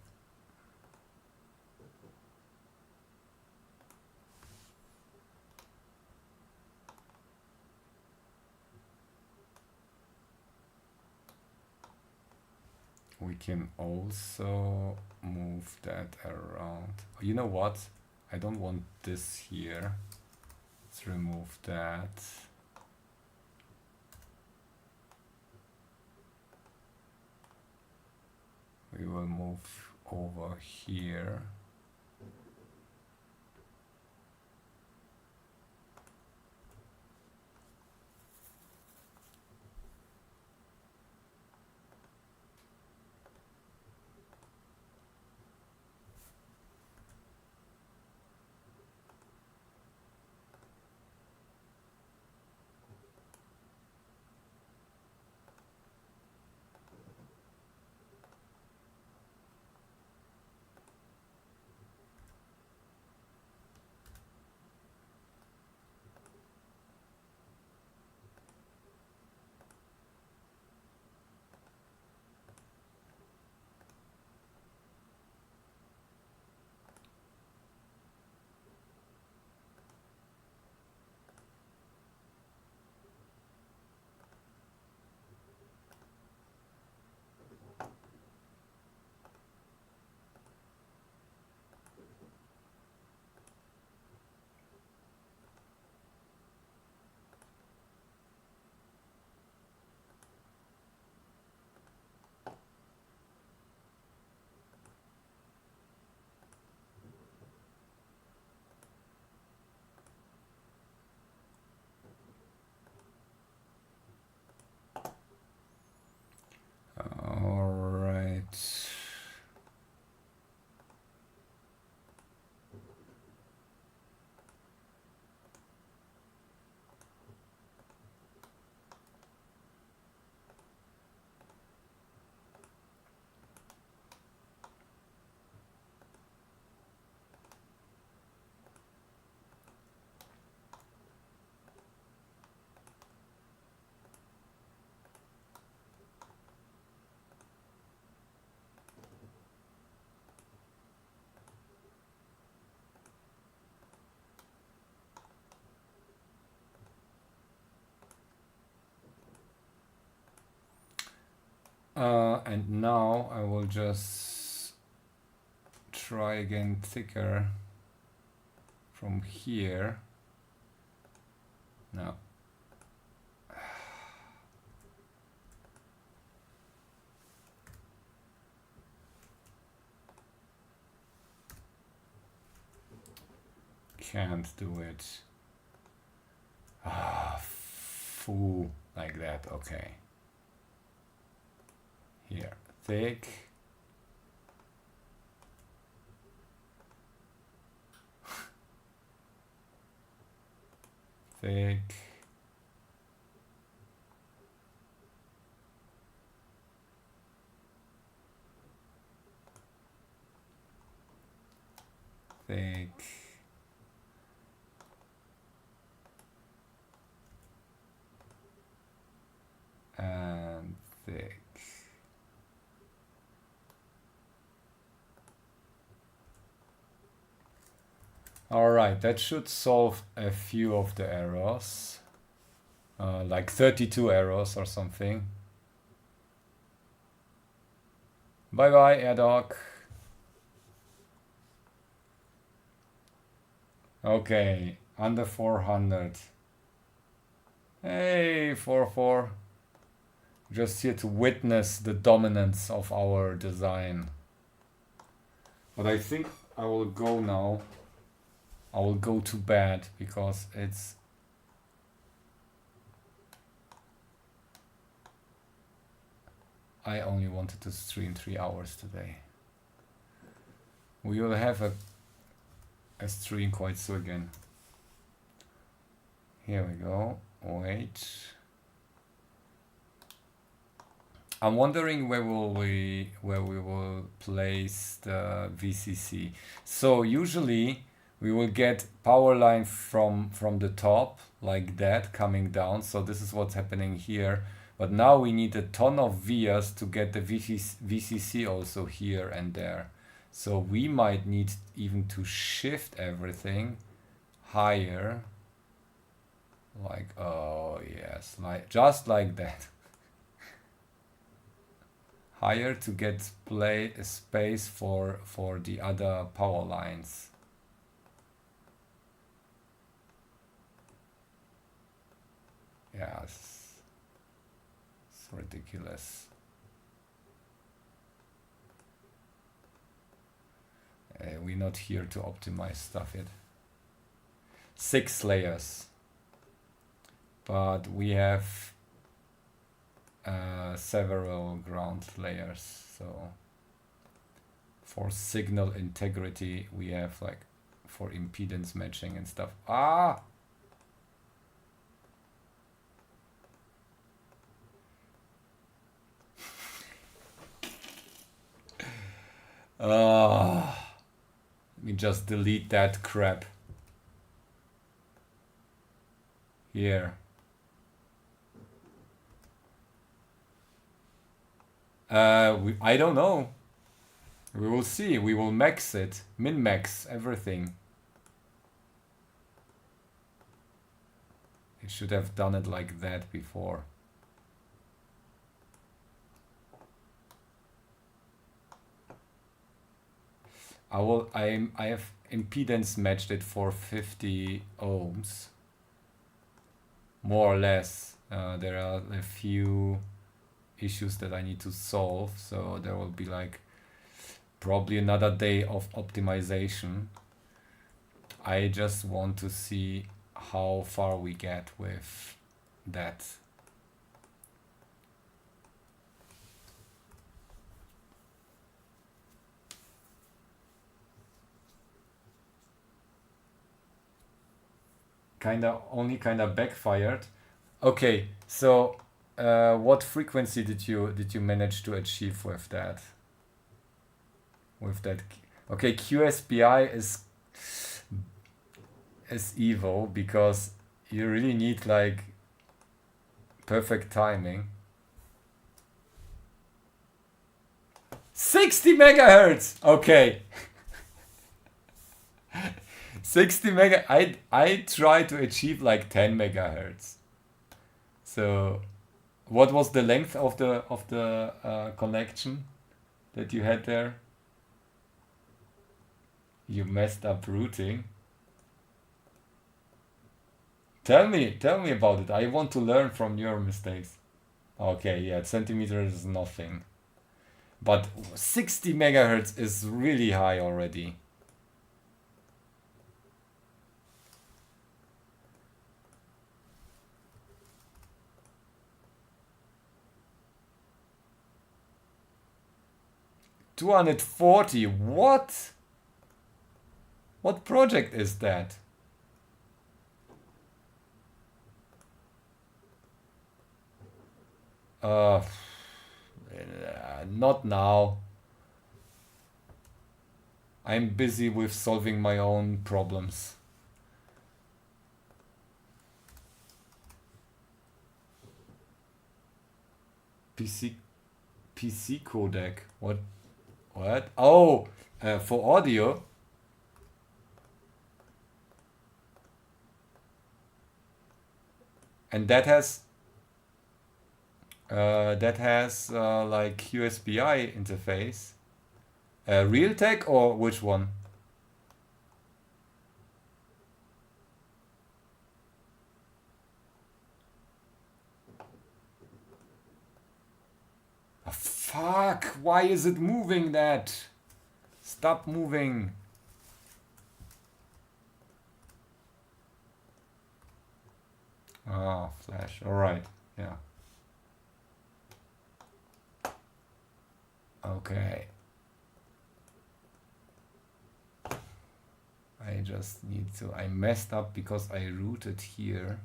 We can also move that around. You know what? I don't want this here. Let's remove that. We will move over here. All right. And now I will just try again thicker from here. No. Can't do it. Foo, like that. Okay. Here, thick. Thick. Thick. And thick. All right, that should solve a few of the errors, like 32 errors or something. Bye bye, AirDog. Okay, under 400. Hey, 4-4. Just here to witness the dominance of our design. But I think I will go now. I will go to bed because it's... I only wanted to stream 3 hours today. We will have a stream quite soon again. Here we go. Wait. I'm wondering where we will place the VCC. So usually we will get power line from the top like that coming down. So this is what's happening here. But now we need a ton of vias to get the VCC also here and there. So we might need even to shift everything higher. Like, oh yes, like just like that. Higher to get space for the other power lines. Yeah, it's ridiculous. We're not here to optimize stuff yet. 6 layers, but we have several ground layers. So for signal integrity, we have like for impedance matching and stuff. Ah! Let me just delete that crap. Here. I don't know. We will see. We will max it. Min-max everything. It should have done it like that before. I have impedance matched it for 50 ohms. More or less. There are a few issues that I need to solve, so there will be like probably another day of optimization. I just want to see how far we get with that. Only kinda backfired. Okay, so what frequency did you manage to achieve with that? Okay, QSBI is evil because you really need like perfect timing. 60 megahertz. Okay. 60 mega. I try to achieve like 10 megahertz. So, what was the length of the connection that you had there? You messed up routing. Tell me about it. I want to learn from your mistakes. Okay, yeah, centimeters is nothing. But 60 megahertz is really high already. $240. What? What project is that? Not now. I'm busy with solving my own problems. PC codec. What? Oh, for audio. And that has like USB-I interface. Realtek or which one? Oh, fuck! Why is it moving that? Stop moving. Ah, flash. All right. Yeah. Okay. I just need to. I messed up because I routed here.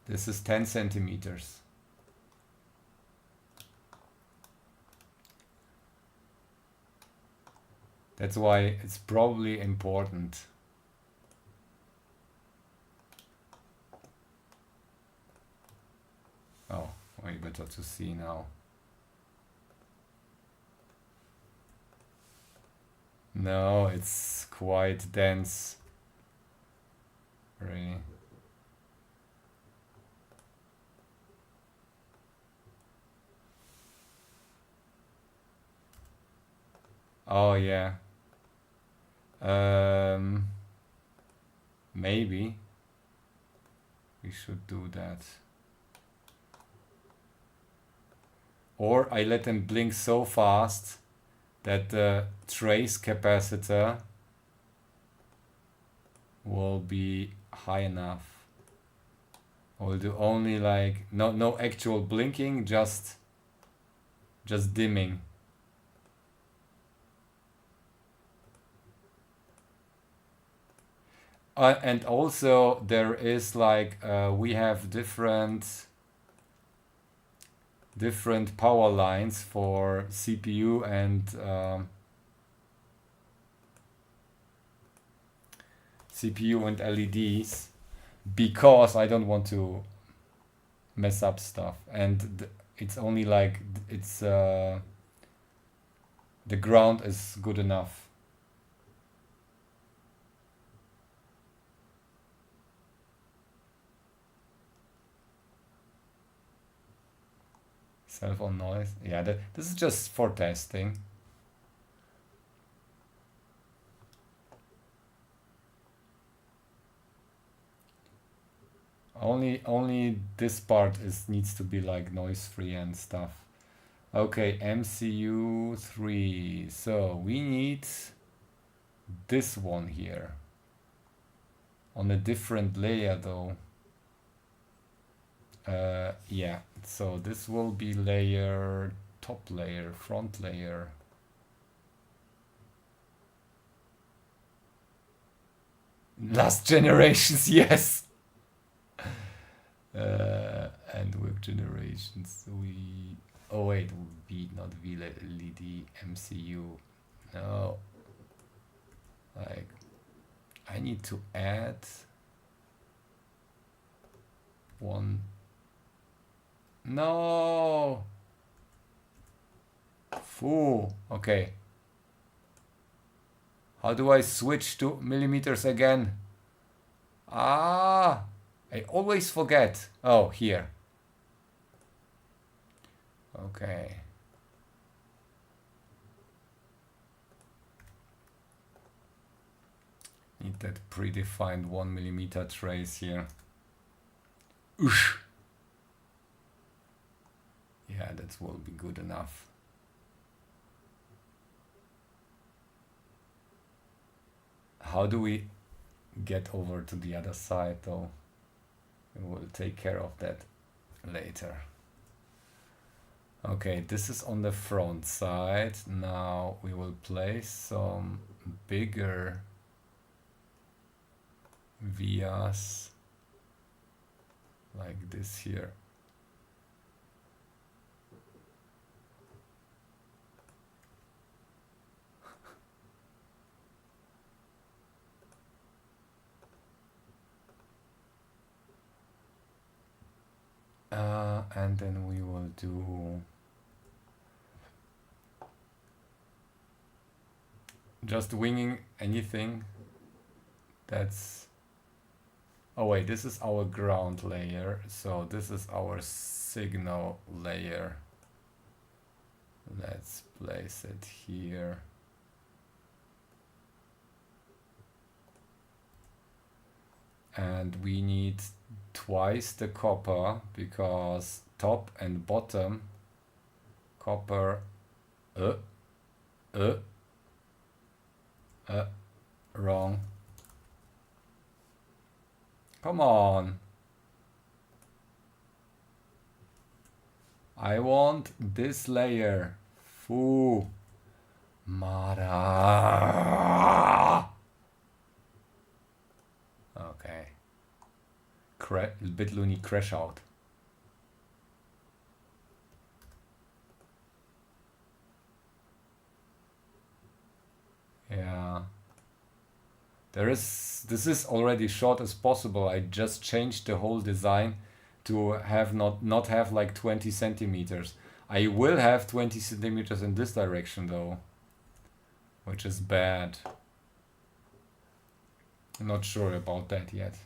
This is 10 centimeters. That's why it's probably important. Oh, way better to see now. No, it's quite dense. Really. Oh yeah. Maybe we should do that. Or I let them blink so fast that the trace capacitor will be high enough. We'll do only like no actual blinking, just dimming. And also there is like we have different power lines for CPU and LEDs, because I don't want to mess up stuff, and it's only like it's the ground is good enough. Cell phone noise. Yeah, this is just for testing. Only this part needs to be like noise free and stuff. Okay, MCU 3. So we need this one here on a different layer though. Yeah, so this will be top layer, front layer. Last generations, yes. And with generations oh wait, not VLED, MCU. No, like I need to add one. No. Fool. Okay. How do I switch to millimeters again? Ah, I always forget. Oh, here. Okay. Need that predefined 1 millimeter trace here. Oosh. Yeah, that will be good enough. How do we get over to the other side though? We will take care of that later. Okay, this is on the front side. Now we will place some bigger vias like this here. And then we will do just winging anything that's, oh wait, this is our ground layer, so this is our signal layer. Let's place it here. And we need twice the copper because top and bottom copper wrong. Come on. I want this layer. Foo. Mara. Okay. Bitluni crash out. Yeah. This is already short as possible. I just changed the whole design to have not have like 20 centimeters. I will have 20 centimeters in this direction though, which is bad. I'm not sure about that yet.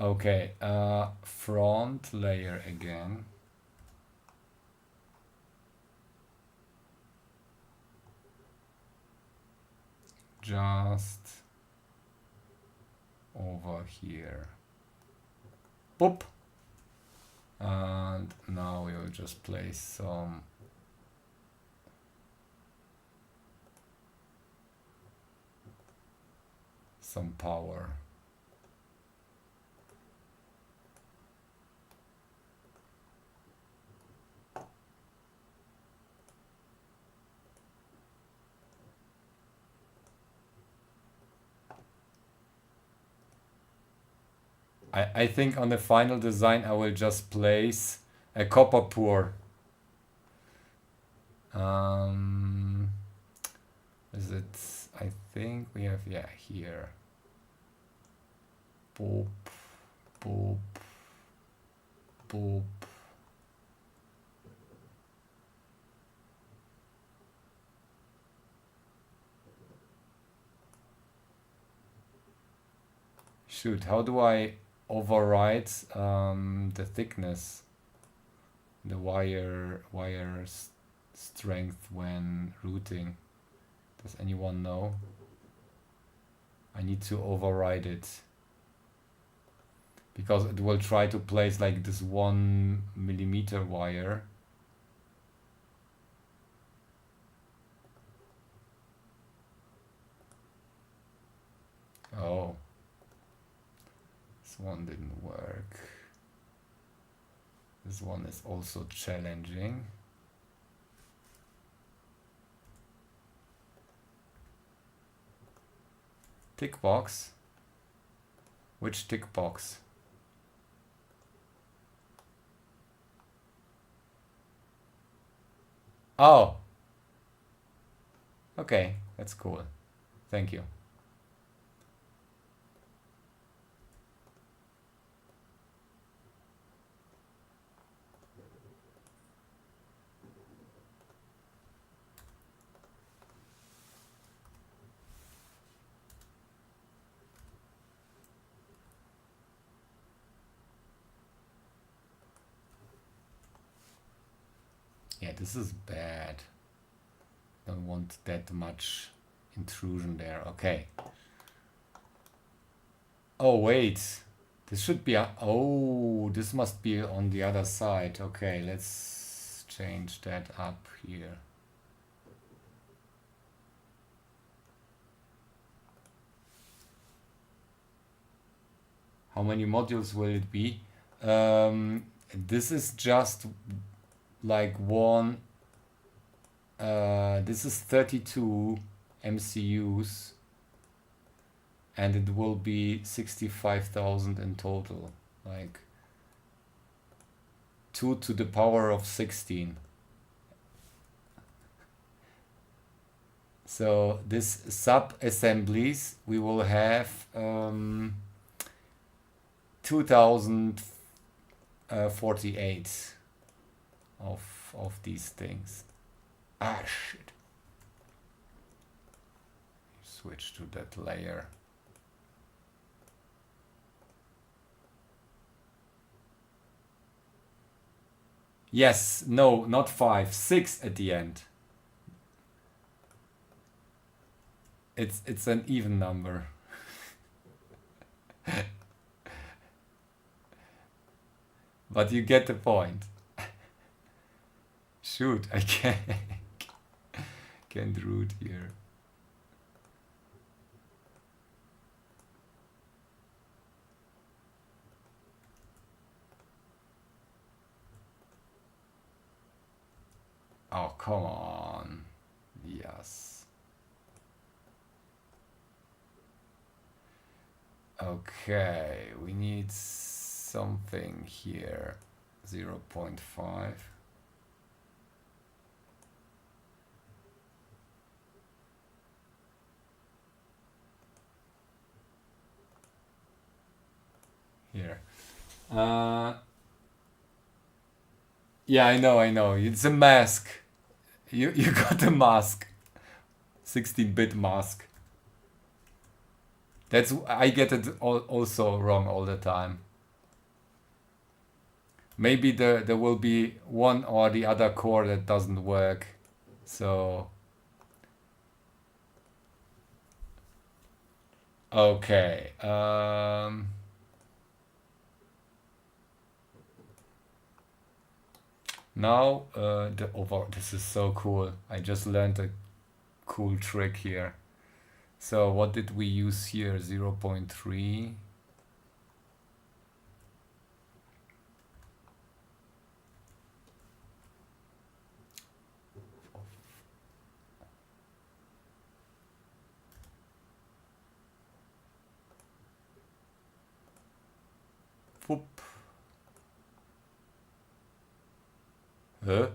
Okay, front layer again. Just over here. Boop. And now we will just place some power. I think on the final design I will just place a copper pour. Is it, I think we have, yeah, here. Boop, boop, boop. Shoot, how do I override the thickness, the wire strength when routing? Does anyone know? I need to override it because it will try to place like this 1 millimeter wire. Oh, this one didn't work. This one is also challenging. Tick box? Which tick box? Oh! Okay, that's cool. Thank you. Yeah, this is bad. Don't want that much intrusion there. Okay. Oh, wait. This should be oh, this must be on the other side. Okay, let's change that up here. How many modules will it be? This is just like one. This is 32 MCUs, and it will be 65,000 in total. Like 2 to the power of 16. So this sub-assemblies, we will have 2048 of these things. Ah, shit. Switch to that layer. Yes, no, not 5, 6 at the end. It's an even number. But you get the point. Shoot, I can't root here. Oh, come on. Yes. Okay, we need something here. 0.5. Here. Yeah, I know. It's a mask. You got a mask. 16-bit mask. That's I get it also wrong all the time. Maybe there will be one or the other core that doesn't work. So okay. Now this is so cool. I just learned a cool trick here. So what did we use here? 0.3. Whoop. Huh?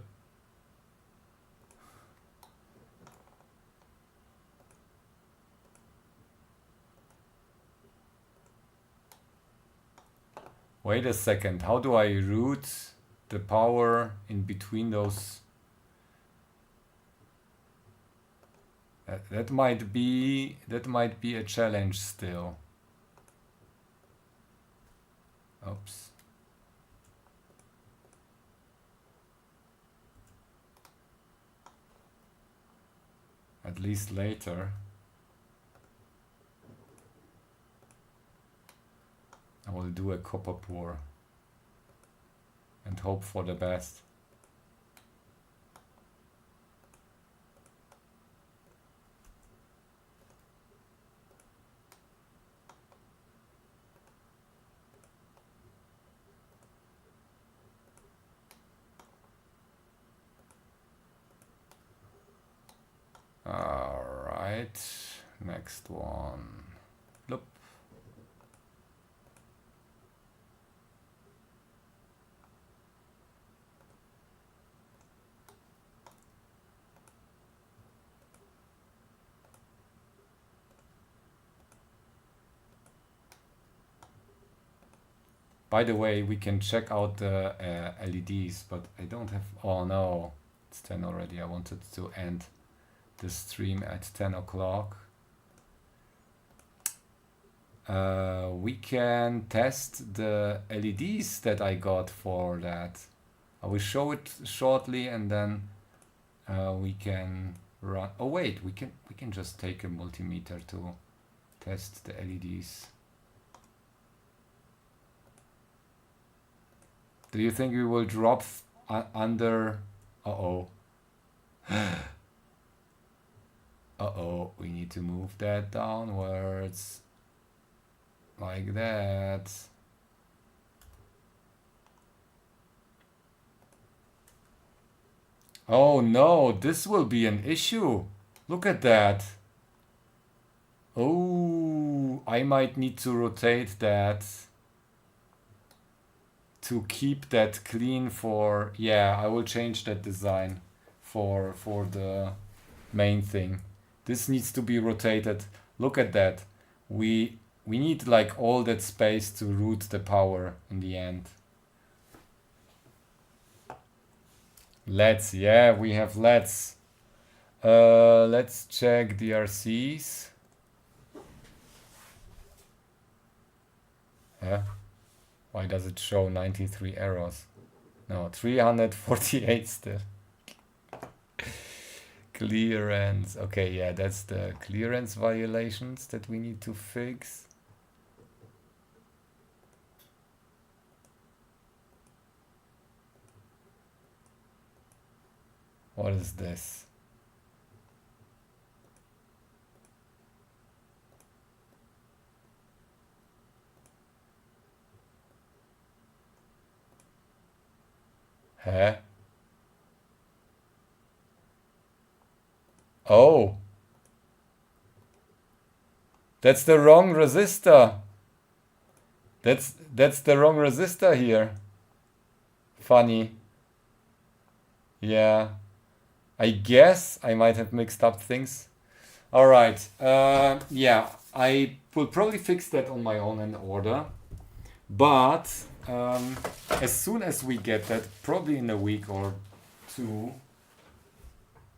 Wait a second, how do I route the power in between those? That might be a challenge still. Oops. At least later. I will do a copper pour and hope for the best. All right, next one. Look. By the way, we can check out the LEDs, but I don't have. Oh no, it's 10 already. I wanted to end the stream at 10 o'clock. We can test the LEDs that I got for that. I will show it shortly, and then we can run. Oh wait, we can just take a multimeter to test the LEDs. Do you think we will drop under? Uh-oh. Uh-oh, we need to move that downwards. Like that. Oh no, this will be an issue. Look at that. Oh, I might need to rotate that to keep that clean for, yeah, I will change that design for the main thing. This needs to be rotated. Look at that. We need like all that space to route the power in the end. LEDs, yeah, we have LEDs. Let's check DRCs. Yeah. Why does it show 93 errors? No, 348 still. Clearance. Okay, yeah, that's the clearance violations that we need to fix. What is this? Huh? Oh. That's the wrong resistor. That's the wrong resistor here. Funny. Yeah. I guess I might have mixed up things. All right. Yeah, I will probably fix that on my own in order. But as soon as we get that, probably in a week or two,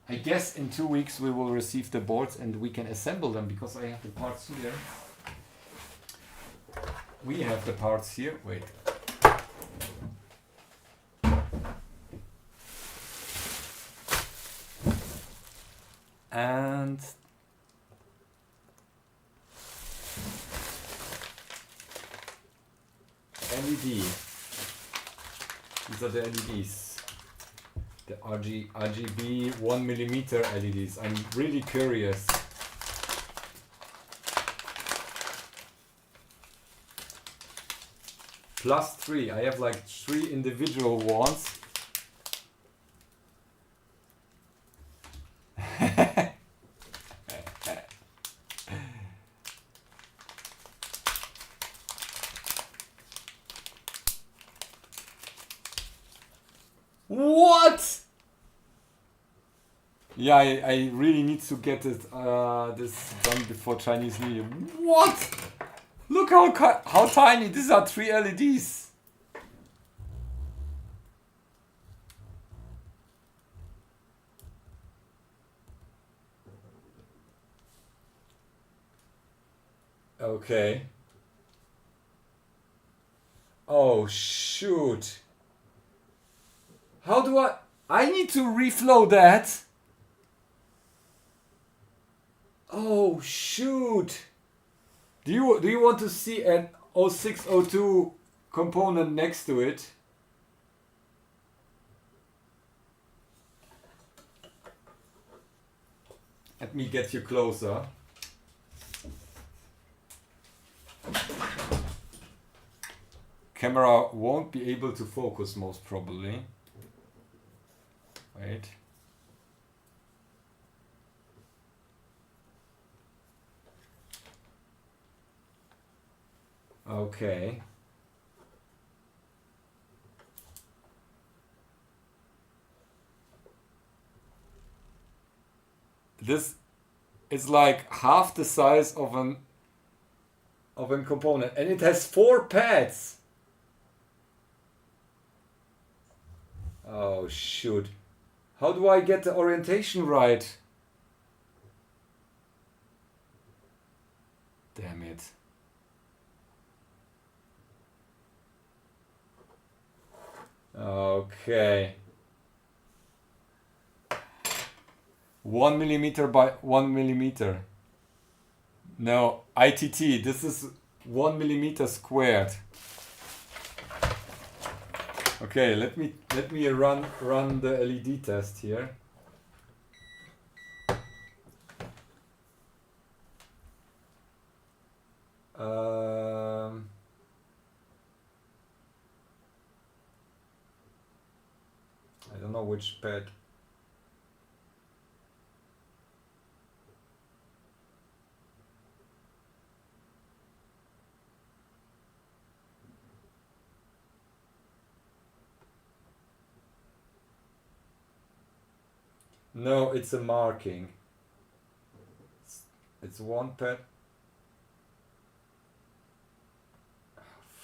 I guess in 2 weeks we will receive the boards and we can assemble them because I have the parts here. We have the parts here. Wait. And LED. These are the LEDs. The RGB 1mm LEDs. I'm really curious. +3. I have like 3 individual ones. What? Yeah, I really need to get it this done before Chinese New Year. What? Look how tiny. These are 3 LEDs. Okay. Oh shoot. How do I need to reflow that? Oh shoot. Do you want to see an 0602 component next to it? Let me get you closer. Camera won't be able to focus most probably. Wait. Okay. This is like half the size of an component, and it has 4 pads. Oh shoot. How do I get the orientation right? Damn it. Okay. 1 millimeter by 1 millimeter. No, ITT, this is 1 millimeter squared. Okay, let me run the LED test here. I don't know which pad. No, it's a marking. It's one pad.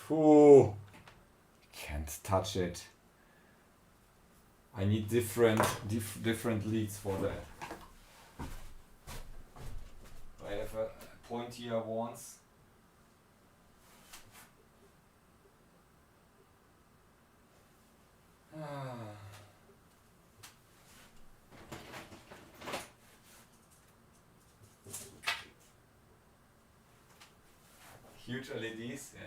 Phew. Can't touch it. I need different leads for that. I have a pointier ones. Huge LEDs, yeah.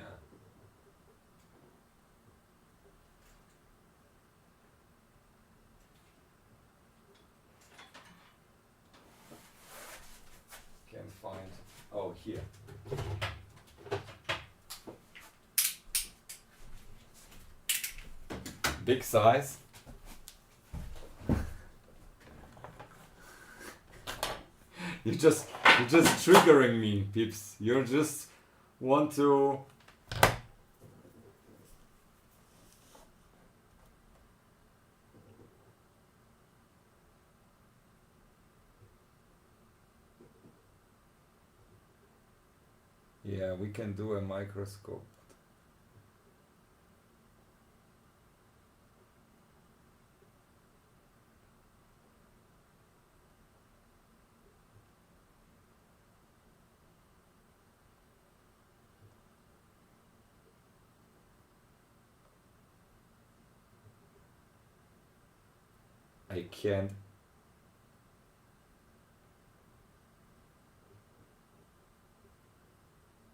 Can't find. Oh, here. Big size. You're just triggering me, peeps. You just want to. Yeah, we can do a microscope. I can't.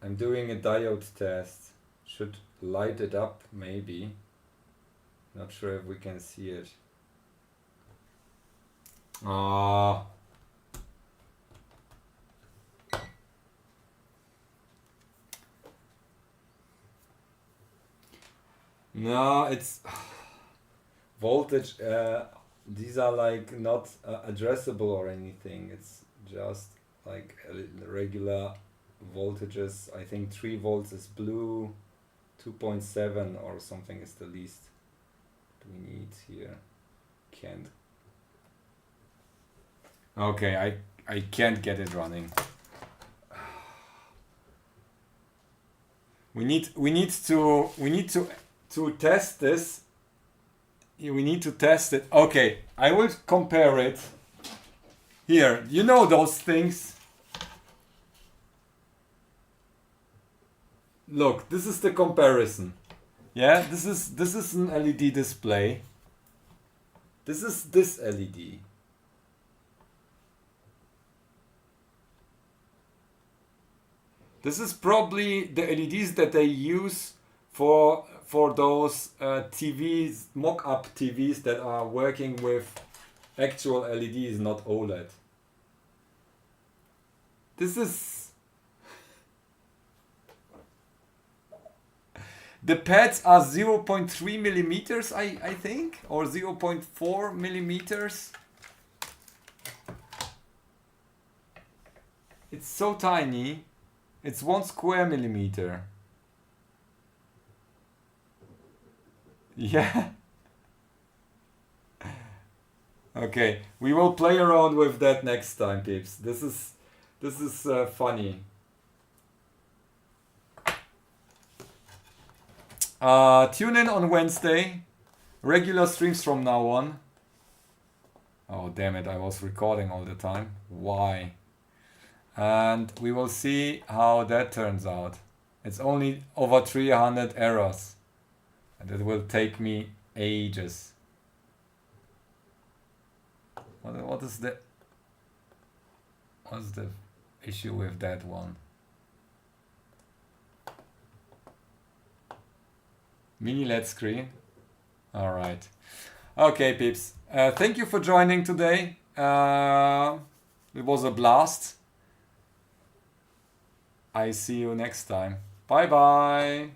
I'm doing a diode test. Should light it up, maybe. Not sure if we can see it. Ah. No, it's voltage. These are like not addressable or anything. It's just like regular voltages. I think 3 volts is blue, 2.7 or something is the least we need here. Can't. Okay, I can't get it running. We need to test this. We need to test it. Okay, I will compare it. Here, you know those things. Look, this is the comparison. Yeah, this is an LED display. This is this LED. This is probably the LEDs that they use for those TVs, mock-up TVs that are working with actual LEDs, not OLED. This is... The pads are 0.3 millimeters, I think, or 0.4 millimeters. It's so tiny. It's 1 square millimeter. Yeah. Okay, we will play around with that next time, peeps. This is funny. Tune in on Wednesday. Regular streams from now on. Oh, damn it, I was recording all the time. Why? And we will see how that turns out. It's only over 300 errors. And it will take me ages. What's the issue with that one? Mini LED screen. All right. Okay, peeps. Thank you for joining today. It was a blast. I see you next time. Bye bye.